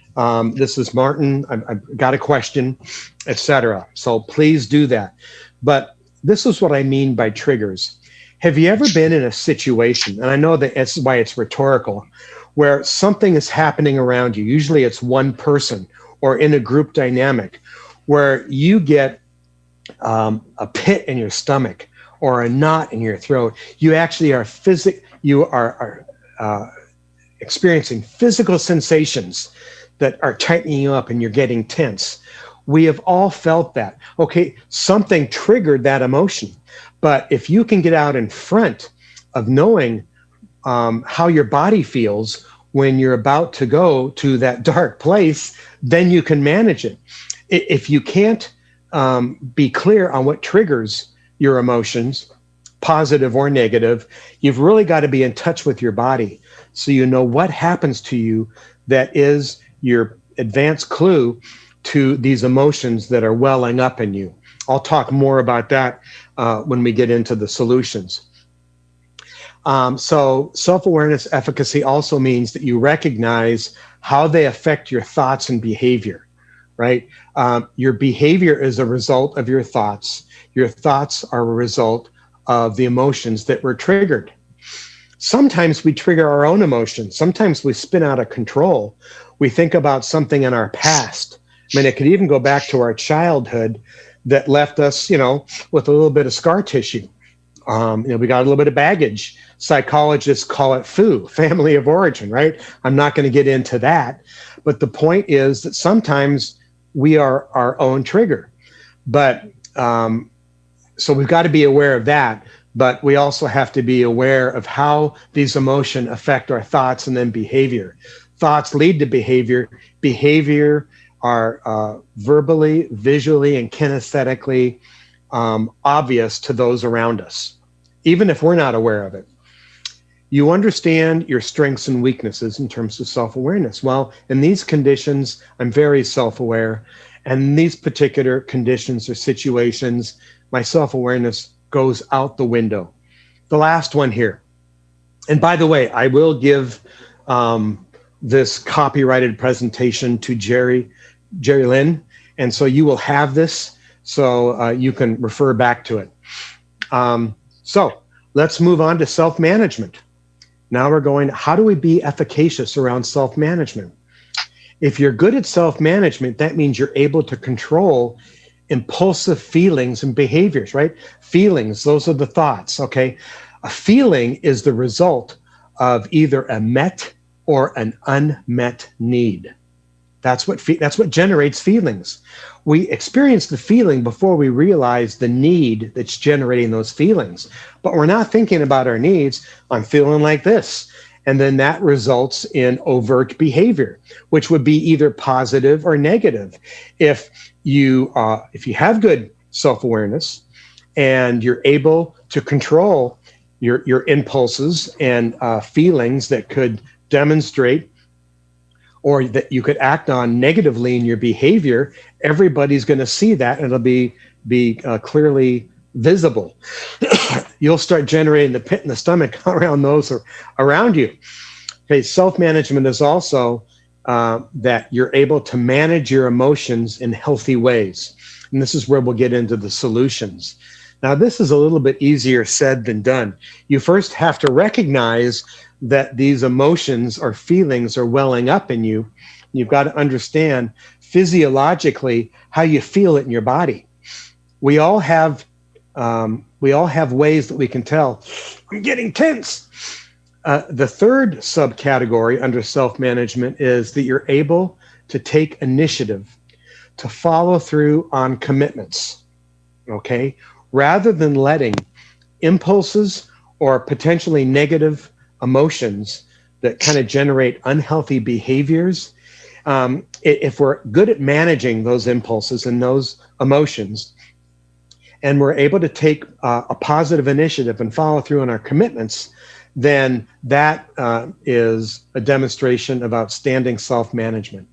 this is Martin, I've got a question, etc. So please do that. But this is what I mean by triggers. Have you ever been in a situation, and I know that that's why it's rhetorical, where something is happening around you, usually it's one person or in a group dynamic, where you get a pit in your stomach or a knot in your throat? You actually are experiencing physical sensations that are tightening you up and you're getting tense. We have all felt that. Okay, something triggered that emotion. But if you can get out in front of knowing how your body feels when you're about to go to that dark place, then you can manage it. If you can't be clear on what triggers your emotions, positive or negative, you've really got to be in touch with your body so you know what happens to you that is your advanced clue to these emotions that are welling up in you. I'll talk more about that when we get into the solutions. So self-awareness efficacy also means that you recognize how they affect your thoughts and behavior, right? Your behavior is a result of your thoughts. Your thoughts are a result of the emotions that were triggered. Sometimes we trigger our own emotions. Sometimes we spin out of control. We think about something in our past. I mean, it could even go back to our childhood that left us, with a little bit of scar tissue. We got a little bit of baggage. Psychologists call it FOO, family of origin, right? I'm not going to get into that. But the point is that sometimes we are our own trigger. But so we've got to be aware of that. But we also have to be aware of how these emotions affect our thoughts and then behavior. Thoughts lead to behavior. Behavior are verbally, visually, and kinesthetically obvious to those around us, even if we're not aware of it. You understand your strengths and weaknesses in terms of self-awareness. Well, in these conditions, I'm very self-aware. And in these particular conditions or situations, my self-awareness goes out the window. The last one here. And by the way, I will give this copyrighted presentation to Jerry Lynn. And so you will have this So you can refer back to it. So let's move on to self-management. Now we're going, how do we be efficacious around self-management? If you're good at self-management, that means you're able to control impulsive feelings and behaviors, right? Feelings, those are the thoughts, okay? A feeling is the result of either a met or an unmet need. That's what generates feelings. We experience the feeling before we realize the need that's generating those feelings. But we're not thinking about our needs. I'm feeling like this. And then that results in overt behavior, which would be either positive or negative. If you have good self-awareness and you're able to control your impulses and feelings that could demonstrate or that you could act on negatively in your behavior, everybody's going to see that and it'll be clearly visible. You'll start generating the pit in the stomach around those or around you. Okay, self-management is also that you're able to manage your emotions in healthy ways. And this is where we'll get into the solutions. Now, this is a little bit easier said than done. You first have to recognize that these emotions or feelings are welling up in you. You've got to understand physiologically how you feel it in your body. We all have ways that we can tell, I'm getting tense. The third subcategory under self-management is that you're able to take initiative, to follow through on commitments, okay? Rather than letting impulses or potentially negative emotions that kind of generate unhealthy behaviors, if we're good at managing those impulses and those emotions, and we're able to take a positive initiative and follow through on our commitments, then that is a demonstration of outstanding self-management.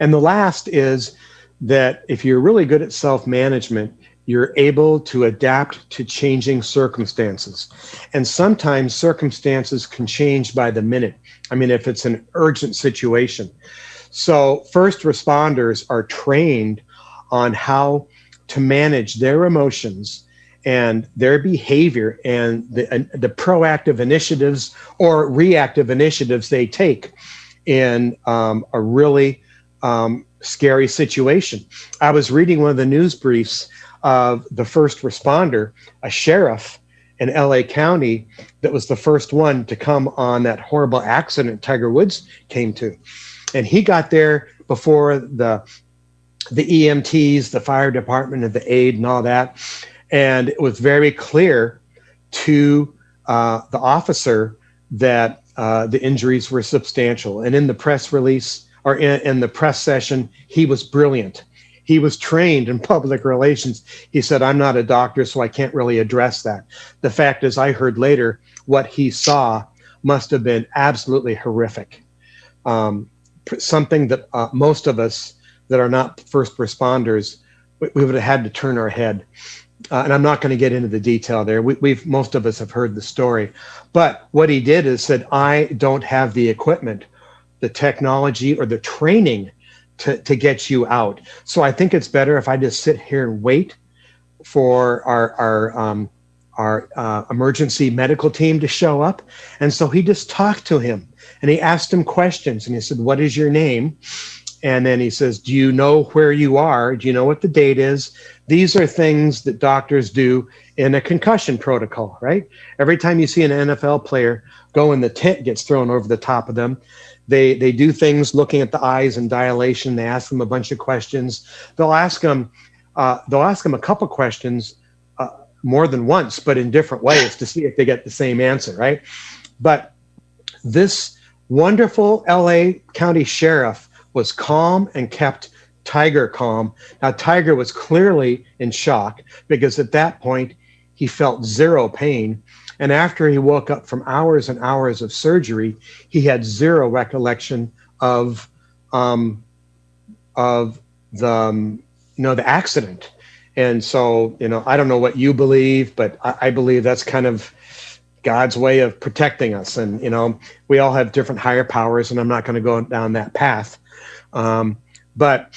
And the last is that if you're really good at self-management, you're able to adapt to changing circumstances. And sometimes circumstances can change by the minute. I mean, if it's an urgent situation. So first responders are trained on how to manage their emotions and their behavior and the proactive initiatives or reactive initiatives they take in a really scary situation. I was reading one of the news briefs of the first responder, a sheriff in LA County that was the first one to come on that horrible accident Tiger Woods came to. And he got there before the EMTs, the fire department, and the aid and all that. And it was very clear to the officer that the injuries were substantial. And in the press release or in the press session, he was brilliant. He was trained in public relations. He said, I'm not a doctor, so I can't really address that. The fact is, I heard later what he saw must have been absolutely horrific. Something that most of us that are not first responders, we would have had to turn our head. And I'm not going to get into the detail there. Most of us have heard the story. But what he did is said, I don't have the equipment, the technology, or the training to get you out. So I think it's better if I just sit here and wait for our emergency medical team to show up. And so he just talked to him and he asked him questions. And he said, what is your name? And then he says, do you know where you are? Do you know what the date is? These are things that doctors do in a concussion protocol, right? Every time you see an NFL player go and the tent gets thrown over the top of them, they do things looking at the eyes and dilation. They ask them a bunch of questions. They'll ask them a couple questions more than once, but in different ways to see if they get the same answer, right? But this wonderful LA County sheriff was calm and kept Tiger calm. Now, Tiger was clearly in shock because at that point he felt zero pain. And after he woke up from hours and hours of surgery, he had zero recollection of the accident. And so, I don't know what you believe, but I believe that's kind of God's way of protecting us. And, we all have different higher powers, and I'm not going to go down that path. But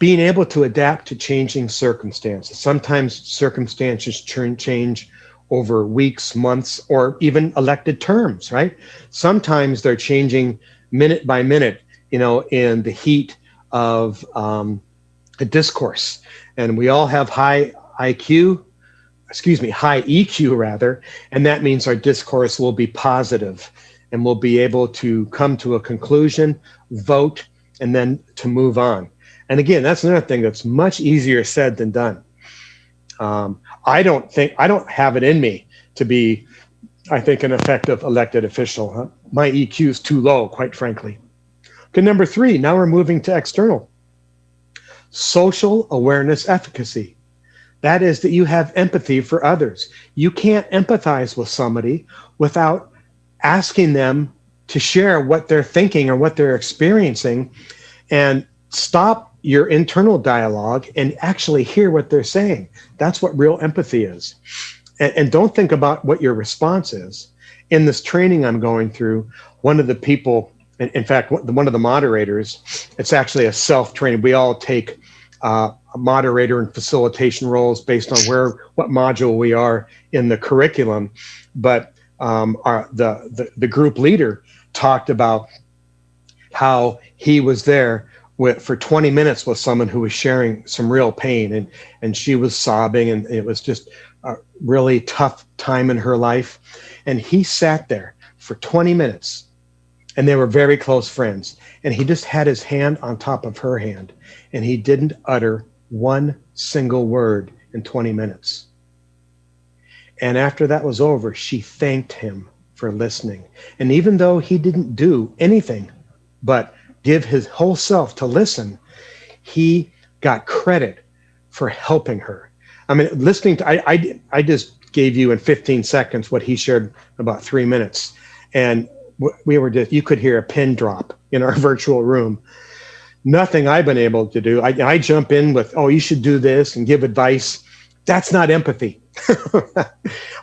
being able to adapt to changing circumstances. Sometimes circumstances change over weeks, months, or even elected terms, right? Sometimes they're changing minute by minute, in the heat of a discourse. And we all have high EQ rather, and that means our discourse will be positive and we'll be able to come to a conclusion, vote, and then to move on. And again, that's another thing that's much easier said than done. I don't have it in me to be, I think, an effective elected official. My EQ is too low, quite frankly. Okay, number 3, now we're moving to external. Social awareness efficacy. That is that you have empathy for others. You can't empathize with somebody without asking them to share what they're thinking or what they're experiencing, and stop your internal dialogue and actually hear what they're saying. That's what real empathy is. And don't think about what your response is. In this training I'm going through, one of the people, in fact, one of the moderators, it's actually a self-training. We all take a moderator and facilitation roles based on what module we are in the curriculum. But the group leader talked about how he was there for 20 minutes with someone who was sharing some real pain, and she was sobbing, and it was just a really tough time in her life. And he sat there for 20 minutes, and they were very close friends. And he just had his hand on top of her hand, and he didn't utter one single word in 20 minutes. And after that was over, she thanked him for listening. And even though he didn't do anything but give his whole self to listen, he got credit for helping her. I mean, listening to, I just gave you in 15 seconds what he shared in about 3 minutes. And you could hear a pin drop in our virtual room. Nothing I've been able to do. I jump in with, oh, you should do this and give advice. That's not empathy.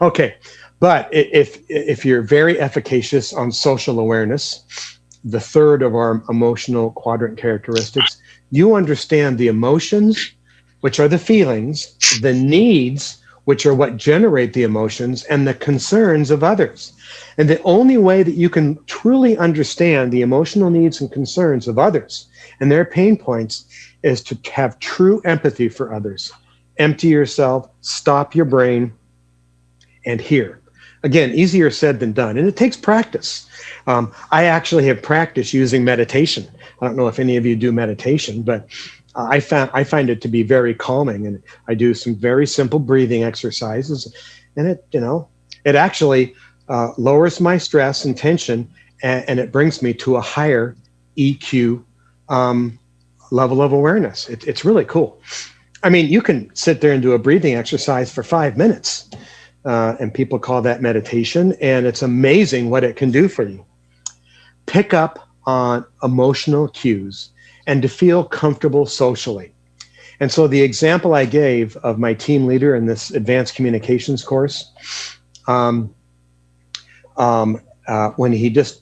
Okay. But if you're very efficacious on social awareness, the third of our emotional quadrant characteristics, you understand the emotions, which are the feelings, the needs, which are what generate the emotions, and the concerns of others. And the only way that you can truly understand the emotional needs and concerns of others and their pain points is to have true empathy for others. Empty yourself, stop your brain, and hear. Again, easier said than done, and it takes practice. I actually have practiced using meditation. I don't know if any of you do meditation, but I find it to be very calming, and I do some very simple breathing exercises, and it actually lowers my stress and tension, and it brings me to a higher EQ level of awareness. It's really cool. I mean, you can sit there and do a breathing exercise for 5 minutes, and people call that meditation, and it's amazing what it can do for you. Pick up on emotional cues and to feel comfortable socially. And so the example I gave of my team leader in this advanced communications course, when he just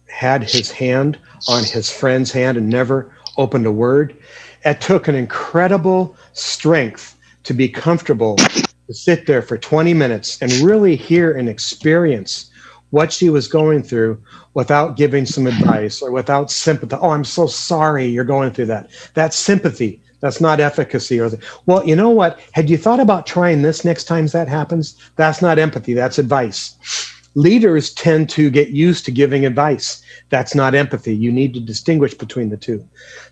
had his hand on his friend's hand and never opened a word, it took an incredible strength to be comfortable to sit there for 20 minutes and really hear and experience what she was going through without giving some advice or without sympathy. Oh, I'm so sorry you're going through that. That's sympathy. That's not efficacy. Well, you know what? Had you thought about trying this next time that happens? That's not empathy. That's advice. Leaders tend to get used to giving advice. That's not empathy. You need to distinguish between the two.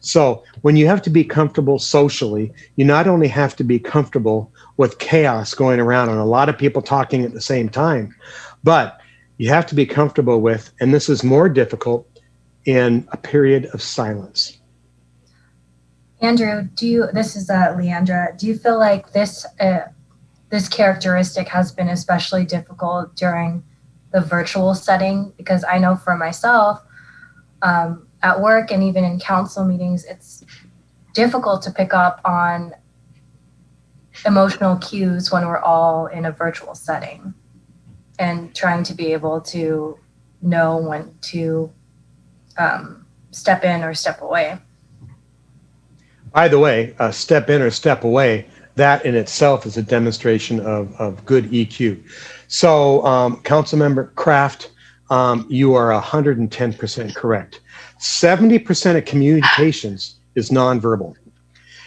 So when you have to be comfortable socially, you not only have to be comfortable with chaos going around and a lot of people talking at the same time, but you have to be comfortable with, and this is more difficult, in a period of silence. Andrew, this is Leandra, do you feel like this characteristic has been especially difficult during the virtual setting? Because I know for myself, at work and even in council meetings, it's difficult to pick up on emotional cues when we're all in a virtual setting and trying to be able to know when to step in or step away. By the way, step in or step away, that in itself is a demonstration of good EQ. So, Councilmember Kraft, you are 110% correct. 70% of communications is nonverbal.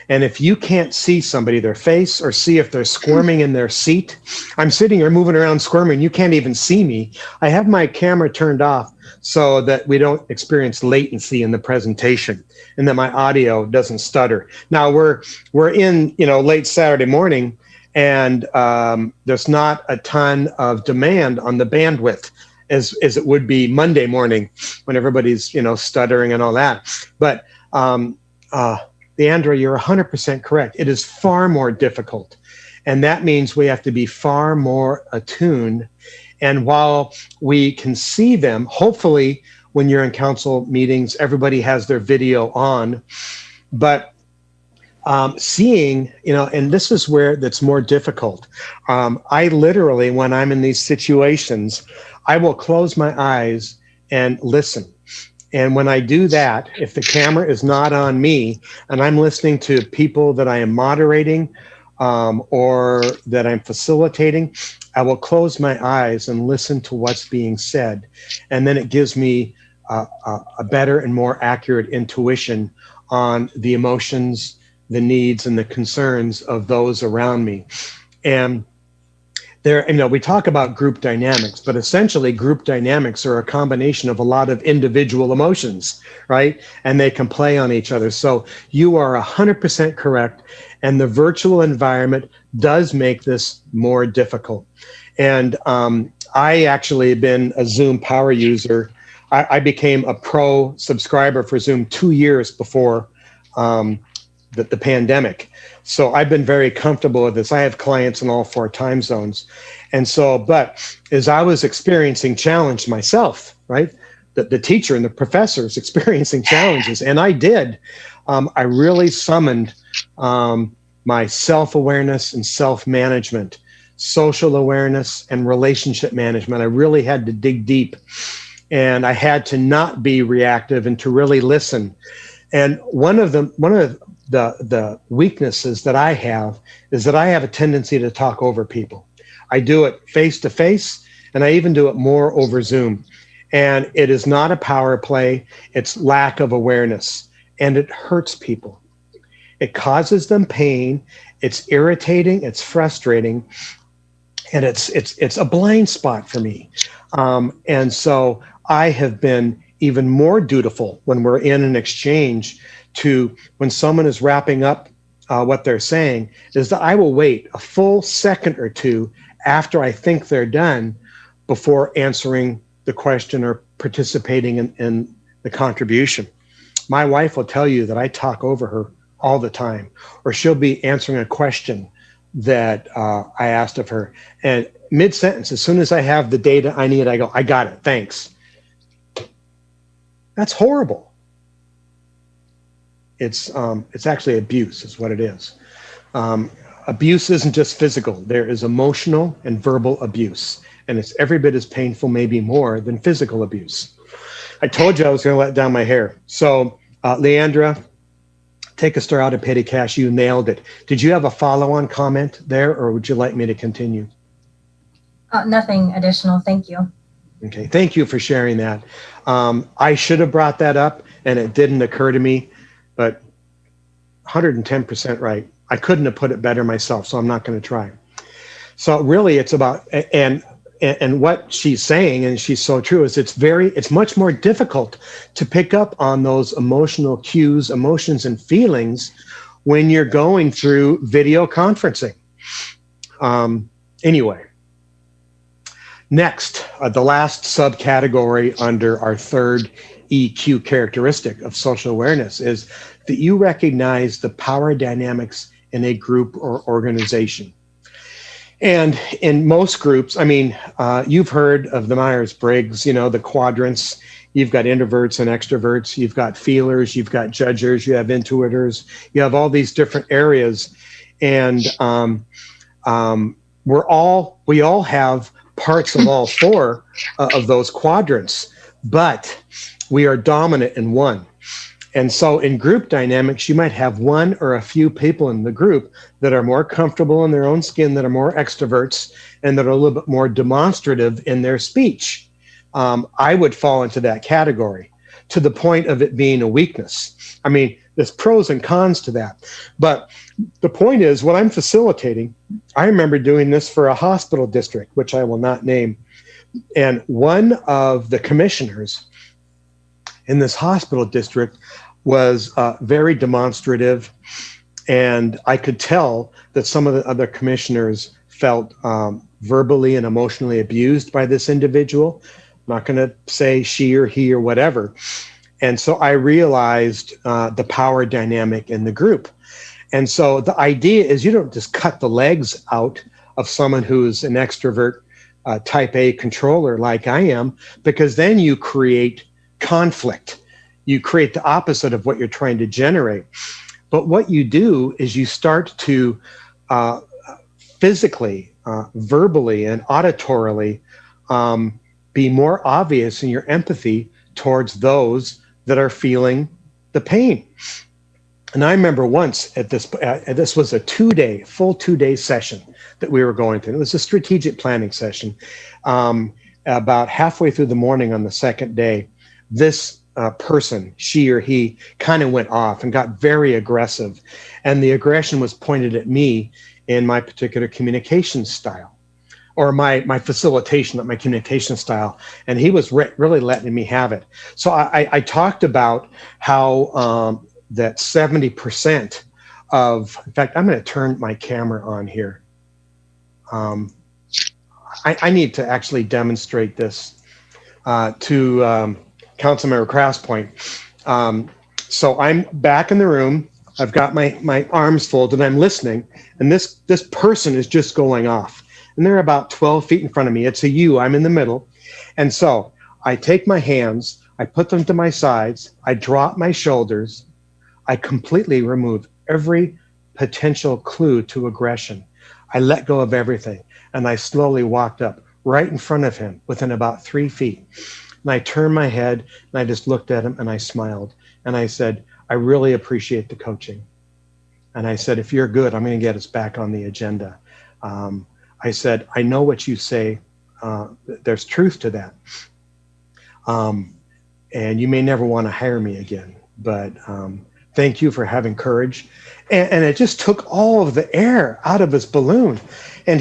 And if you can't see somebody, their face, or see if they're squirming in their seat, I'm sitting here moving around squirming, you can't even see me. I have my camera turned off so that we don't experience latency in the presentation and that my audio doesn't stutter. Now we're in, late Saturday morning, and there's not a ton of demand on the bandwidth as it would be Monday morning when everybody's, stuttering and all that. But Leandra, you're 100% correct. It is far more difficult. And that means we have to be far more attuned. And while we can see them, hopefully when you're in council meetings, everybody has their video on. But seeing, and this is where that's more difficult. I literally, when I'm in these situations, I will close my eyes and listen. And when I do that, if the camera is not on me and I'm listening to people that I am moderating or that I'm facilitating, I will close my eyes and listen to what's being said. And then it gives me a better and more accurate intuition on the emotions, the needs, and the concerns of those around me. And we talk about group dynamics, but essentially group dynamics are a combination of a lot of individual emotions, right? And they can play on each other. So you are 100% correct. And the virtual environment does make this more difficult. And I actually have been a Zoom power user. I became a pro subscriber for Zoom 2 years before the pandemic. So I've been very comfortable with this. I have clients in all 4 time zones. And so, but as I was experiencing challenge myself, right? The teacher and the professor is experiencing challenges. And I did. I really summoned my self-awareness and self-management, social awareness and relationship management. I really had to dig deep, and I had to not be reactive and to really listen. And one of the weaknesses that I have is that I have a tendency to talk over people. I do it face to face, and I even do it more over Zoom. And it is not a power play. It's lack of awareness, and it hurts people. It causes them pain. It's irritating. It's frustrating, and it's a blind spot for me. And so I have been even more dutiful when we're in an exchange to when someone is wrapping up what they're saying, is that I will wait a full second or two after I think they're done before answering the question or participating in the contribution. My wife will tell you that I talk over her all the time, or she'll be answering a question that I asked of her. And mid-sentence, as soon as I have the data I need, I go, I got it, thanks. That's horrible. It's actually abuse is what it is. Abuse isn't just physical. There is emotional and verbal abuse. And it's every bit as painful, maybe more, than physical abuse. I told you I was going to let down my hair. So, Leandra, take a star out of petty cash. You nailed it. Did you have a follow-on comment there, or would you like me to continue? Nothing additional. Thank you. Okay. Thank you for sharing that. I should have brought that up, and it didn't occur to me, but 110% right. I couldn't have put it better myself, so I'm not going to try. So really it's about, and what she's saying, and she's so true, is it's much more difficult to pick up on those emotional cues, emotions, and feelings when you're going through video conferencing. Anyway, next, the last subcategory under our third EQ characteristic of social awareness is that you recognize the power dynamics in a group or organization. And in most groups, I mean, you've heard of the Myers-Briggs, the quadrants. You've got introverts and extroverts. You've got feelers. You've got judgers. You have intuitors. You have all these different areas. And we all have parts of all 4 of those quadrants, but we are dominant in one. And so in group dynamics, you might have one or a few people in the group that are more comfortable in their own skin, that are more extroverts, and that are a little bit more demonstrative in their speech. I would fall into that category to the point of it being a weakness. I mean, there's pros and cons to that. But the point is, when I'm facilitating, I remember doing this for a hospital district, which I will not name. And one of the commissioners in this hospital district was very demonstrative. And I could tell that some of the other commissioners felt verbally and emotionally abused by this individual. I'm not going to say she or he or whatever. And so I realized the power dynamic in the group. And so the idea is you don't just cut the legs out of someone who's an extrovert type A controller like I am, because then you create conflict. You create the opposite of what you're trying to generate. But what you do is you start to physically, verbally, and auditorily be more obvious in your empathy towards those that are feeling the pain. And I remember once this was a full 2-day session that we were going through. It was a strategic planning session. About halfway through the morning on the second day, this person, she or he, kind of went off and got very aggressive. And the aggression was pointed at me in my particular communication style, or my facilitation, not my communication style. And he was really letting me have it. So I talked about how that 70% of, in fact, I'm going to turn my camera on here. I need to actually demonstrate this to Councilmember Crosspoint. So I'm back in the room. I've got my arms folded. I'm listening, and this person is just going off. And they're about 12 feet in front of me. It's a U. I'm in the middle. And so I take my hands, I put them to my sides, I drop my shoulders, I completely remove every potential clue to aggression. I let go of everything, and I slowly walked up right in front of him within about 3 feet. And I turned my head, and I just looked at him, and I smiled. And I said, I really appreciate the coaching. And I said, if you're good, I'm going to get us back on the agenda. I said, I know what you say. There's truth to that. And you may never want to hire me again, but thank you for having courage. And it just took all of the air out of his balloon. And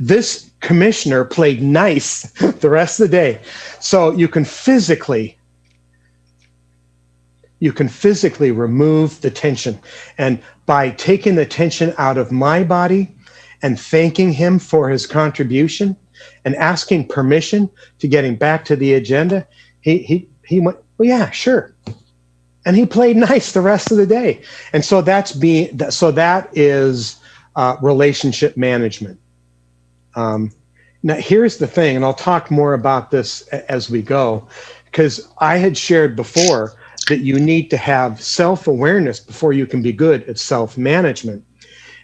this commissioner played nice the rest of the day. So you can physically remove the tension. And by taking the tension out of my body and thanking him for his contribution and asking permission to getting back to the agenda, he went, well, yeah, sure. And he played nice the rest of the day. And so that is relationship management. Now, here's the thing, and I'll talk more about this as we go, because I had shared before that you need to have self-awareness before you can be good at self-management.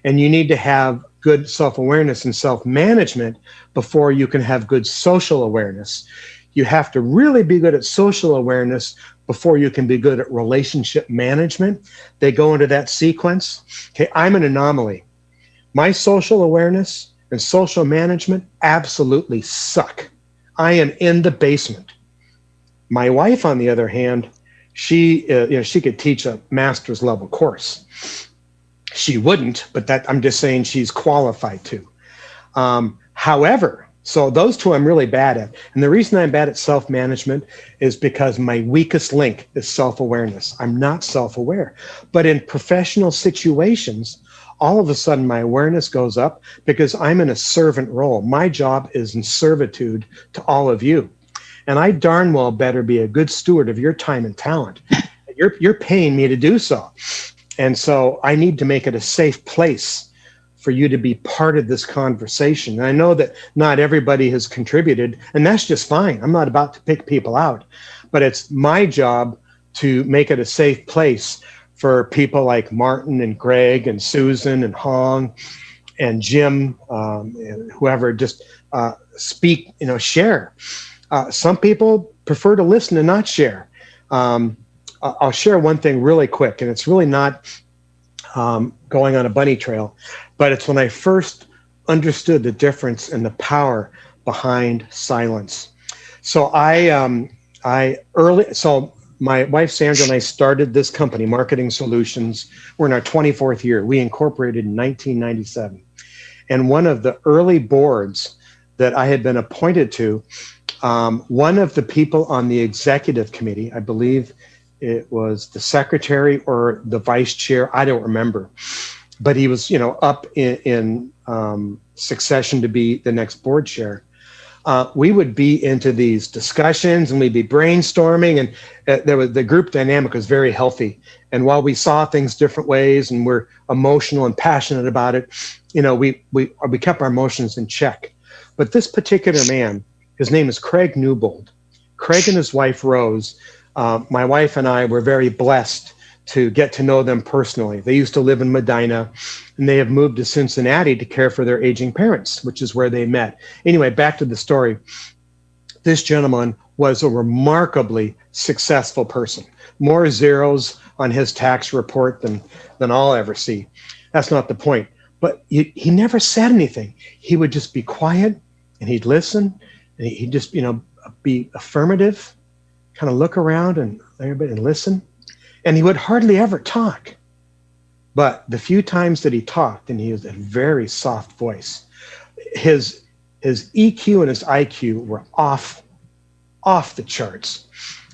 And you need to have good self-awareness and self-management before you can have good social awareness. You have to really be good at social awareness before you can be good at relationship management. They go into that sequence. Okay, I'm an anomaly. My social awareness and social management absolutely suck. I am in the basement. My wife, on the other hand, she could teach a master's level course. She wouldn't, but I'm just saying she's qualified to. However, so those two I'm really bad at. And the reason I'm bad at self-management is because my weakest link is self-awareness. I'm not self-aware. But in professional situations, all of a sudden my awareness goes up because I'm in a servant role. My job is in servitude to all of you. And I darn well better be a good steward of your time and talent. You're paying me to do so. And so I need to make it a safe place for you to be part of this conversation. And I know that not everybody has contributed, and that's just fine. I'm not about to pick people out, but it's my job to make it a safe place for people like Martin and Greg and Susan and Hong and Jim, and whoever, just speak, share. Some people prefer to listen and not share. I'll share one thing really quick, and it's really not going on a bunny trail, but it's when I first understood the difference and the power behind silence. So so my wife Sandra and I started this company, Marketing Solutions. We're in our 24th year. We incorporated in 1997. And one of the early boards that I had been appointed to, one of the people on the executive committee, I believe it was the secretary or the vice chair, I don't remember, but he was, up in succession to be the next board chair. We would be into these discussions and we'd be brainstorming, and the group dynamic was very healthy. And while we saw things different ways and we're emotional and passionate about it, we kept our emotions in check. But this particular man, his name is Craig Newbold. Craig and his wife Rose, my wife and I were very blessed to get to know them personally. They used to live in Medina, and they have moved to Cincinnati to care for their aging parents, which is where they met. Anyway, back to the story. This gentleman was a remarkably successful person. More zeros on his tax report than I'll ever see. That's not the point. But he never said anything. He would just be quiet, and he'd listen, and he'd just, be affirmative, kind of look around and everybody and listen. And he would hardly ever talk. But the few times that he talked, and he has a very soft voice, his EQ and his IQ were off the charts.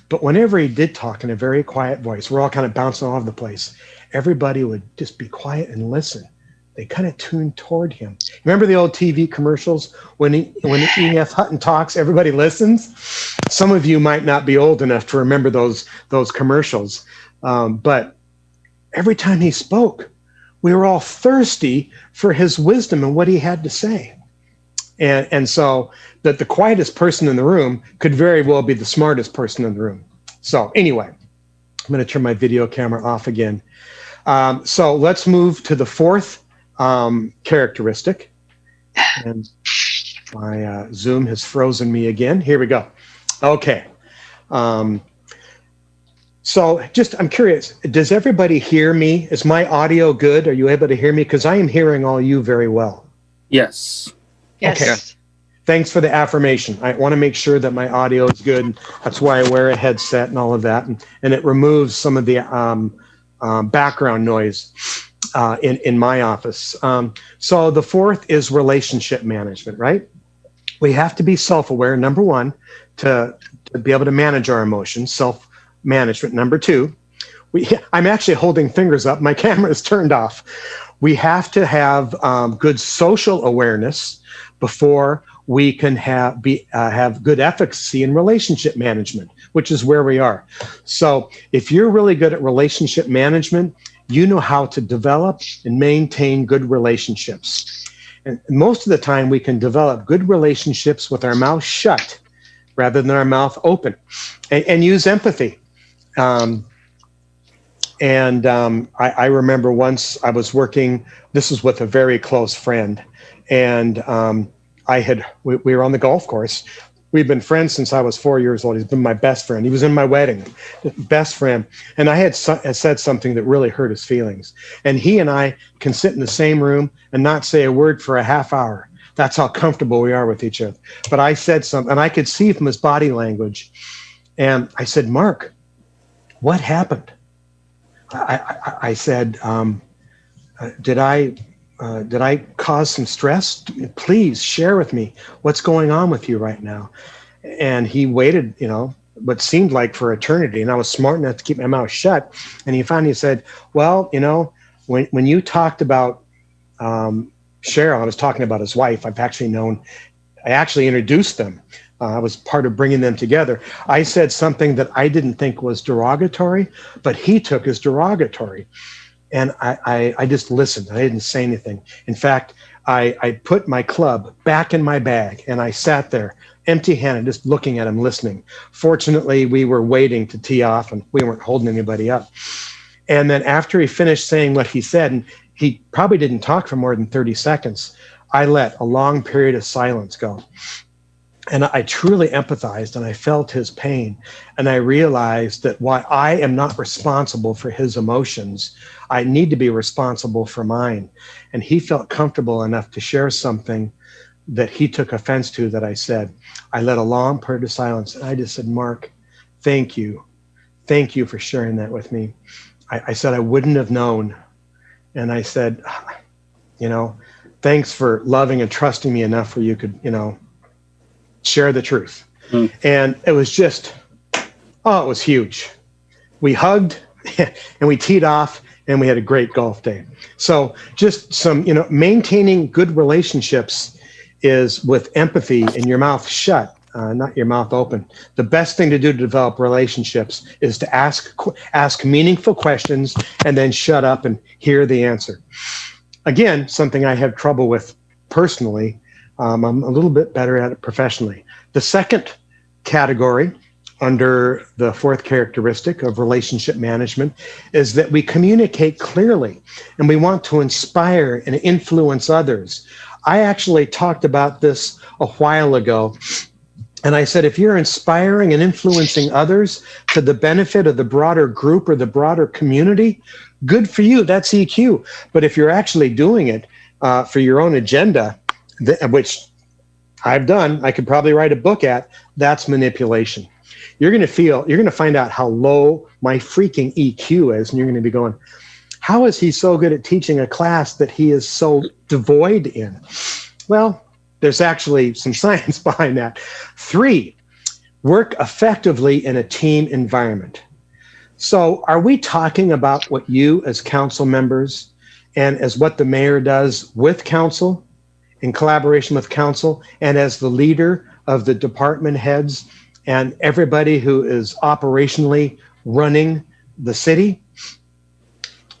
But whenever he did talk in a very quiet voice, we're all kind of bouncing all over the place, everybody would just be quiet and listen. They kind of tuned toward him. Remember the old TV commercials? When E.F. Hutton talks, everybody listens? Some of you might not be old enough to remember those commercials. But every time he spoke, we were all thirsty for his wisdom and what he had to say. And so that the quietest person in the room could very well be the smartest person in the room. So anyway, I'm going to turn my video camera off again. So let's move to the fourth characteristic. And my Zoom has frozen me again. Here we go. Okay. So I'm curious, does everybody hear me? Is my audio good? Are you able to hear me? Because I am hearing all you very well. Yes. Yes. Okay. Thanks for the affirmation. I want to make sure that my audio is good. That's why I wear a headset and all of that. And it removes some of the background noise in my office. So the fourth is relationship management, right? We have to be self-aware, number one, to be able to manage our emotions, self-management. Number two, I'm actually holding fingers up. My camera is turned off. We have to have good social awareness before we can have good efficacy in relationship management, which is where we are. So if you're really good at relationship management, you know how to develop and maintain good relationships. And most of the time we can develop good relationships with our mouth shut rather than our mouth open, and use empathy. I remember once I was working, this was with a very close friend, and we were on the golf course. We've been friends since I was 4 years old. He's been my best friend. He was in my wedding, best friend. And I had said something that really hurt his feelings. And he and I can sit in the same room and not say a word for a half hour. That's how comfortable we are with each other. But I said something, and I could see from his body language. And I said, Mark, what happened? I said, did I cause some stress? Please share with me what's going on with you right now. And he waited, what seemed like for eternity. And I was smart enough to keep my mouth shut. And he finally said, well, when you talked about Cheryl, I was talking about his wife. I actually introduced them. I was part of bringing them together. I said something that I didn't think was derogatory, but he took as derogatory. And I just listened. I didn't say anything. In fact, I put my club back in my bag, and I sat there empty-handed, just looking at him, listening. Fortunately, we were waiting to tee off, and we weren't holding anybody up. And then after he finished saying what he said, and he probably didn't talk for more than 30 seconds, I let a long period of silence go. And I truly empathized, and I felt his pain. And I realized that while I am not responsible for his emotions, I need to be responsible for mine. And he felt comfortable enough to share something that he took offense to that I said. I led a long period of silence. And I just said, Mark, thank you. Thank you for sharing that with me. I said, I wouldn't have known. And I said, thanks for loving and trusting me enough where you could, share the truth. And it was just, it was huge. We hugged and we teed off and we had a great golf day. So just some, maintaining good relationships is with empathy and your mouth shut, not your mouth open. The best thing to do to develop relationships is to ask meaningful questions and then shut up and hear the answer. Again, something I have trouble with personally. I'm a little bit better at it professionally. The second category under the fourth characteristic of relationship management is that we communicate clearly and we want to inspire and influence others. I actually talked about this a while ago. And I said, if you're inspiring and influencing others to the benefit of the broader group or the broader community, good for you. That's EQ. But if you're actually doing it for your own agenda, which I've done, I could probably write a book at, that's manipulation. You're going to find out how low my freaking EQ is. And you're going to be going, how is he so good at teaching a class that he is so devoid in? Well, there's actually some science behind that. 3, work effectively in a team environment. So are we talking about what you as council members and as what the mayor does with council, in collaboration with council, and as the leader of the department heads and everybody who is operationally running the city?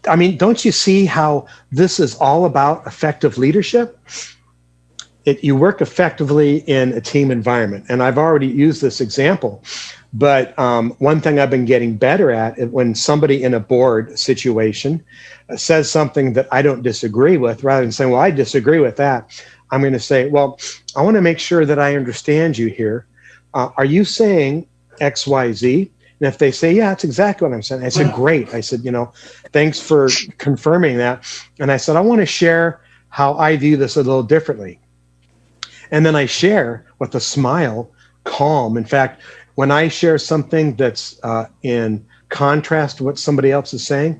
I mean, don't you see how this is all about effective leadership? You work effectively in a team environment. And I've already used this example, but one thing I've been getting better at is when somebody in a board situation says something that I don't disagree with, rather than saying, well, I disagree with that, I'm going to say, well, I want to make sure that I understand you here. Are you saying X, Y, Z? And if they say, yeah, that's exactly what I'm saying. I said, great. I said, thanks for confirming that. And I said, I want to share how I view this a little differently. And then I share with a smile, calm. In fact, when I share something that's in contrast to what somebody else is saying,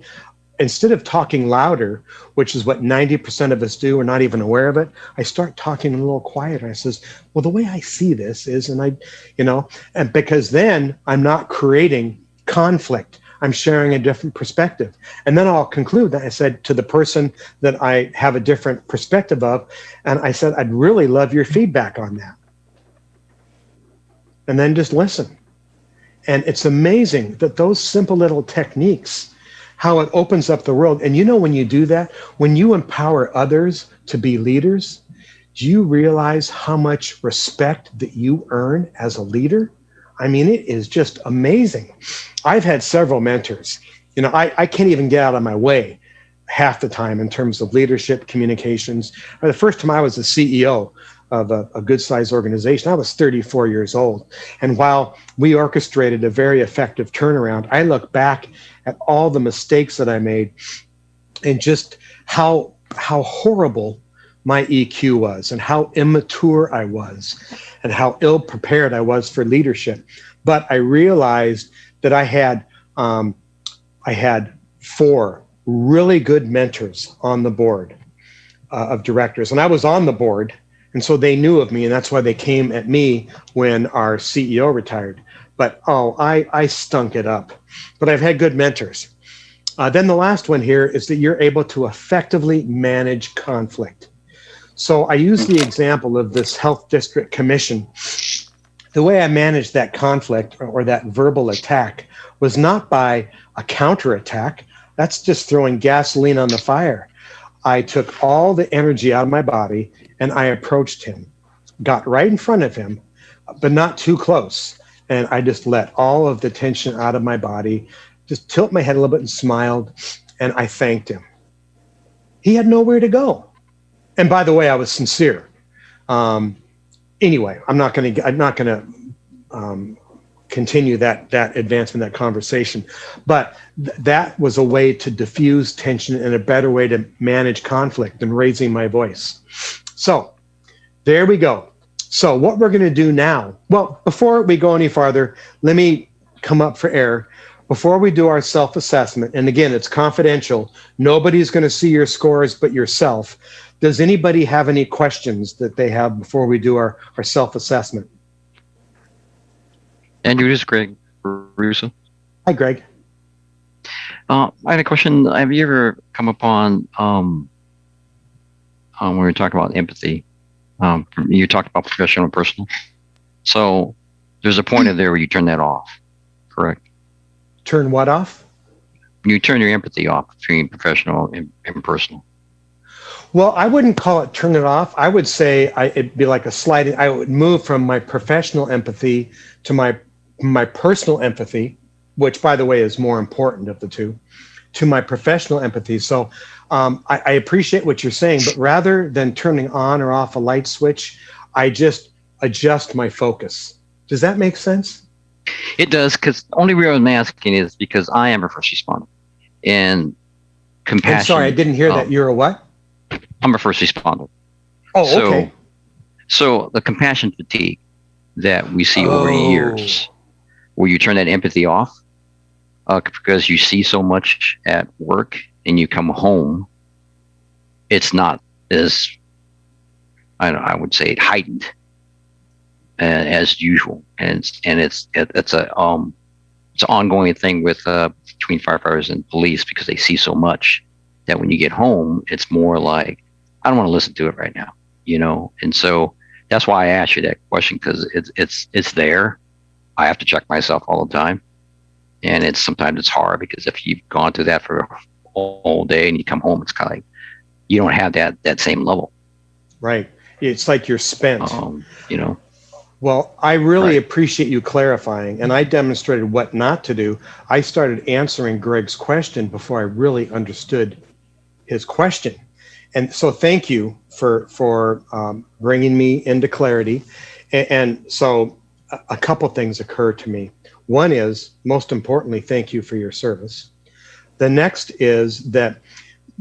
instead of talking louder, which is what 90% of us do, we're not even aware of it, I start talking a little quieter. I says, well, the way I see this is, and because then I'm not creating conflict. I'm sharing a different perspective. And then I'll conclude that I said to the person that I have a different perspective of, and I said, I'd really love your feedback on that. And then just listen. And it's amazing that those simple little techniques, how it opens up the world. And when you do that, when you empower others to be leaders, do you realize how much respect that you earn as a leader? I mean, it is just amazing. I've had several mentors. I can't even get out of my way half the time in terms of leadership, communications. The first time I was the CEO of a good-sized organization, I was 34 years old. And while we orchestrated a very effective turnaround, I look back at all the mistakes that I made and just how horrible my EQ was and how immature I was and how ill-prepared I was for leadership. But I realized that I had 4 really good mentors on the board of directors. And I was on the board, and so they knew of me, and that's why they came at me when our CEO retired. But, I stunk it up. But I've had good mentors. Then the last one here is that you're able to effectively manage conflict. So I use the example of this health district commission. The way I managed that conflict or that verbal attack was not by a counterattack. That's just throwing gasoline on the fire. I took all the energy out of my body and I approached him, got right in front of him, but not too close. And I just let all of the tension out of my body, just tilt my head a little bit and smiled, and I thanked him. He had nowhere to go. And by the way, I was sincere. In anyway, I'm not going to continue that advancement, that conversation. But that was a way to diffuse tension and a better way to manage conflict than raising my voice. So there we go. So what we're going to do now, well, before we go any farther, let me come up for air. Before we do our self-assessment, and again, it's confidential, nobody's going to see your scores but yourself. Does anybody have any questions that they have before we do our self-assessment? Andrew, this is Greg Russo. Hi, Greg. I had a question. Have you ever come upon, when we were talking about empathy, you talked about professional and personal. So there's a point in there where you turn that off, correct? Turn what off? You turn your empathy off between professional and personal. Well, I wouldn't call it turn it off. I would say it'd be like a sliding. I would move from my professional empathy to my personal empathy, which, by the way, is more important of the two, to my professional empathy. So I appreciate what you're saying, but rather than turning on or off a light switch, I just adjust my focus. Does that make sense? It does, because the only reason I'm asking is because I am a first responder. And compassion. I'm sorry, I didn't hear that. You're a what? I'm a first responder. Oh, okay. So the compassion fatigue that we see over years, where you turn that empathy off because you see so much at work and you come home, it's not as, I would say, heightened as usual, and it's an ongoing thing with between firefighters and police, because they see so much that when you get home, it's more like, I don't want to listen to it right now, and so that's why I asked you that question, because it's there. I have to check myself all the time, and sometimes it's hard, because if you've gone through that for a whole day and you come home, it's kind of like you don't have that same level. Right. It's like you're spent. Well, I really appreciate you clarifying, and I demonstrated what not to do. I started answering Greg's question before I really understood his question. And so thank you for bringing me into clarity. And so a couple things occur to me. One is, most importantly, thank you for your service. The next is that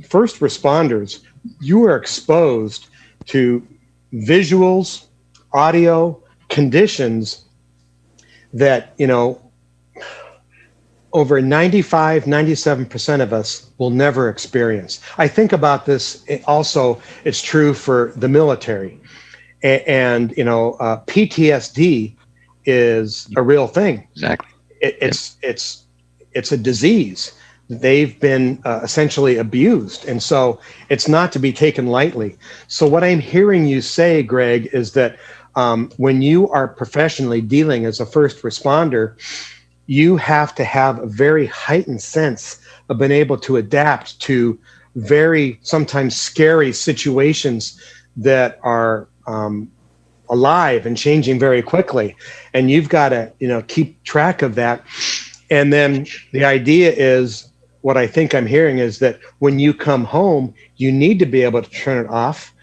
first responders, you are exposed to visuals, audio, conditions that, over 95, 97% of us will never experience. I think about this also, it's true for the military. And PTSD is a real thing. Exactly. It's a disease. They've been essentially abused. And so it's not to be taken lightly. So what I'm hearing you say, Greg, is that when you are professionally dealing as a first responder, you have to have a very heightened sense of being able to adapt to very sometimes scary situations that are alive and changing very quickly. And you've got to, keep track of that. And then the idea is, what I think I'm hearing is that when you come home, you need to be able to turn it off,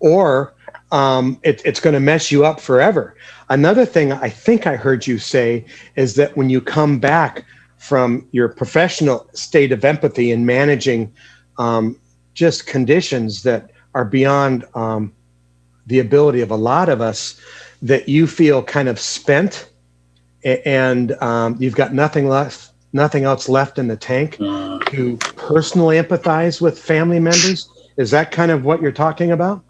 or it's going to mess you up forever. Another thing I think I heard you say is that when you come back from your professional state of empathy and managing just conditions that are beyond the ability of a lot of us, that you feel kind of spent and you've got nothing else left in the tank to personally empathize with family members. Is that kind of what you're talking about?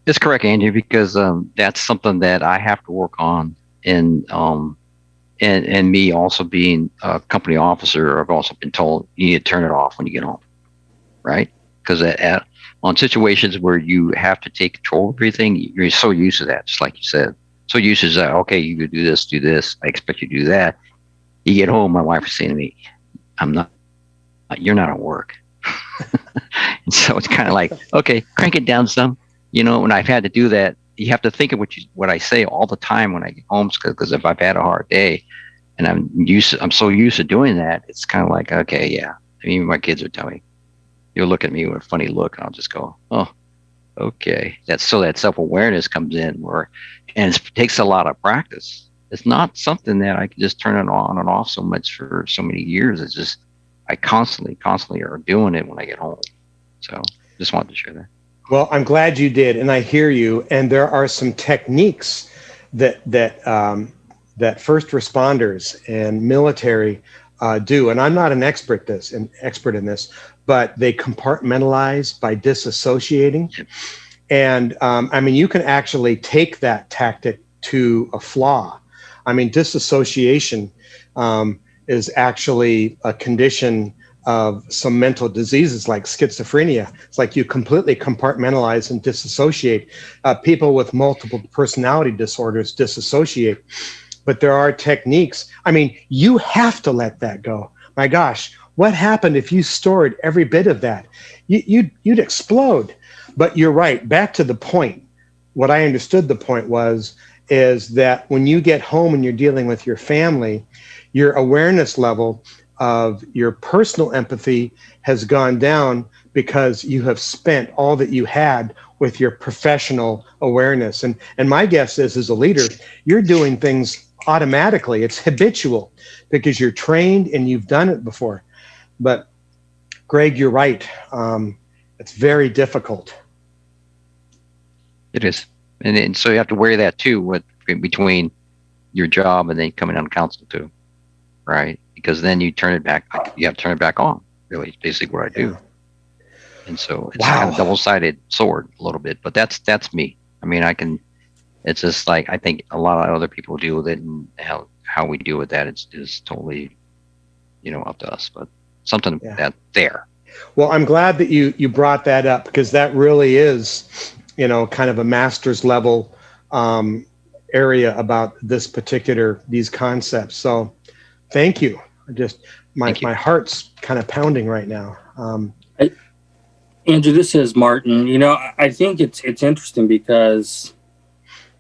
It's correct, Andrew, because that's something that I have to work on. And me also being a company officer, I've also been told you need to turn it off when you get home, right? Because on situations where you have to take control of everything, you're so used to that, just like you said. So used to that, okay, you do this, I expect you to do that. You get home, my wife is saying to me, you're not at work. And so it's kind of like, okay, crank it down some. When I've had to do that, you have to think of what I say all the time when I get home, because if I've had a hard day and I'm so used to doing that, it's kind of like, okay, yeah. Even my kids are telling me, you'll look at me with a funny look, and I'll just go, oh, okay, that's so that self-awareness comes in, and it takes a lot of practice. It's not something that I can just turn it on and off so much for so many years. It's just I constantly are doing it when I get home. So just wanted to share that. Well, I'm glad you did, and I hear you. And there are some techniques that first responders and military do. And I'm not an expert in this, but they compartmentalize by disassociating. And I mean, you can actually take that tactic to a flaw. I mean, disassociation is actually a condition of some mental diseases like schizophrenia. It's like you completely compartmentalize and disassociate. People with multiple personality disorders disassociate. But there are techniques. I mean, you have to let that go. My gosh, what happened if you stored every bit of that? You'd explode. But you're right. Back to the point. What I understood the point is that when you get home and you're dealing with your family, your awareness level of your personal empathy has gone down because you have spent all that you had with your professional awareness. And my guess is, as a leader, you're doing things automatically. It's habitual because you're trained and you've done it before. But Greg, you're right. It's very difficult. It is. And so you have to weigh that too, between your job and then coming on council too, right? Because then you turn it back. You have to turn it back on. Really, it's basically what I do. And so it's kind of a double-sided sword a little bit. But that's me. I mean, It's just like I think a lot of other people deal with it, and how we deal with that is totally, up to us. But something that there. Well, I'm glad that you brought that up, because that really is, kind of a master's level area about these concepts. So thank you. My heart's kind of pounding right now. Andrew, this is Martin. I think it's interesting because,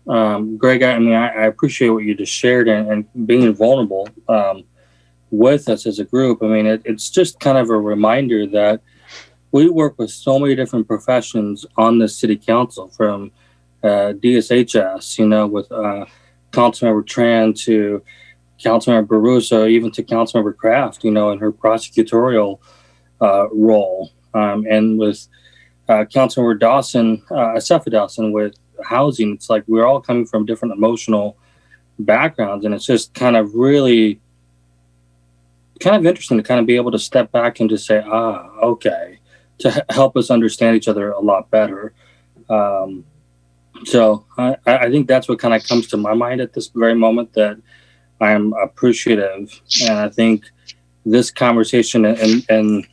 Greg, I appreciate what you just shared and being vulnerable with us as a group. I mean, it's just kind of a reminder that we work with so many different professions on the city council, from DSHS, with Councilmember Tran to Councilmember Baruso, even to Councilmember Kraft, in her prosecutorial role, and with Councilmember Dawson, Asafa Dawson, with housing. It's like we're all coming from different emotional backgrounds, and it's just kind of really kind of interesting to kind of be able to step back and just say, okay, to help us understand each other a lot better. So I think that's what kind of comes to my mind at this very moment, that I'm appreciative. And I think this conversation and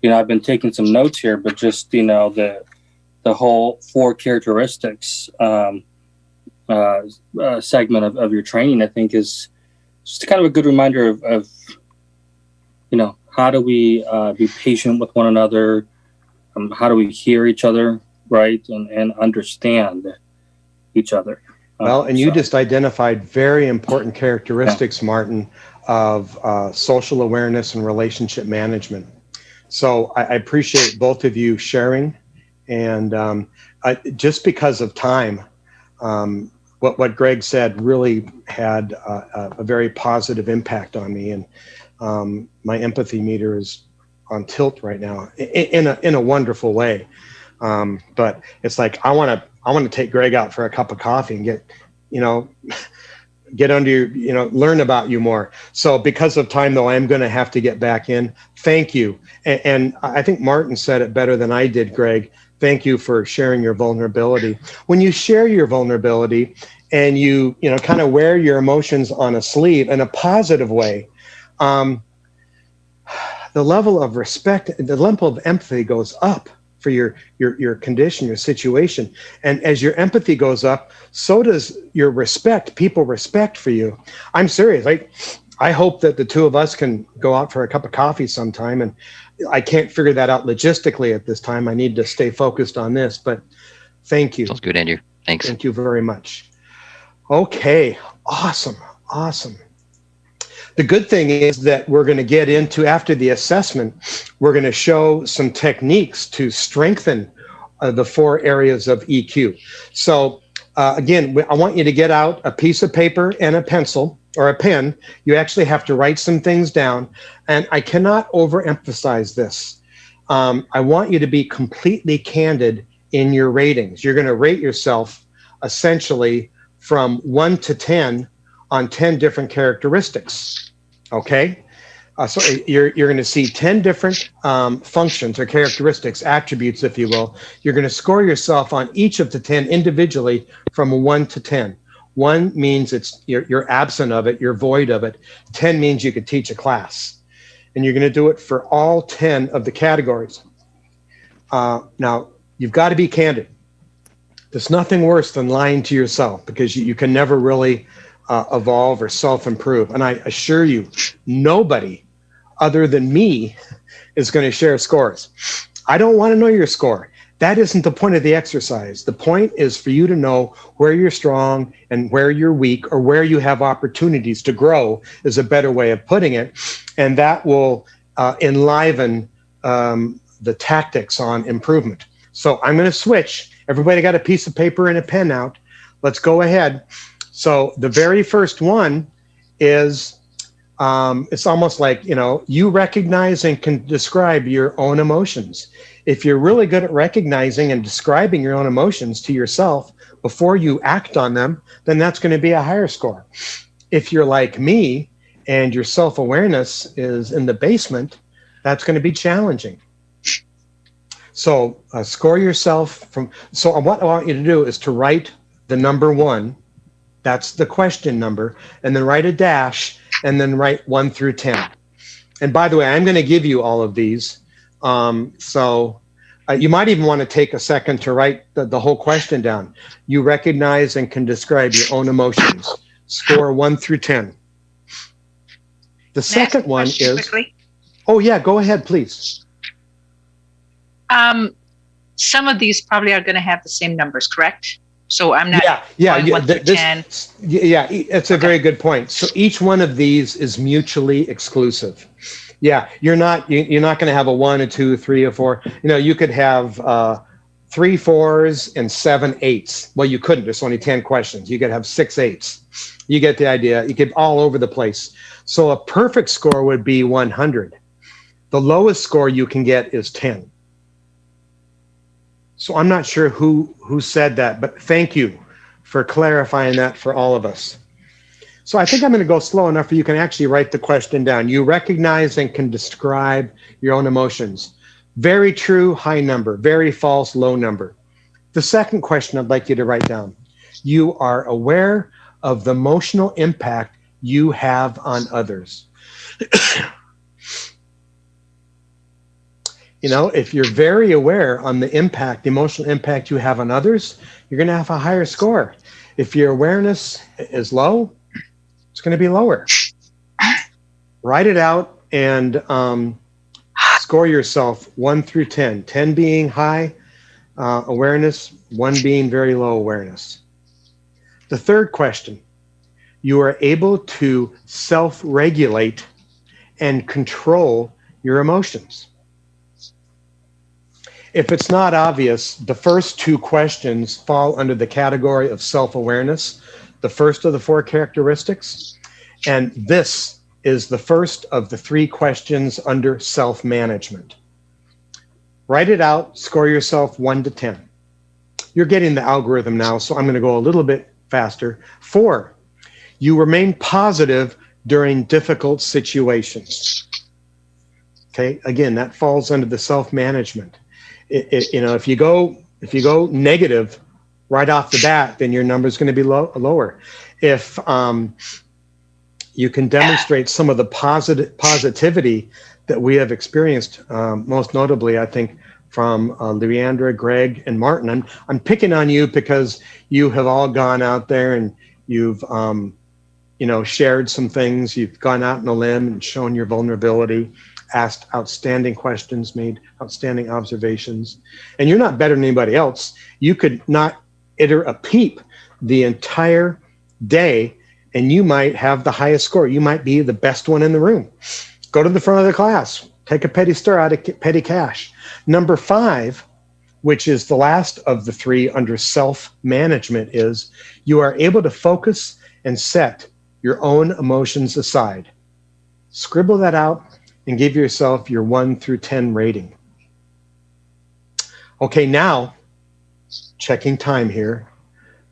I've been taking some notes here, but just, the whole 4 characteristics segment of your training, I think, is just kind of a good reminder of how do we be patient with one another? How do we hear each other, right? And understand each other. Well, and you just identified very important characteristics, Martin, of social awareness and relationship management. So I appreciate both of you sharing. And just because of time, what Greg said really had a very positive impact on me. And my empathy meter is on tilt right now in a wonderful way. But it's like, I want to take Greg out for a cup of coffee and get under your, learn about you more. So because of time, though, I am going to have to get back in. Thank you. And I think Martin said it better than I did, Greg. Thank you for sharing your vulnerability. When you share your vulnerability and you kind of wear your emotions on a sleeve in a positive way, the level of respect, the level of empathy goes up for your condition, your situation. And as your empathy goes up, so does your respect, people respect for you. I'm serious. I hope that the two of us can go out for a cup of coffee sometime. And I can't figure that out logistically at this time. I need to stay focused on this, but thank you. Sounds good, Andrew. Thanks. Thank you very much. Okay. Awesome. The good thing is that we're going to get into, after the assessment, we're going to show some techniques to strengthen the 4 areas of EQ. So again, I want you to get out a piece of paper and a pencil or a pen. You actually have to write some things down. And I cannot overemphasize this. I want you to be completely candid in your ratings. You're going to rate yourself essentially from 1 to 10 on 10 different characteristics. Okay? So you're going to see 10 different functions or characteristics, attributes, if you will. You're going to score yourself on each of the 10 individually from a 1 to 10. 1 means you're absent of it, you're void of it. 10 means you could teach a class. And you're going to do it for all 10 of the categories. Now, you've got to be candid. There's nothing worse than lying to yourself, because you can never really evolve or self-improve. And I assure you, nobody other than me is going to share scores. I don't want to know your score. That isn't the point of the exercise. The point is for you to know where you're strong and where you're weak, or where you have opportunities to grow, is a better way of putting it. And that will enliven the tactics on improvement. So I'm going to switch. Everybody got a piece of paper and a pen out. Let's go ahead. So the very first one is, it's almost like, you recognize and can describe your own emotions. If you're really good at recognizing and describing your own emotions to yourself before you act on them, then that's going to be a higher score. If you're like me and your self-awareness is in the basement, that's going to be challenging. So score yourself from, so what I want you to do is to write the number 1, that's the question number, and then write a dash, and then write 1 through 10. And by the way, I'm going to give you all of these. So you might even want to take a second to write the whole question down. You recognize and can describe your own emotions. Score 1 through 10. The second one is... Quickly? Oh, yeah, go ahead, please. Some of these probably are going to have the same numbers, correct? So I'm not 1 through 10. Yeah, it's a very good point. So each one of these is mutually exclusive. Yeah, you're not going to have a 1, a 2, a 3, a 4. You could have 3 4s and 7 8s. Well, you couldn't. There's only 10 questions. You could have 6 8s. You get the idea. You get all over the place. So a perfect score would be 100. The lowest score you can get is 10. So I'm not sure who said that, but thank you for clarifying that for all of us. So I think I'm going to go slow enough where you can actually write the question down. You recognize and can describe your own emotions. Very true, high number. Very false, low number. The second question I'd like you to write down. You are aware of the emotional impact you have on others. If you're very aware on the impact, the emotional impact you have on others, you're going to have a higher score. If your awareness is low, it's going to be lower. Write it out and score yourself 1 through 10. 10 being high awareness, 1 being very low awareness. The third question, you are able to self-regulate and control your emotions. If it's not obvious, the first 2 questions fall under the category of self-awareness, the first of the 4 characteristics. And this is the first of the 3 questions under self-management. Write it out, score yourself 1 to 10. You're getting the algorithm now, so I'm going to go a little bit faster. 4, you remain positive during difficult situations. Okay, again, that falls under the self-management. If you go negative right off the bat, then your number is going to be lower. If you can demonstrate some of the positivity that we have experienced, most notably, I think, from Leandra, Greg, and Martin. I'm picking on you because you have all gone out there and you've shared some things. You've gone out on a limb and shown your vulnerability, asked outstanding questions, made outstanding observations, and you're not better than anybody else. You could not utter a peep the entire day, and you might have the highest score. You might be the best one in the room. Go to the front of the class, take a petty stir out of petty cash. Number 5, which is the last of the three under self-management, is you are able to focus and set your own emotions aside. Scribble that out and give yourself your 1 through 10 rating. Okay, now, checking time here.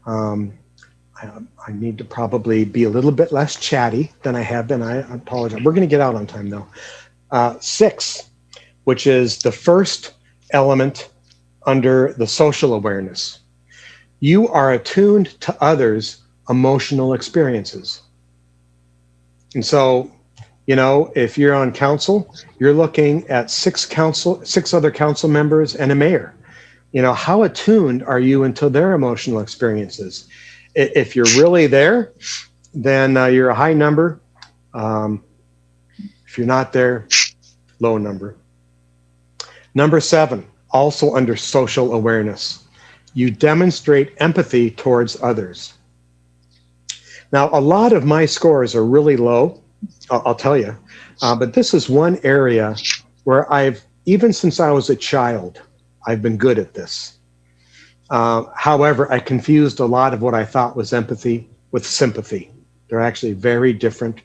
I need to probably be a little bit less chatty than I have been. I apologize. We're going to get out on time, though. 6, which is the first element under the social awareness. You are attuned to others' emotional experiences. And so, you know, if you're on council, you're looking at 6 other council members and a mayor. You know, how attuned are you into their emotional experiences? If you're really there, then you're a high number. If you're not there, low number. Number 7, also under social awareness. You demonstrate empathy towards others. Now, a lot of my scores are really low, I'll tell you, but this is one area where even since I was a child, I've been good at this. However, I confused a lot of what I thought was empathy with sympathy. They're actually very different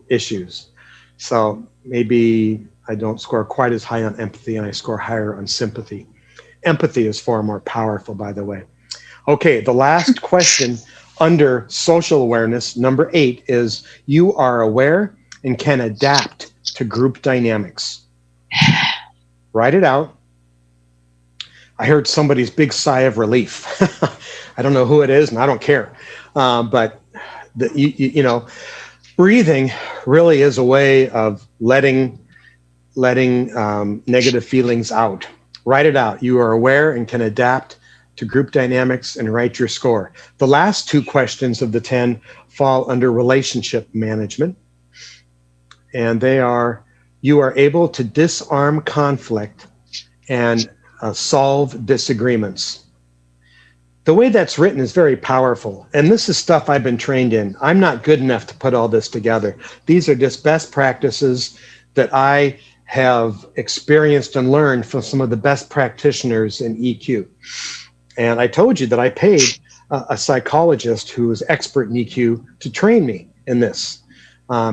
issues. So maybe I don't score quite as high on empathy and I score higher on sympathy. Empathy is far more powerful, by the way. Okay, the last question under social awareness, number 8, is you are aware and can adapt to group dynamics. Write it out. I heard somebody's big sigh of relief. I don't know who it is, and I don't care. But you know, breathing really is a way of letting negative feelings out. Write it out. You are aware and can adapt to group dynamics, and write your score. The last 2 questions of the 10 fall under relationship management, and they are: you are able to disarm conflict and solve disagreements. The way that's written is very powerful, and this is stuff I've been trained in. I'm not good enough to put all this together. These are just best practices that I have experienced and learned from some of the best practitioners in EQ. And I told you that I paid a psychologist who is expert in EQ to train me in this,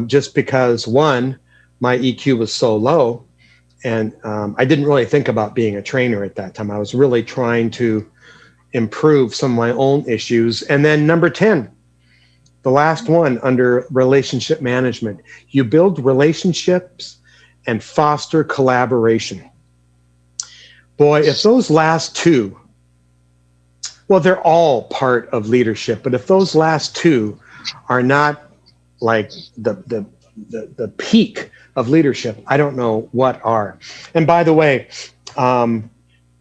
just because, one, my EQ was so low, and I didn't really think about being a trainer at that time. I was really trying to improve some of my own issues. And then number 10, the last one under relationship management, you build relationships and foster collaboration. Boy, if those last 2, well, they're all part of leadership, but if those last 2 are not like the peak of leadership, I don't know what are. And by the way,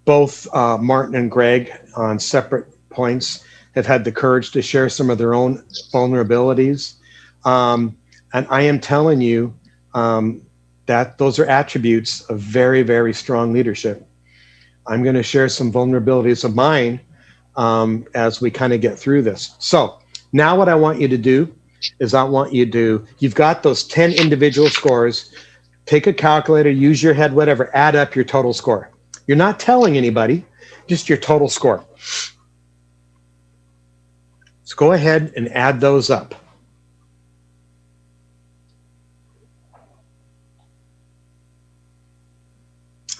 both Martin and Greg, on separate points, have had the courage to share some of their own vulnerabilities. And I am telling you that those are attributes of very, very strong leadership. I'm going to share some vulnerabilities of mine as we kind of get through this. So now what I want you to do is you've got those 10 individual scores. Take a calculator, use your head, whatever, add up your total score. You're not telling anybody, just your total score. So go ahead and add those up.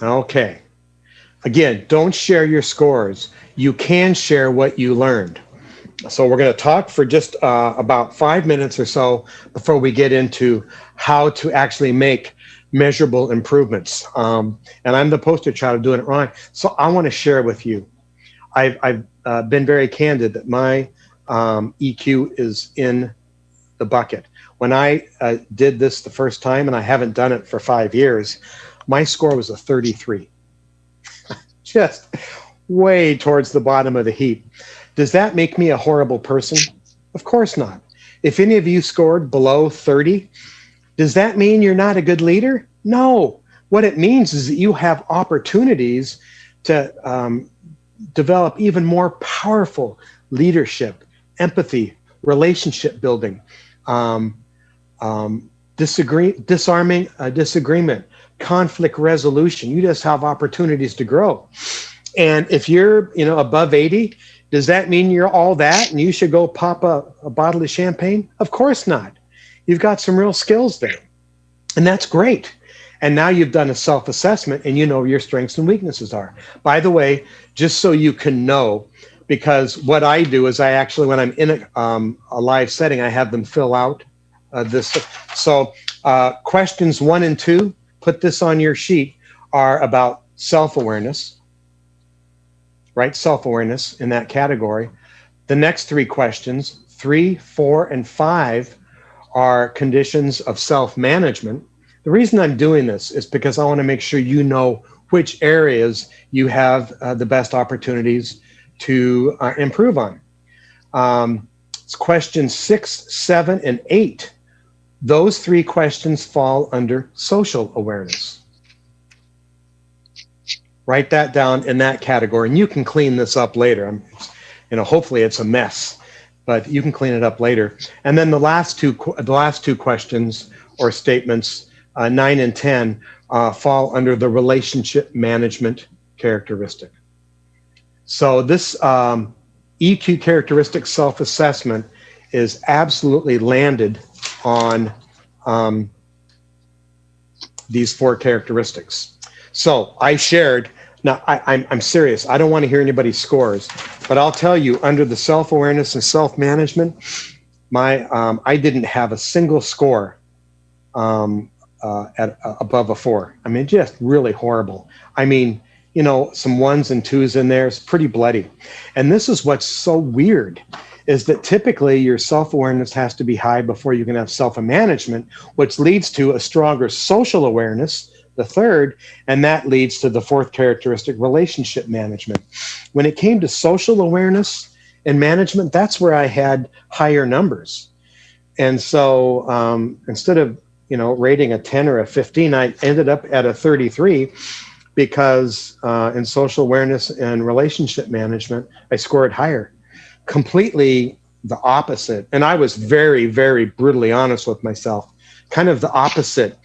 Okay. Again, don't share your scores. You can share what you learned. So we're going to talk for just about 5 minutes or so before we get into how to actually make measurable improvements. And I'm the poster child of doing it wrong. So I want to share with you. I've been very candid that my EQ is in the bucket. When I did this the first time, and I haven't done it for 5 years, my score was a 33. Just way towards the bottom of the heap. Does that make me a horrible person? Of course not. If any of you scored below 30, does that mean you're not a good leader? No. What it means is that you have opportunities to develop even more powerful leadership, empathy, relationship building, disarming a disagreement, conflict resolution. You just have opportunities to grow. And if you're, above 80, does that mean you're all that and you should go pop a bottle of champagne? Of course not. You've got some real skills there. And that's great. And now you've done a self-assessment and you know where your strengths and weaknesses are. By the way, just so you can know, because what I do is I actually, when I'm in a live setting, I have them fill out this. So questions 1 and 2, put this on your sheet, are about self-awareness, right? Self-awareness in that category. The next 3 questions, 3, 4, and 5, are conditions of self-management. The reason I'm doing this is because I want to make sure you know which areas you have the best opportunities to improve on. It's questions 6, 7, and 8. Those 3 questions fall under social awareness. Write that down in that category, and you can clean this up later. Hopefully it's a mess, but you can clean it up later. And then the last two questions or statements, 9 and 10, fall under the relationship management characteristic. So this EQ characteristic self-assessment is absolutely landed on these 4 characteristics. So I shared, now I'm serious, I don't want to hear anybody's scores, but I'll tell you, under the self-awareness and self-management, I didn't have a single score at above a 4. I mean, just really horrible. I mean, some 1s and 2s in there. It's pretty bloody. And this is what's so weird, is that typically your self-awareness has to be high before you can have self-management, which leads to a stronger social awareness, the 3rd, and that leads to the 4th characteristic, relationship management. When it came to social awareness and management, that's where I had higher numbers. And so instead of, rating a 10 or a 15, I ended up at a 33 because in social awareness and relationship management, I scored higher. Completely the opposite. And I was very, very brutally honest with myself, kind of the opposite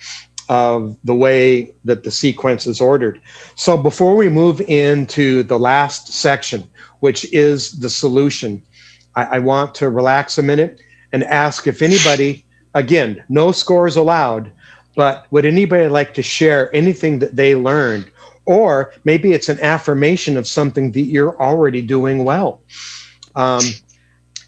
of the way that the sequence is ordered. So before we move into the last section, which is the solution, I want to relax a minute and ask if anybody, again, no scores allowed, but would anybody like to share anything that they learned? Or maybe it's an affirmation of something that you're already doing well. And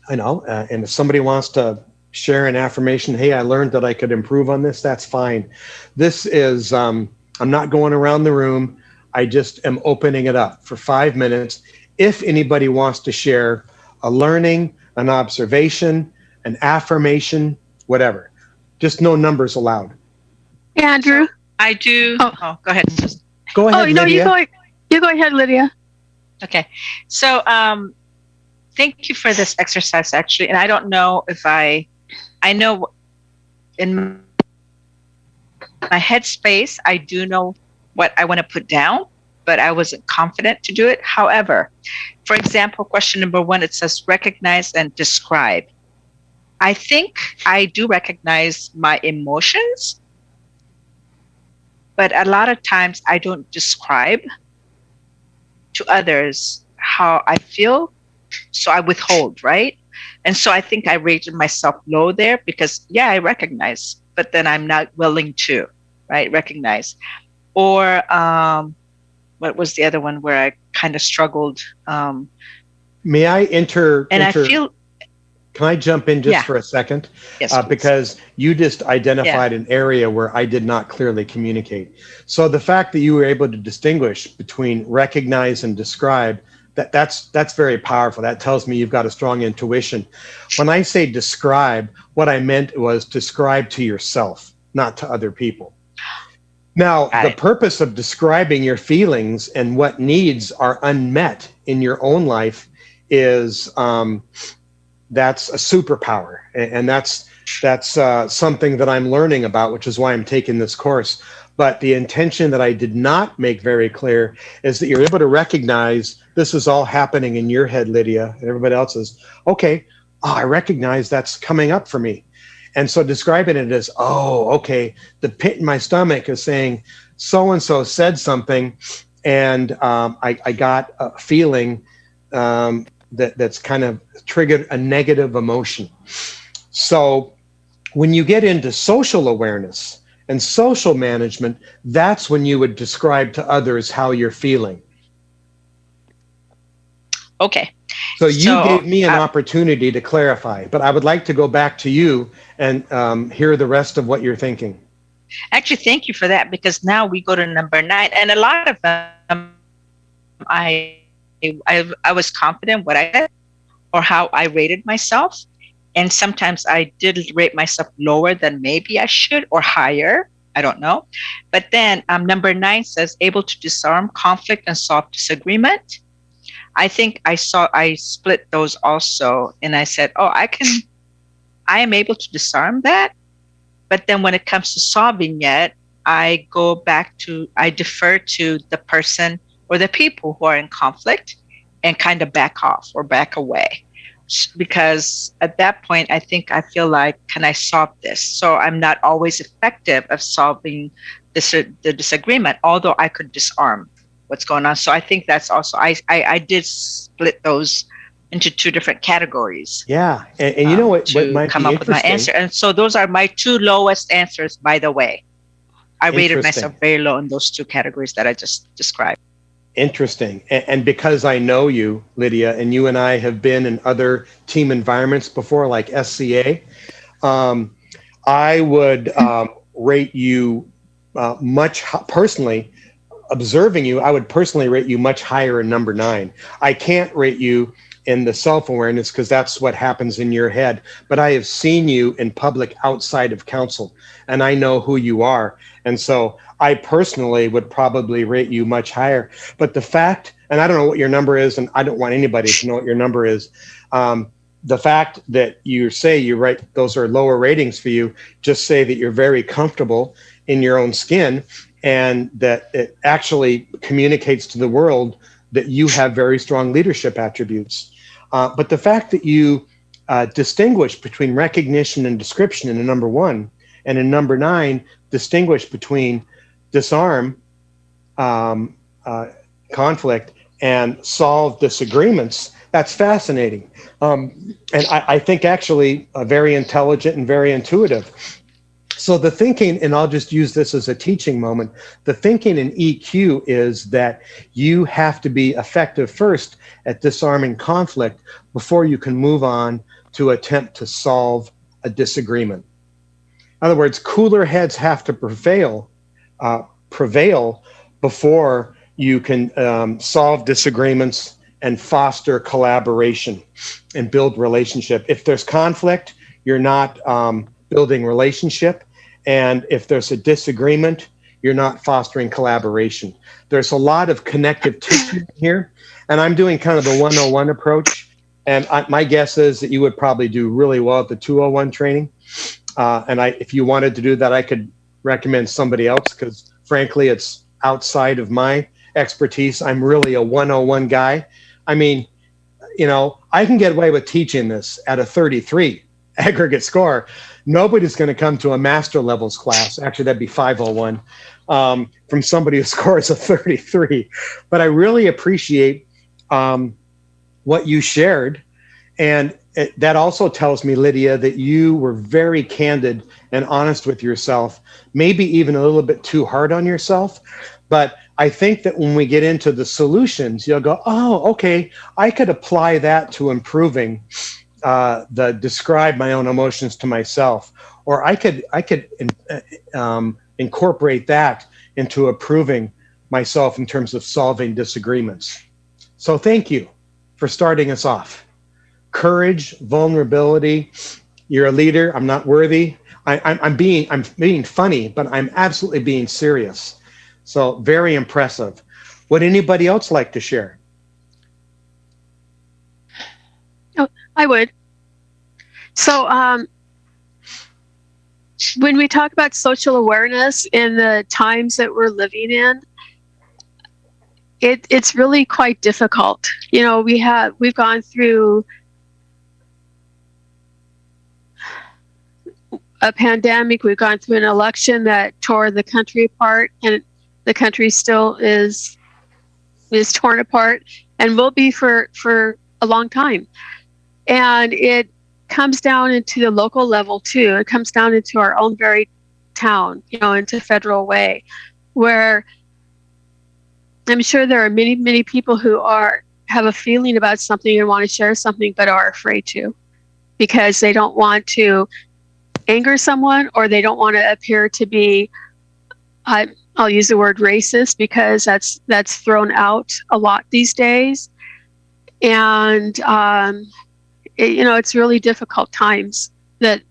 if somebody wants to share an affirmation, hey, I learned that I could improve on this, that's fine. This is, I'm not going around the room. I just am opening it up for 5 minutes. If anybody wants to share a learning, an observation, an affirmation, whatever, just no numbers allowed. Andrew? I do. Oh, go ahead. Go ahead, Lydia. You go ahead, Lydia. Okay. So thank you for this exercise, actually. And I don't know if I know in my headspace, I do know what I want to put down, but I wasn't confident to do it. However, for example, question number 1, it says recognize and describe. I think I do recognize my emotions, but a lot of times I don't describe to others how I feel. So I withhold, right? And so I think I rated myself low there because, yeah, I recognize, but then I'm not willing to, right, recognize. Or what was the other one where I kind of struggled? May I I feel... Can I jump in just for a second? Yes, because you just identified an area where I did not clearly communicate. So the fact that you were able to distinguish between recognize and describe, that's very powerful. That tells me you've got a strong intuition. When I say describe, what I meant was describe to yourself, not to other people. Now, the purpose of describing your feelings and what needs are unmet in your own life is that's a superpower. And that's something that I'm learning about, which is why I'm taking this course. But the intention that I did not make very clear is that you're able to recognize this is all happening in your head, Lydia, and everybody else's. Okay, I recognize that's coming up for me. And so describing it as, okay, the pit in my stomach is saying so-and-so said something, and I got a feeling that's kind of triggered a negative emotion. So when you get into social awareness and social management, that's when you would describe to others how you're feeling. Okay. So you gave me an opportunity to clarify, but I would like to go back to you and hear the rest of what you're thinking. Actually, thank you for that, because now we go to number 9, and a lot of them, I was confident what I said or how I rated myself, and sometimes I did rate myself lower than maybe I should, or higher. I don't know. But then number 9 says able to disarm conflict and solve disagreement. I think I split those also, and I said, oh, I am able to disarm that. But then when it comes to solving it, I defer to the person or the people who are in conflict and kind of back off or back away. Because at that point, I feel like, can I solve this? So I'm not always effective of solving the disagreement, although I could disarm what's going on. So I think that's also, I did split those into 2 different categories. Yeah, and you know what might come be up with my answer. And so those are my 2 lowest answers, by the way. I rated myself very low in those 2 categories that I just described. Interesting. And because I know you, Lydia, and you and I have been in other team environments before, like SCA, I would rate you personally, observing you, I would personally rate you much higher in number 9. I can't rate you in the self-awareness because that's what happens in your head. But I have seen you in public outside of council, and I know who you are. And so I personally would probably rate you much higher. But the fact, and I don't know what your number is, and I don't want anybody to know what your number is. The fact that you say you write those are lower ratings for you, just say that you're very comfortable in your own skin, and that it actually communicates to the world that you have very strong leadership attributes. But the fact that you distinguish between recognition and description in number 1, and in number 9, distinguish between disarm conflict and solve disagreements, that's fascinating. And I think actually very intelligent and very intuitive. So the thinking, and I'll just use this as a teaching moment, the thinking in EQ is that you have to be effective first at disarming conflict before you can move on to attempt to solve a disagreement. In other words, cooler heads have to prevail before you can solve disagreements and foster collaboration and build relationship. If there's conflict, you're not building relationship. And if there's a disagreement, you're not fostering collaboration. There's a lot of connective tissue here. And I'm doing kind of the 101 approach. And my guess is that you would probably do really well at the 201 training. If you wanted to do that, I could recommend somebody else because frankly, it's outside of my expertise. I'm really a 101 guy. I mean, I can get away with teaching this at a 33 aggregate score. Nobody's going to come to a master levels class. Actually, that'd be 501 from somebody who scores a 33. But I really appreciate what you shared. And that also tells me, Lydia, that you were very candid and honest with yourself, maybe even a little bit too hard on yourself. But I think that when we get into the solutions, you'll go, oh, okay, I could apply that to improving describe my own emotions to myself, or I could incorporate that into improving myself in terms of solving disagreements. So thank you for starting us off. Courage, vulnerability. You're a leader. I'm not worthy. I'm being funny, but I'm absolutely being serious. So very impressive. Would anybody else like to share? I would. So when we talk about social awareness in the times that we're living in, it's really quite difficult. We've gone through a pandemic, we've gone through an election that tore the country apart, and the country still is is torn apart and will be for a long time. And it comes down into the local level too. It comes down into our own very town, into Federal Way, where I'm sure there are many, many people who have a feeling about something and want to share something, but are afraid to, because they don't want to anger someone, or they don't want to appear to be, I'll use the word racist, because that's thrown out a lot these days. And it's really difficult times that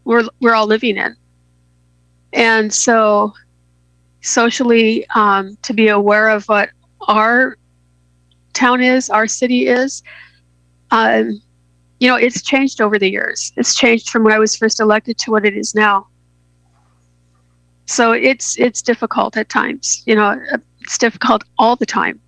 we're all living in. And so socially, to be aware of what our town is, our city is, it's changed over the years. It's changed from when I was first elected to what it is now. So it's difficult at times. It's difficult all the time.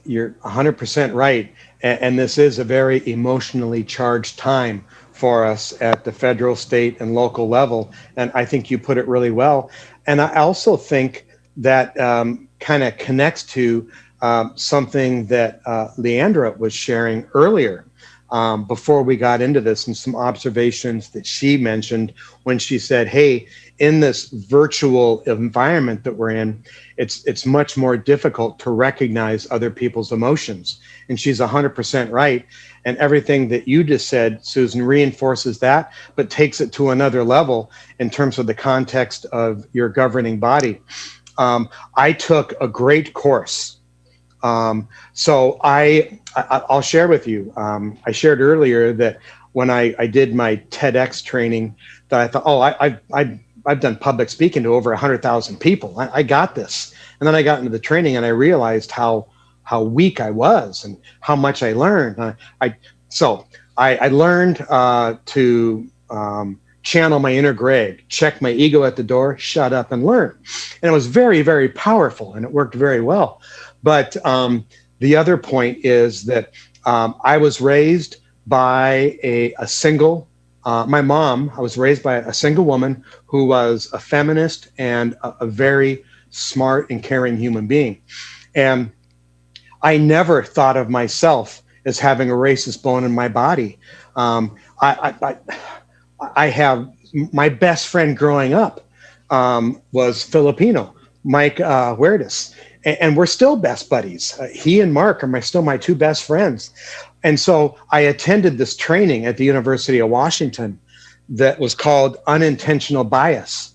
You're 100% right. And this is a very emotionally charged time for us at the federal, state, and local level. And I think you put it really well. And I also think that kind of connects to something that Leandra was sharing earlier before we got into this, and some observations that she mentioned when she said, hey, in this virtual environment that we're in, it's much more difficult to recognize other people's emotions. And she's 100% right. And everything that you just said, Susan, reinforces that, but takes it to another level in terms of the context of your governing body. I took a great course. So I'll share with you. I shared earlier that when I did my TEDx training, that I thought, I've done public speaking to over 100,000 people. I got this. And then I got into the training and I realized how weak I was and how much I learned. I learned to channel my inner Greg, check my ego at the door, shut up and learn. And it was very, very powerful, and it worked very well. But the other point is that I was raised by a single, my mom, I was raised by a single woman who was a feminist and a very smart and caring human being. And I never thought of myself as having a racist bone in my body. I have, my best friend growing up was Filipino, Mike Huertas, and we're still best buddies. He and Mark are still my two best friends. And so I attended this training at the University of Washington that was called Unintentional Bias.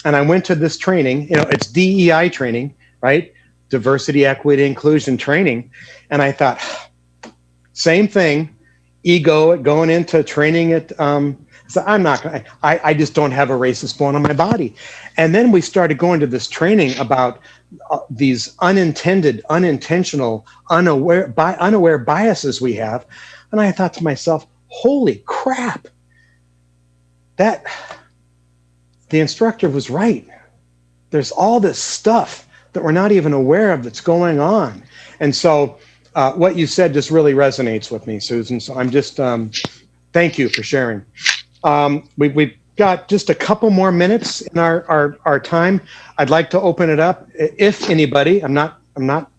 And I went to this training, it's DEI training, right? Diversity, equity, inclusion training. And I thought, same thing, ego going into training at, so I just don't have a racist bone on my body. And then we started going to this training about these unintended, unintentional, unaware biases we have. And I thought to myself, holy crap, the instructor was right. There's all this stuff that we're not even aware of that's going on. And so what you said just really resonates with me, Susan. So I'm just, thank you for sharing. We've got just a couple more minutes in our time. I'd like to open it up. If anybody, I'm not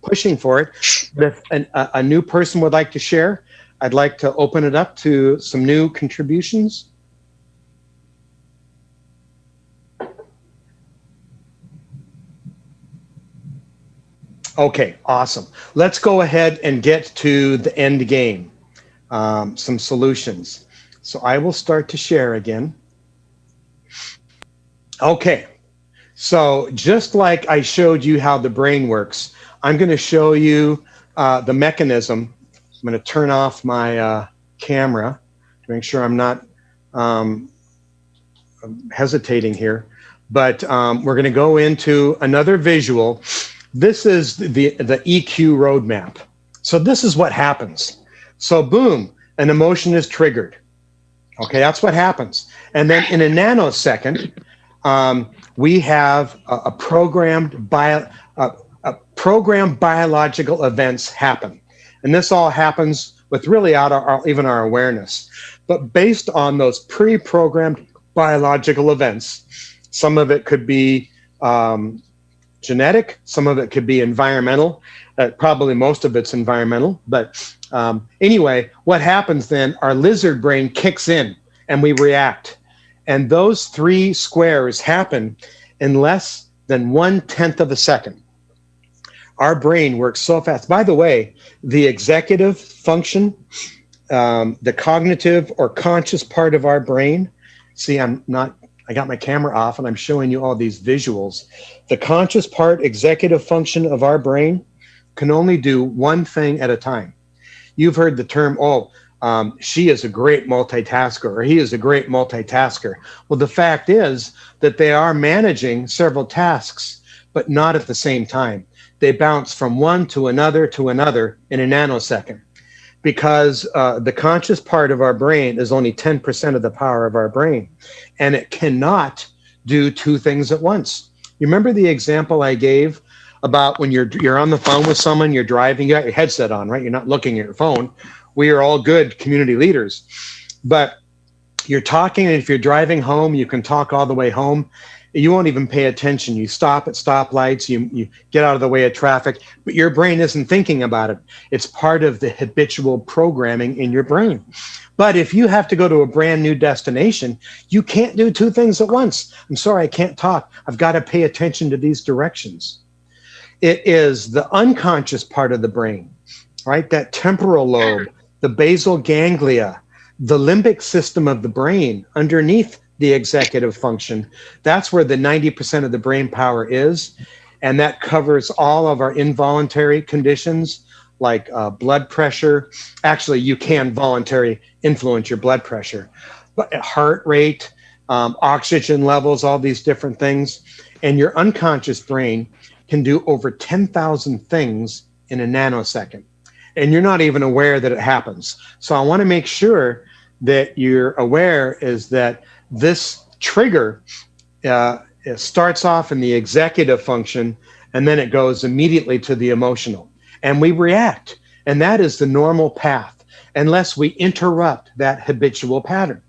pushing for it, but if a new person would like to share, I'd like to open it up to some new contributions. Okay, awesome. Let's go ahead and get to the end game, some solutions. So I will start to share again. Okay, so just like I showed you how the brain works, I'm going to show you the mechanism. I'm going to turn off my camera to make sure I'm not hesitating here. But we're going to go into another visual. This is the EQ roadmap. So this is what happens. So boom, an emotion is triggered. Okay, that's what happens. And then in a nanosecond, we have a programmed biological events happen. And this all happens with really even our awareness. But based on those pre-programmed biological events, some of it could be genetic, some of it could be environmental. Probably most of it's environmental. But anyway, what happens then, our lizard brain kicks in and we react. And those 3 squares happen in less than 1/10 of a second. Our brain works so fast. By the way, the executive function, the cognitive or conscious part of our brain, see, I got my camera off and I'm showing you all these visuals. The conscious part, executive function of our brain can only do one thing at a time. You've heard the term, she is a great multitasker, or he is a great multitasker. Well, the fact is that they are managing several tasks, but not at the same time. They bounce from one to another in a nanosecond, because the conscious part of our brain is only 10% of the power of our brain, and it cannot do 2 things at once. You remember the example I gave about when you're on the phone with someone, you're driving, you got your headset on, right? You're not looking at your phone. We are all good community leaders, but you're talking, and if you're driving home, you can talk all the way home. You won't even pay attention. You stop at stoplights, you get out of the way of traffic, but your brain isn't thinking about it. It's part of the habitual programming in your brain. But if you have to go to a brand new destination, you can't do 2 things at once. I'm sorry, I can't talk. I've got to pay attention to these directions. It is the unconscious part of the brain, right? That temporal lobe, the basal ganglia, the limbic system of the brain underneath the executive function. That's where the 90% of the brain power is. And that covers all of our involuntary conditions like blood pressure. Actually, you can voluntarily influence your blood pressure, but heart rate, oxygen levels, all these different things. And your unconscious brain can do over 10,000 things in a nanosecond. And you're not even aware that it happens. So I want to make sure that you're aware is that this trigger it starts off in the executive function, and then it goes immediately to the emotional. And we react. And that is the normal path, unless we interrupt that habitual pattern.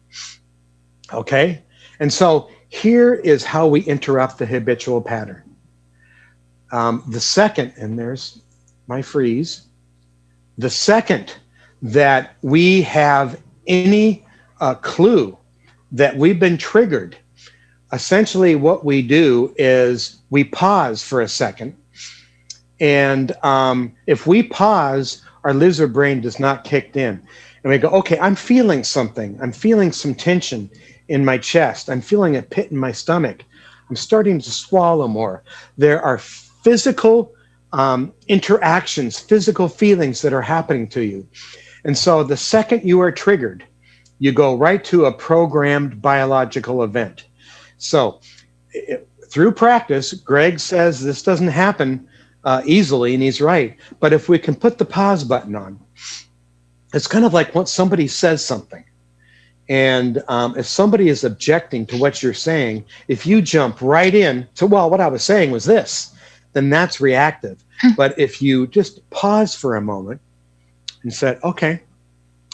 Okay? And so here is how we interrupt the habitual pattern. The second, and there's my freeze, the second that we have any clue that we've been triggered, essentially what we do is we pause for a second. And if we pause, our lizard brain does not kick in. And we go, okay, I'm feeling something. I'm feeling some tension in my chest. I'm feeling a pit in my stomach. I'm starting to swallow more. There are physical interactions, physical feelings that are happening to you. And so the second you are triggered, you go right to a programmed biological event. So through practice, Greg says this doesn't happen easily, and he's right. But if we can put the pause button on, it's kind of like when somebody says something. And if somebody is objecting to what you're saying, if you jump right in to, well, what I was saying was this, then that's reactive. But if you just pause for a moment and said, okay,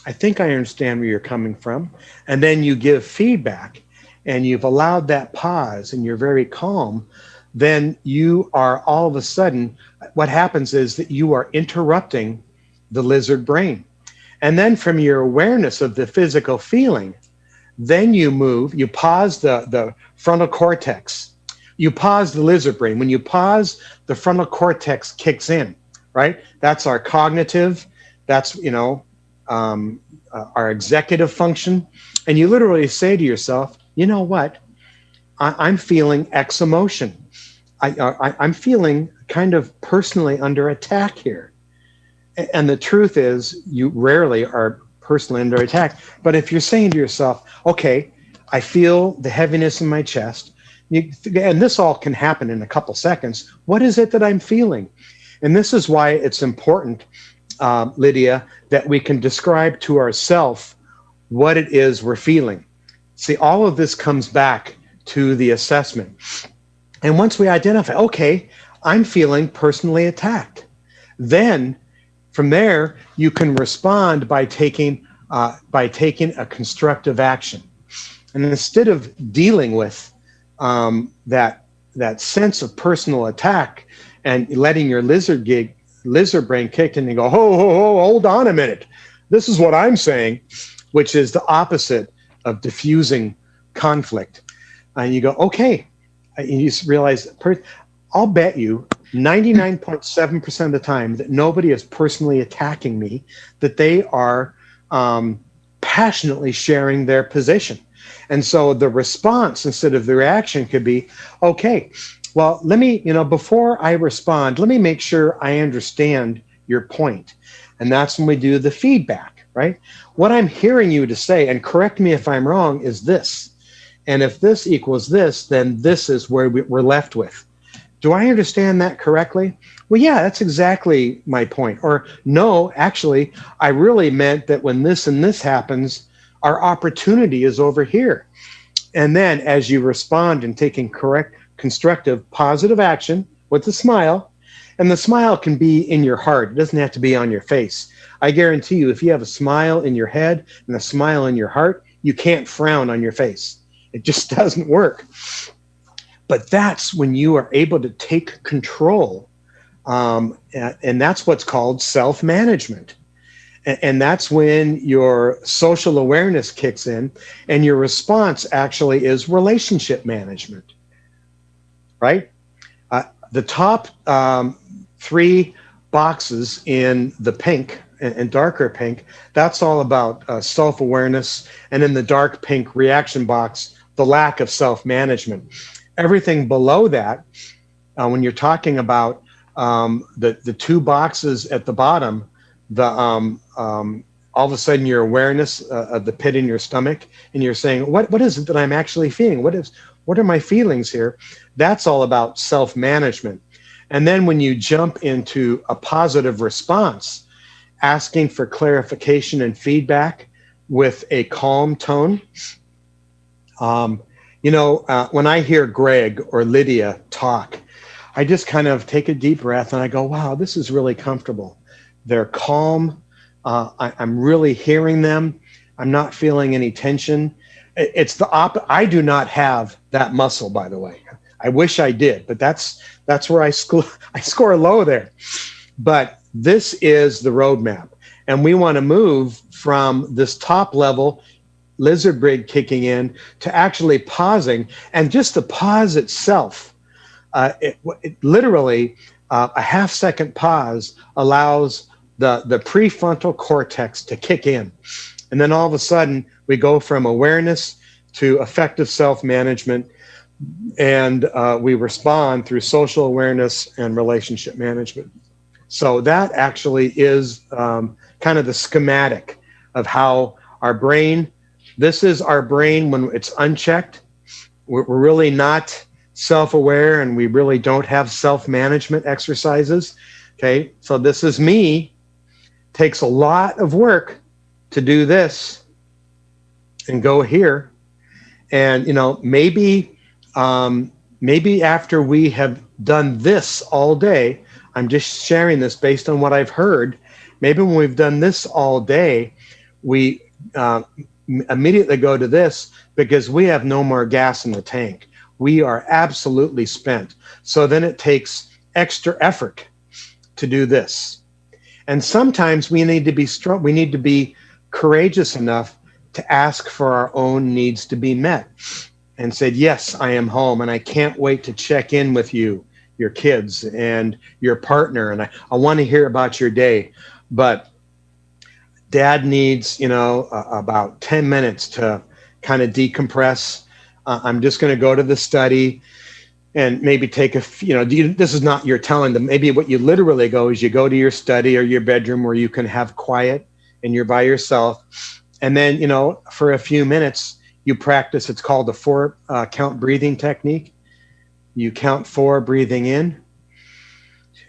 I think I understand where you're coming from, and then you give feedback and you've allowed that pause and you're very calm, then you are all of a sudden, what happens is that you are interrupting the lizard brain. And then from your awareness of the physical feeling, then you move, you pause the frontal cortex. You pause the lizard brain. When you pause, the frontal cortex kicks in, right? That's our cognitive, that's, our executive function. And you literally say to yourself, you know what? I'm feeling X emotion. I'm feeling kind of personally under attack here. And the truth is, you rarely are personally under attack. But if you're saying to yourself, okay, I feel the heaviness in my chest, and this all can happen in a couple seconds. What is it that I'm feeling? And this is why it's important, Lydia, that we can describe to ourselves what it is we're feeling. See, all of this comes back to the assessment. And once we identify, okay, I'm feeling personally attacked, then from there, you can respond by taking a constructive action. And instead of dealing with that that sense of personal attack and letting your lizard brain kick in and go, hold on a minute. This is what I'm saying, which is the opposite of diffusing conflict. And you go, okay. And you just realize, I'll bet you 99.7% of the time that nobody is personally attacking me, that they are passionately sharing their position. And so the response instead of the reaction could be, okay, well, let me, before I respond, let me make sure I understand your point. And that's when we do the feedback, right? What I'm hearing you to say, and correct me if I'm wrong, is this. And if this equals this, then this is where we're left with. Do I understand that correctly? Well, yeah, that's exactly my point. Or no, actually, I really meant that when this and this happens, our opportunity is over here. And then as you respond and taking correct, constructive, positive action with a smile, and the smile can be in your heart. It doesn't have to be on your face. I guarantee you, if you have a smile in your head and a smile in your heart, you can't frown on your face. It just doesn't work. But that's when you are able to take control. And that's what's called self-management. And that's when your social awareness kicks in and your response actually is relationship management, right? The top 3 boxes in the pink and darker pink, that's all about self-awareness. And in the dark pink reaction box, the lack of self-management. Everything below that, when you're talking about the 2 boxes at the bottom, all of a sudden your awareness of the pit in your stomach, and you're saying, what is it that I'm actually feeling? What are my feelings here? That's all about self-management. And then when you jump into a positive response, asking for clarification and feedback with a calm tone. When I hear Greg or Lydia talk, I just kind of take a deep breath and I go, wow, this is really comfortable. They're calm. I'm really hearing them. I'm not feeling any tension. It's the I do not have that muscle, by the way. I wish I did, but that's where I score low there. But this is the roadmap. And we want to move from this top level lizard brain kicking in to actually pausing. And just the pause itself, it literally a half-second pause allows the prefrontal cortex to kick in. And then all of a sudden, we go from awareness to effective self-management, and we respond through social awareness and relationship management. So that actually is kind of the schematic of how our brain, this is our brain when it's unchecked. We're really not self-aware, and we really don't have self-management exercises. Okay, so this is me. Takes a lot of work to do this and go here. And, maybe after we have done this all day, I'm just sharing this based on what I've heard. Maybe when we've done this all day, we immediately go to this because we have no more gas in the tank. We are absolutely spent. So then it takes extra effort to do this. And sometimes we need to be strong. We need to be courageous enough to ask for our own needs to be met and said, yes, I am home and I can't wait to check in with you, your kids and your partner. And I want to hear about your day, but Dad needs, about 10 minutes to kind of decompress. I'm just going to go to the study and maybe take this is not you're telling them. Maybe what you literally go is you go to your study or your bedroom where you can have quiet and you're by yourself. And then, for a few minutes, you practice. It's called the 4 count breathing technique. You count 4 breathing in,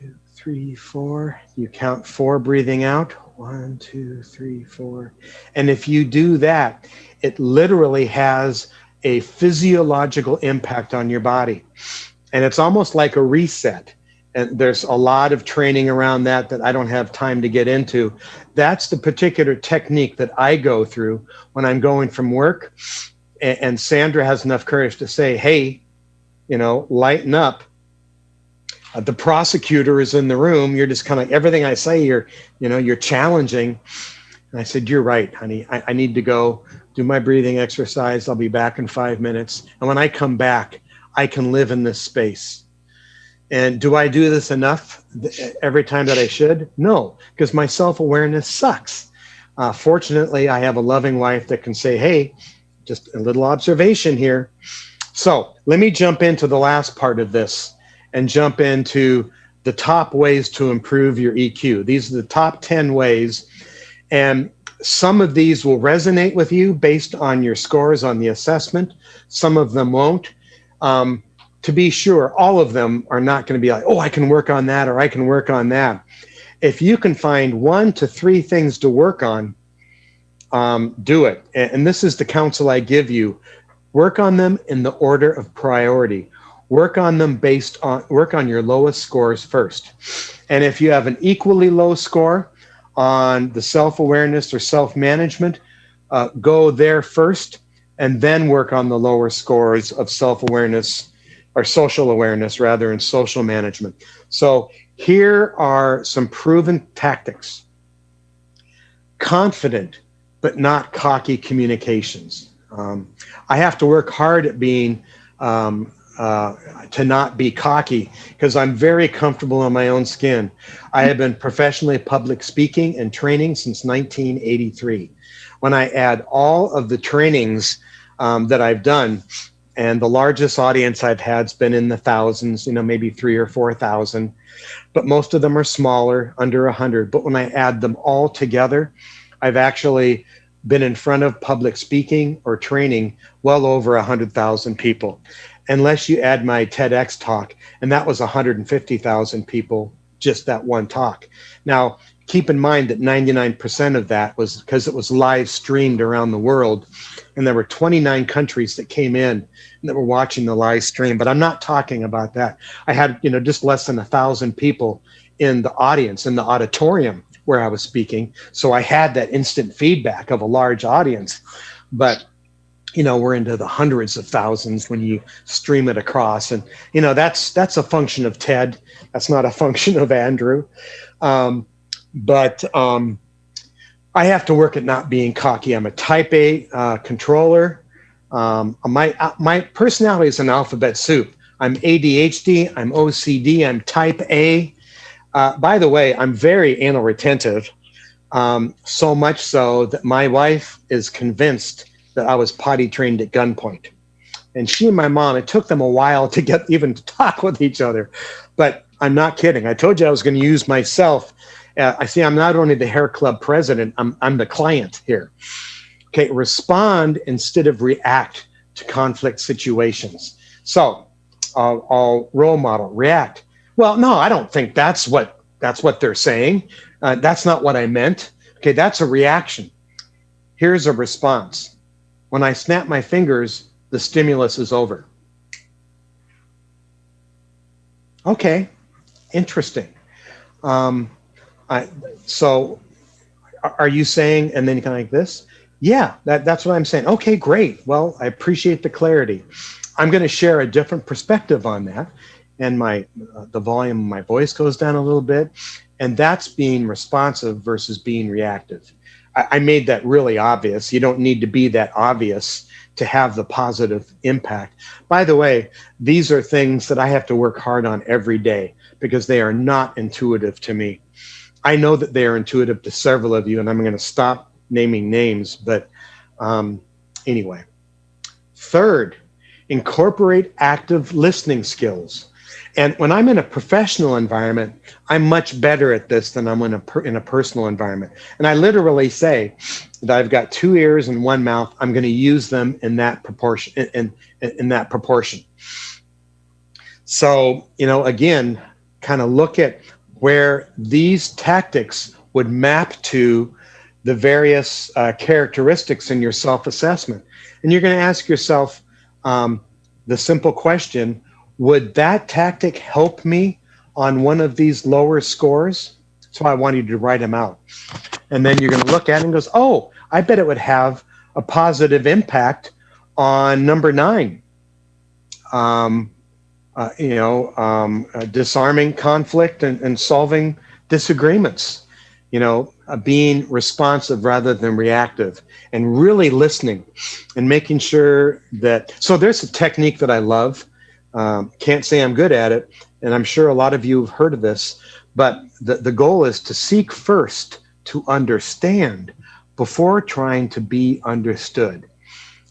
2, 3, 4. You count 4 breathing out, 1, 2, 3, 4. And if you do that, it literally has a physiological impact on your body. And it's almost like a reset. And there's a lot of training around that I don't have time to get into. That's the particular technique that I go through when I'm going from work. And Sandra has enough courage to say, hey, lighten up. The prosecutor is in the room. You're just kind of, everything I say, you're challenging. And I said, you're right, honey. I need to go do my breathing exercise. I'll be back in 5 minutes. And when I come back, I can live in this space. And do I do this enough every time that I should? No, because my self-awareness sucks. Fortunately, I have a loving wife that can say, hey, just a little observation here. So let me jump into the last part of this and jump into the top ways to improve your EQ. These are the top 10 ways. And some of these will resonate with you based on your scores on the assessment. Some of them won't. To be sure, all of them are not going to be like, oh, I can work on that, or I can work on that. If you can find 1 to 3 things to work on, do it. And this is the counsel I give you. Work on them in the order of priority. Work on them work on your lowest scores first. And if you have an equally low score on the self-awareness or self-management, go there first and then work on the lower scores of self-awareness or social awareness rather, and social management. So here are some proven tactics. Confident, but not cocky communications. I have to work hard at being to not be cocky because I'm very comfortable in my own skin. I have been professionally public speaking and training since 1983. When I add all of the trainings that I've done, and the largest audience I've had has been in the thousands, maybe 3,000 or 4,000, but most of them are smaller, under 100. But when I add them all together, I've actually been in front of public speaking or training well over 100,000 people. Unless you add my TEDx talk, and that was 150,000 people, just that one talk. Now, keep in mind that 99% of that was because it was live streamed around the world, and there were 29 countries that came in and that were watching the live stream. But I'm not talking about that. I had, just less than 1,000 people in the audience, in the auditorium where I was speaking. So I had that instant feedback of a large audience, but we're into the hundreds of thousands when you stream it across. And, that's a function of TED. That's not a function of Andrew. But I have to work at not being cocky. I'm a type A controller. My personality is an alphabet soup. I'm ADHD, I'm OCD, I'm type A. By the way, I'm very anal retentive, so much so that my wife is convinced that I was potty trained at gunpoint. And she and my mom, it took them a while to get even to talk with each other. But I'm not kidding. I told you I was going to use myself. I see I'm not only the hair club president, I'm the client here. Okay, respond instead of react to conflict situations. So I'll role model, react. Well, no, I don't think that's what they're saying. That's not what I meant. Okay, that's a reaction. Here's a response. When I snap my fingers, the stimulus is over. Okay, interesting. So are you saying, and then kind of like this? Yeah, that's what I'm saying. Okay, great. Well, I appreciate the clarity. I'm going to share a different perspective on that. And the volume of my voice goes down a little bit. And that's being responsive versus being reactive. I made that really obvious. You don't need to be that obvious to have the positive impact. By the way, these are things that I have to work hard on every day because they are not intuitive to me. I know that they are intuitive to several of you, and I'm going to stop naming names. But anyway, third, incorporate active listening skills. And when I'm in a professional environment, I'm much better at this than I'm in a personal environment. And I literally say that I've got 2 ears and 1 mouth. I'm going to use them in that proportion. In that proportion. So, again, kind of look at where these tactics would map to the various characteristics in your self-assessment. And you're going to ask yourself the simple question, would that tactic help me on one of these lower scores? So I want you to write them out. And then you're going to look at it and goes, oh, I bet it would have a positive impact on number 9. disarming conflict and solving disagreements, being responsive rather than reactive, and really listening and making sure that. So there's a technique that I love. Can't say I'm good at it, and I'm sure a lot of you have heard of this, but the goal is to seek first to understand before trying to be understood.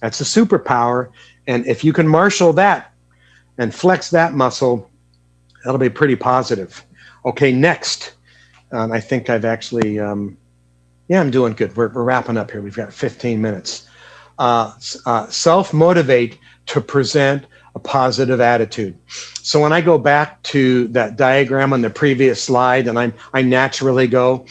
That's a superpower. And if you can marshal that and flex that muscle, that'll be pretty positive. Okay, next. I think I've actually, I'm doing good. We're wrapping up here. We've got 15 minutes. Self-motivate to present a positive attitude. So when I go back to that diagram on the previous slide, and I naturally go,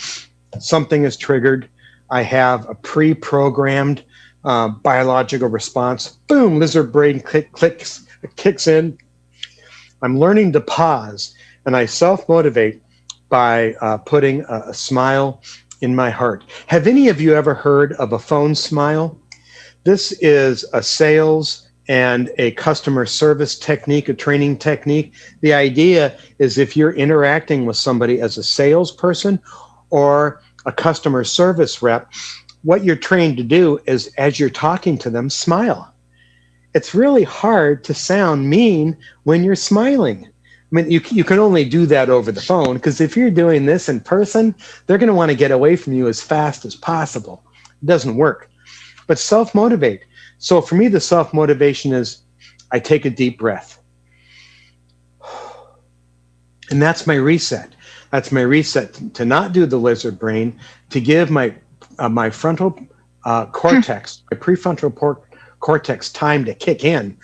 something is triggered. I have a pre-programmed biological response. Boom, lizard brain kicks in. I'm learning to pause, and I self-motivate by putting a smile in my heart. Have any of you ever heard of a phone smile? This is a sales and a customer service technique, a training technique. The idea is if you're interacting with somebody as a salesperson or a customer service rep, what you're trained to do is, as you're talking to them, smile. It's really hard to sound mean when you're smiling. I mean, you can only do that over the phone, because if you're doing this in person, they're going to want to get away from you as fast as possible. It doesn't work. But self-motivate. So for me, the self-motivation is I take a deep breath. And that's my reset. That's my reset to not do the lizard brain, to give my frontal cortex, my prefrontal cortex time to kick in.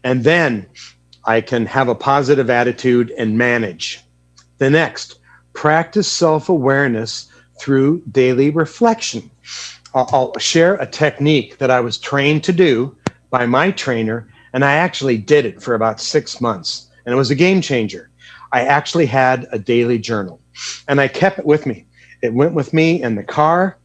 And then I can have a positive attitude and manage. The next, practice self-awareness through daily reflection. I'll share a technique that I was trained to do by my trainer, and I actually did it for about 6 months, and it was a game changer. I actually had a daily journal, and I kept it with me. It went with me in the car.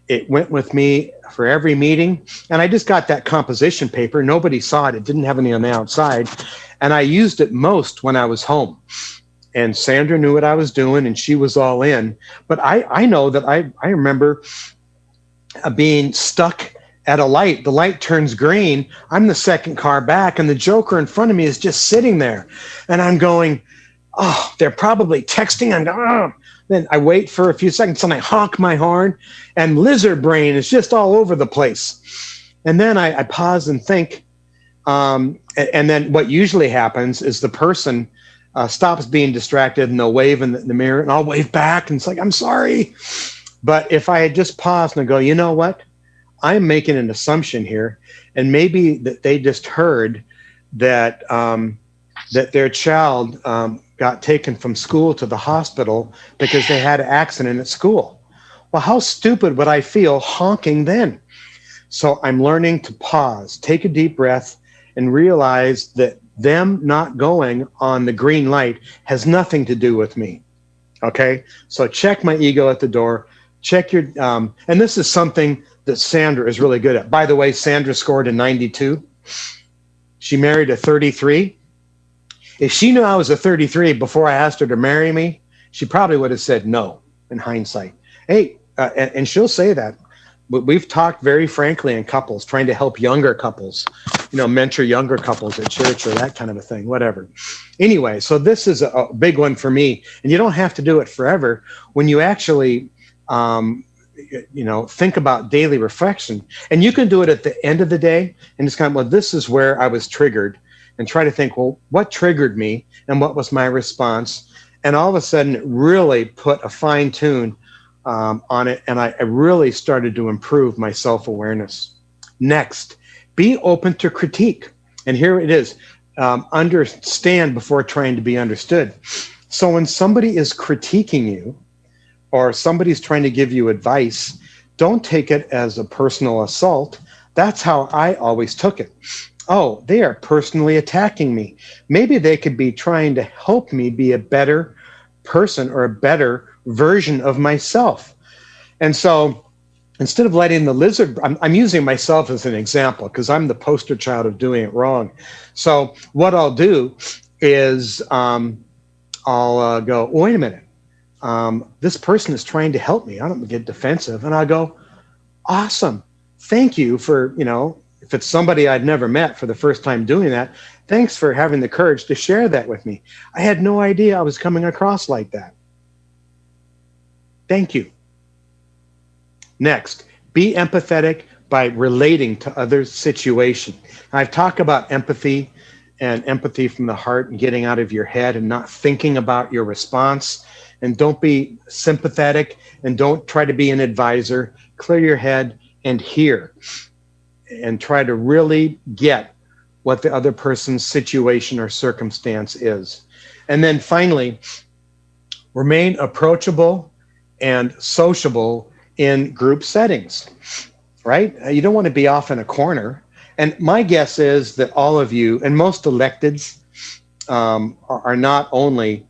It went with me for every meeting, and I just got that composition paper. Nobody saw it. It didn't have any on the outside, and I used it most when I was home. And Sandra knew what I was doing, and she was all in. But I know that I remember being stuck at a light. The light turns green. I'm the second car back, and the joker in front of me is just sitting there. And I'm going, oh, they're probably texting. And then I wait for a few seconds, and I honk my horn, and lizard brain is just all over the place. And then I pause and think. And then what usually happens is the person stops being distracted, and they'll wave in the mirror, and I'll wave back, and it's like, I'm sorry. But if I had just paused and go, you know what? I'm making an assumption here, and maybe that they just heard that that their child got taken from school to the hospital because they had an accident at school. Well, how stupid would I feel honking then? So I'm learning to pause, take a deep breath, and realize that them not going on the green light has nothing to do with me. Okay? So check my ego at the door. Check your, and this is something that Sandra is really good at. By the way, Sandra scored a 92. She married a 33. If she knew I was a 33 before I asked her to marry me, she probably would have said no in hindsight. Hey, and she'll say that. We've talked very frankly in couples, trying to help younger couples, mentor younger couples at church or that kind of a thing, whatever. Anyway, so this is a big one for me. And you don't have to do it forever. When you actually think about daily reflection, and you can do it at the end of the day and just kind of, well, this is where I was triggered, and try to think, well, what triggered me and what was my response? And all of a sudden it really put a fine tune on it. And I really started to improve my self-awareness. Next, be open to critique. And here it is, understand before trying to be understood. So when somebody is critiquing you, or somebody's trying to give you advice, don't take it as a personal assault. That's how I always took it. Oh, they are personally attacking me. Maybe they could be trying to help me be a better person or a better version of myself. And so instead of letting the lizard, I'm using myself as an example because I'm the poster child of doing it wrong. So what I'll do is I'll go, wait a minute. This person is trying to help me. I don't get defensive. And I go, awesome. Thank you for, if it's somebody I'd never met for the first time doing that, thanks for having the courage to share that with me. I had no idea I was coming across like that. Thank you. Next, be empathetic by relating to others' situation. I've talked about empathy and empathy from the heart and getting out of your head and not thinking about your response. And don't be sympathetic and don't try to be an advisor. Clear your head and hear and try to really get what the other person's situation or circumstance is. And then finally, remain approachable and sociable in group settings, right? You don't want to be off in a corner. And my guess is that all of you and most electeds are not only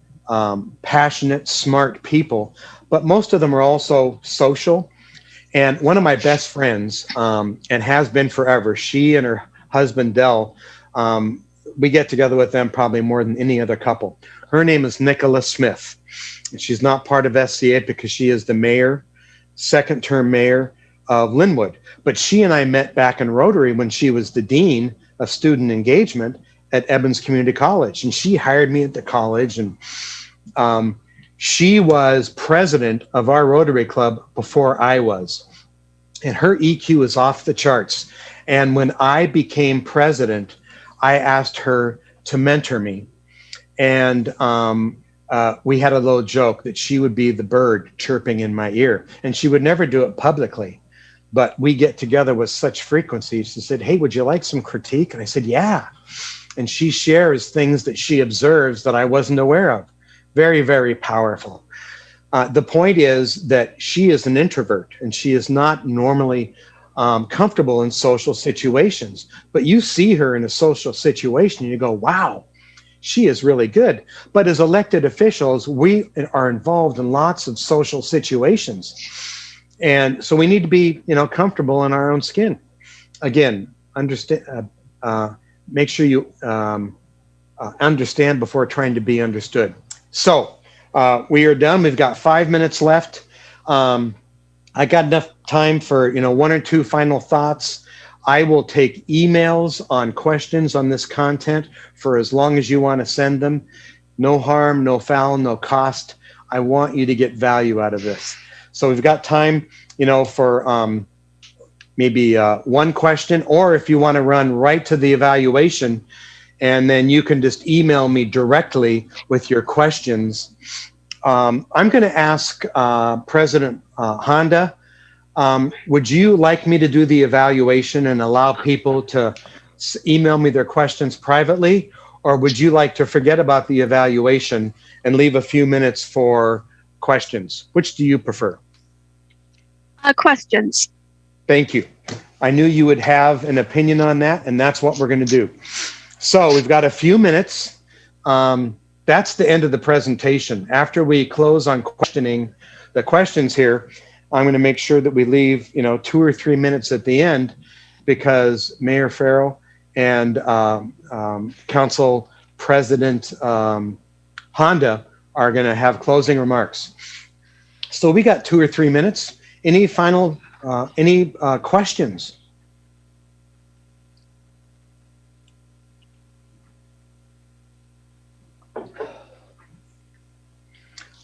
passionate, smart people, but most of them are also social. And one of my best friends, and has been forever, she and her husband, Dell, we get together with them probably more than any other couple. Her name is Nicola Smith. And she's not part of SCA because she is the mayor, second-term mayor of Linwood. But she and I met back in Rotary when she was the dean of student engagement at Evans Community College. And she hired me at the college. And she was president of our Rotary Club before I was. And her EQ is off the charts. And when I became president, I asked her to mentor me. And we had a little joke that she would be the bird chirping in my ear. And she would never do it publicly. But we get together with such frequency. She said, hey, would you like some critique? And I said, yeah. And she shares things that she observes that I wasn't aware of. Very, very powerful. The point is that she is an introvert and she is not normally comfortable in social situations. But you see her in a social situation and you go, wow, she is really good. But as elected officials, we are involved in lots of social situations. And so we need to be, comfortable in our own skin. Again, understand. Make sure you understand before trying to be understood. So we are done. We've got 5 minutes left. I got enough time for, one or two final thoughts. I will take emails on questions on this content for as long as you want to send them. No harm, no foul, no cost. I want you to get value out of this. So we've got time, for maybe one question, or if you want to run right to the evaluation, and then you can just email me directly with your questions. I'm going to ask President Honda, would you like me to do the evaluation and allow people to email me their questions privately, or would you like to forget about the evaluation and leave a few minutes for questions? Which do you prefer? Questions. Thank you. I knew you would have an opinion on that, and that's what we're going to do. So we've got a few minutes. That's the end of the presentation. After we close on questioning the questions here, I'm going to make sure that we leave, 2 or 3 minutes at the end, because Mayor Farrell and Council President Honda are going to have closing remarks. So we got 2 or 3 minutes. Any final, questions?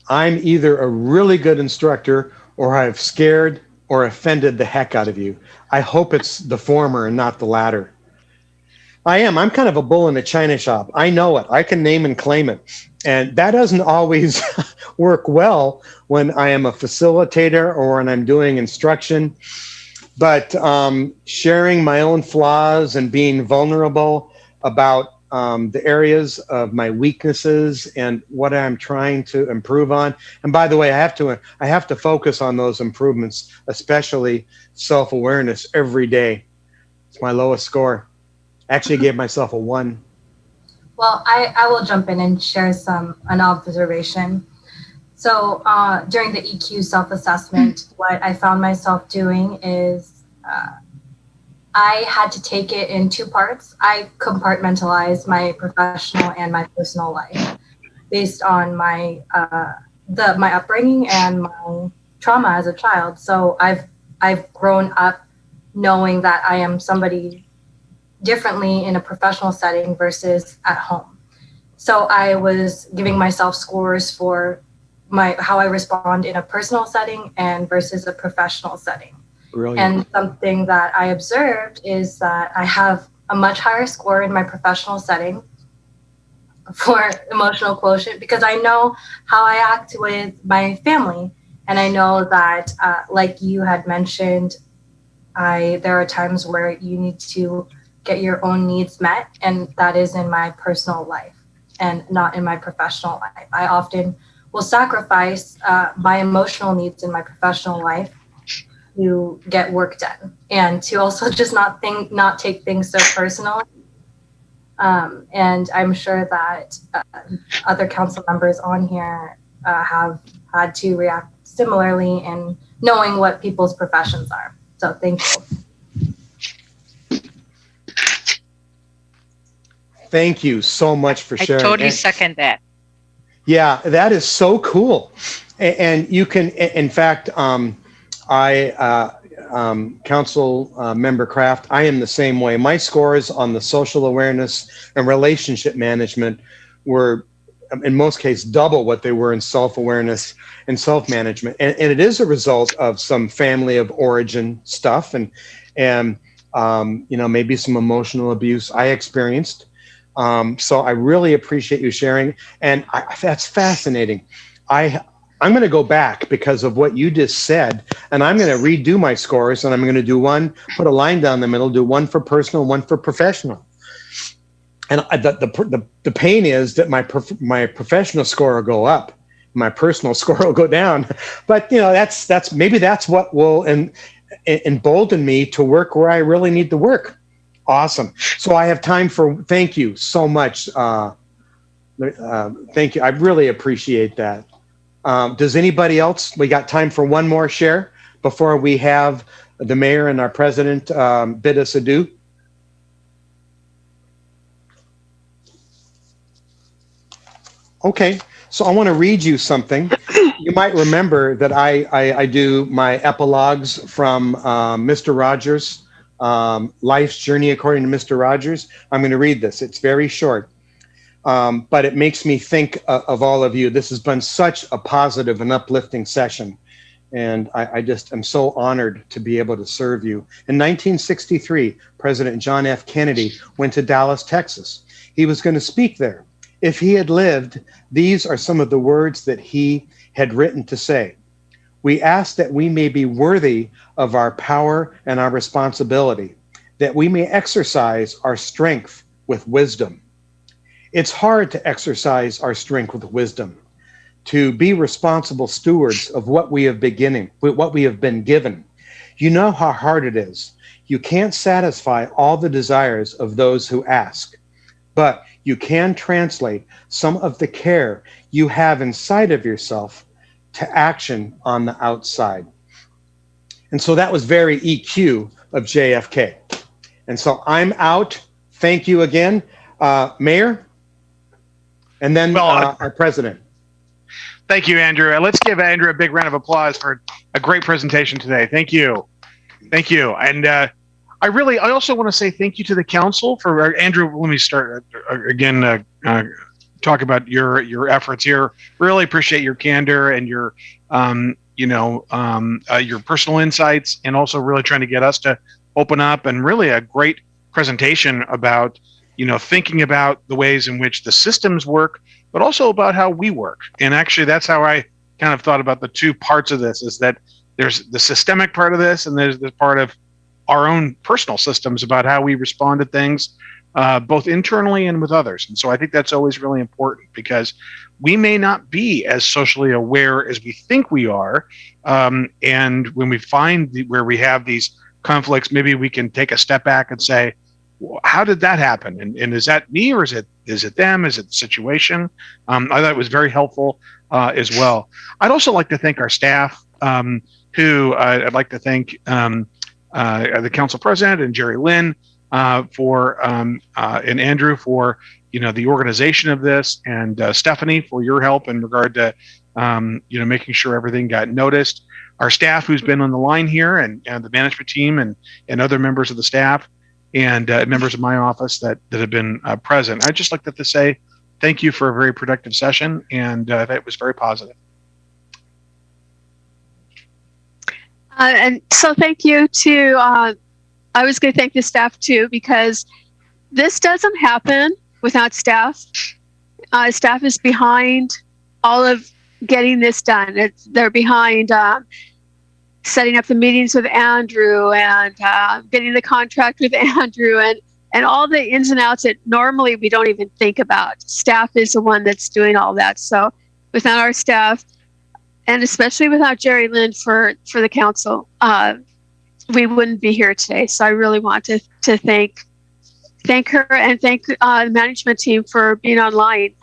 I'm either a really good instructor or I've scared or offended the heck out of you. I hope it's the former and not the latter. I am. I'm kind of a bull in a china shop. I know it. I can name and claim it. And that doesn't always work well when I am a facilitator or when I'm doing instruction. But sharing my own flaws and being vulnerable about the areas of my weaknesses and what I'm trying to improve on. And by the way, I have to focus on those improvements, especially self-awareness every day. It's my lowest score. Actually gave myself a 1. Well, I will jump in and share an observation. So during the EQ self-assessment, what I found myself doing is I had to take it in two parts. I compartmentalized my professional and my personal life based on my my upbringing and my trauma as a child. So I've grown up knowing that I am somebody differently in a professional setting versus at home. So I was giving myself scores for how I respond in a personal setting and versus a professional setting. Brilliant. And something that I observed is that I have a much higher score in my professional setting for emotional quotient because I know how I act with my family. And I know that, like you had mentioned, there are times where you need to get your own needs met, and that is in my personal life and not in my professional life. I often will sacrifice my emotional needs in my professional life to get work done and to also just not take things so personally. And I'm sure that other council members on here have had to react similarly in knowing what people's professions are. So thank you. Thank you so much for sharing. I totally second that. Yeah, that is so cool. And you can, in fact, Council Member Kraft, I am the same way. My scores on the social awareness and relationship management were, in most cases, double what they were in self-awareness and self-management. And it is a result of some family of origin stuff and maybe some emotional abuse I experienced. So I really appreciate you sharing. And that's fascinating. I'm going to go back because of what you just said, and I'm going to redo my scores, and I'm going to do one, put a line down the middle, do one for personal, one for professional. And the pain is that my professional score will go up, my personal score will go down. But that's what will embolden me to work where I really need to work. Awesome. So I have time for, thank you so much. Thank you. I really appreciate that. Does anybody else, we got time for one more share before we have the mayor and our president bid us adieu? Okay, so I want to read you something. You might remember that I do my epilogues from Mr. Rogers, Life's Journey According to Mr. Rogers. I'm going to read this. It's very short, but it makes me think of all of you. This has been such a positive and uplifting session, and I just am so honored to be able to serve you. In 1963, President John F. Kennedy went to Dallas, Texas. He was going to speak there. If he had lived, these are some of the words that he had written to say. We ask that we may be worthy of our power and our responsibility, that we may exercise our strength with wisdom. It's hard to exercise our strength with wisdom, to be responsible stewards of what we have been given. You know how hard it is. You can't satisfy all the desires of those who ask, but you can translate some of the care you have inside of yourself to action on the outside. And so that was very EQ of JFK. And so I'm out. Thank you again, Mayor, and then our president. Thank you, Andrew. Let's give Andrew a big round of applause for a great presentation today. Thank you. Thank you. And I also want to say thank you to the council for Andrew. Let me start again. Talk about your efforts here. Really appreciate your candor and your your personal insights, and also really trying to get us to open up, and really a great presentation about thinking about the ways in which the systems work, but also about how we work. And actually, that's how I kind of thought about the two parts of this: is that there's the systemic part of this, and there's the part of our own personal systems about how we respond to things, both internally and with others. And so I think that's always really important, because we may not be as socially aware as we think we are. And when we find where we have these conflicts, maybe we can take a step back and say, well, how did that happen? And is that me, or is it them? Is it the situation? I thought it was very helpful as well. I'd also like to thank our staff, who I'd like to thank the council president, and Jerry Lynn and Andrew for the organization of this, and Stephanie for your help in regard to making sure everything got noticed. Our staff who's been on the line here, and the management team, and other members of the staff, and members of my office that have been present. I'd just like to say thank you for a very productive session, and it was very positive. And so thank you to, I was going to thank the staff too, because this doesn't happen without staff. Staff is behind all of getting this done. They're behind setting up the meetings with Andrew, and getting the contract with Andrew, and all the ins and outs that normally we don't even think about. Staff is the one that's doing all that. So without our staff, and especially without Jerry Lynn for the council, we wouldn't be here today. So I really want to thank her, and thank the management team for being online.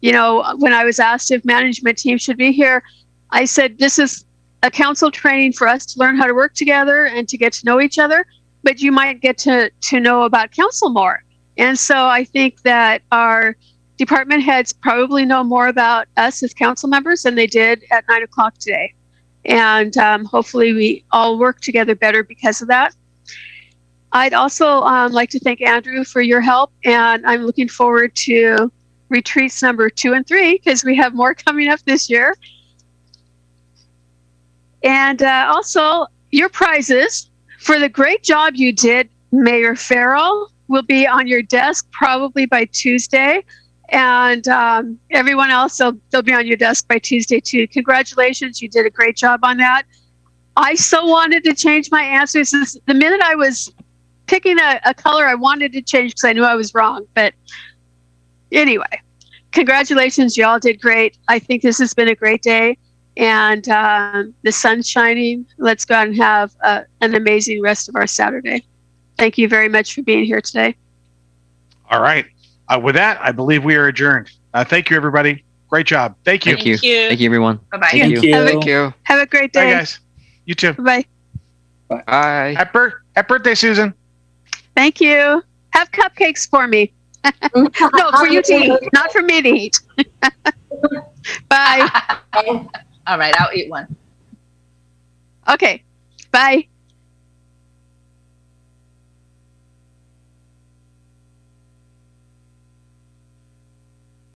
When I was asked if management team should be here, I said, this is a council training for us to learn how to work together and to get to know each other, but you might get to know about council more. And so I think that our department heads probably know more about us as council members than they did at 9 o'clock today. And hopefully we all work together better because of that. I'd also like to thank Andrew for your help, and I'm looking forward to retreats number 2 and 3, because we have more coming up this year. And also, your prizes for the great job you did, Mayor Farrell, will be on your desk probably by Tuesday. And everyone else, they'll be on your desk by Tuesday too. Congratulations, you did a great job on that. I so wanted to change my answers. The minute I was picking a color, I wanted to change because I knew I was wrong. But anyway, congratulations, y'all did great. I think this has been a great day. And the sun's shining. Let's go out and have an amazing rest of our Saturday. Thank you very much for being here today. All right. With that, I believe we are adjourned. Thank you, everybody. Great job. Thank you. Thank you. Thank you, everyone. Bye-bye. Thank you. Thank you. Have a great day. Bye, guys. You too. Bye. Bye. Happy birthday, Susan. Thank you. Have cupcakes for me. No, for you to eat, not for me to eat. Bye. All right, I'll eat one. Okay. Bye.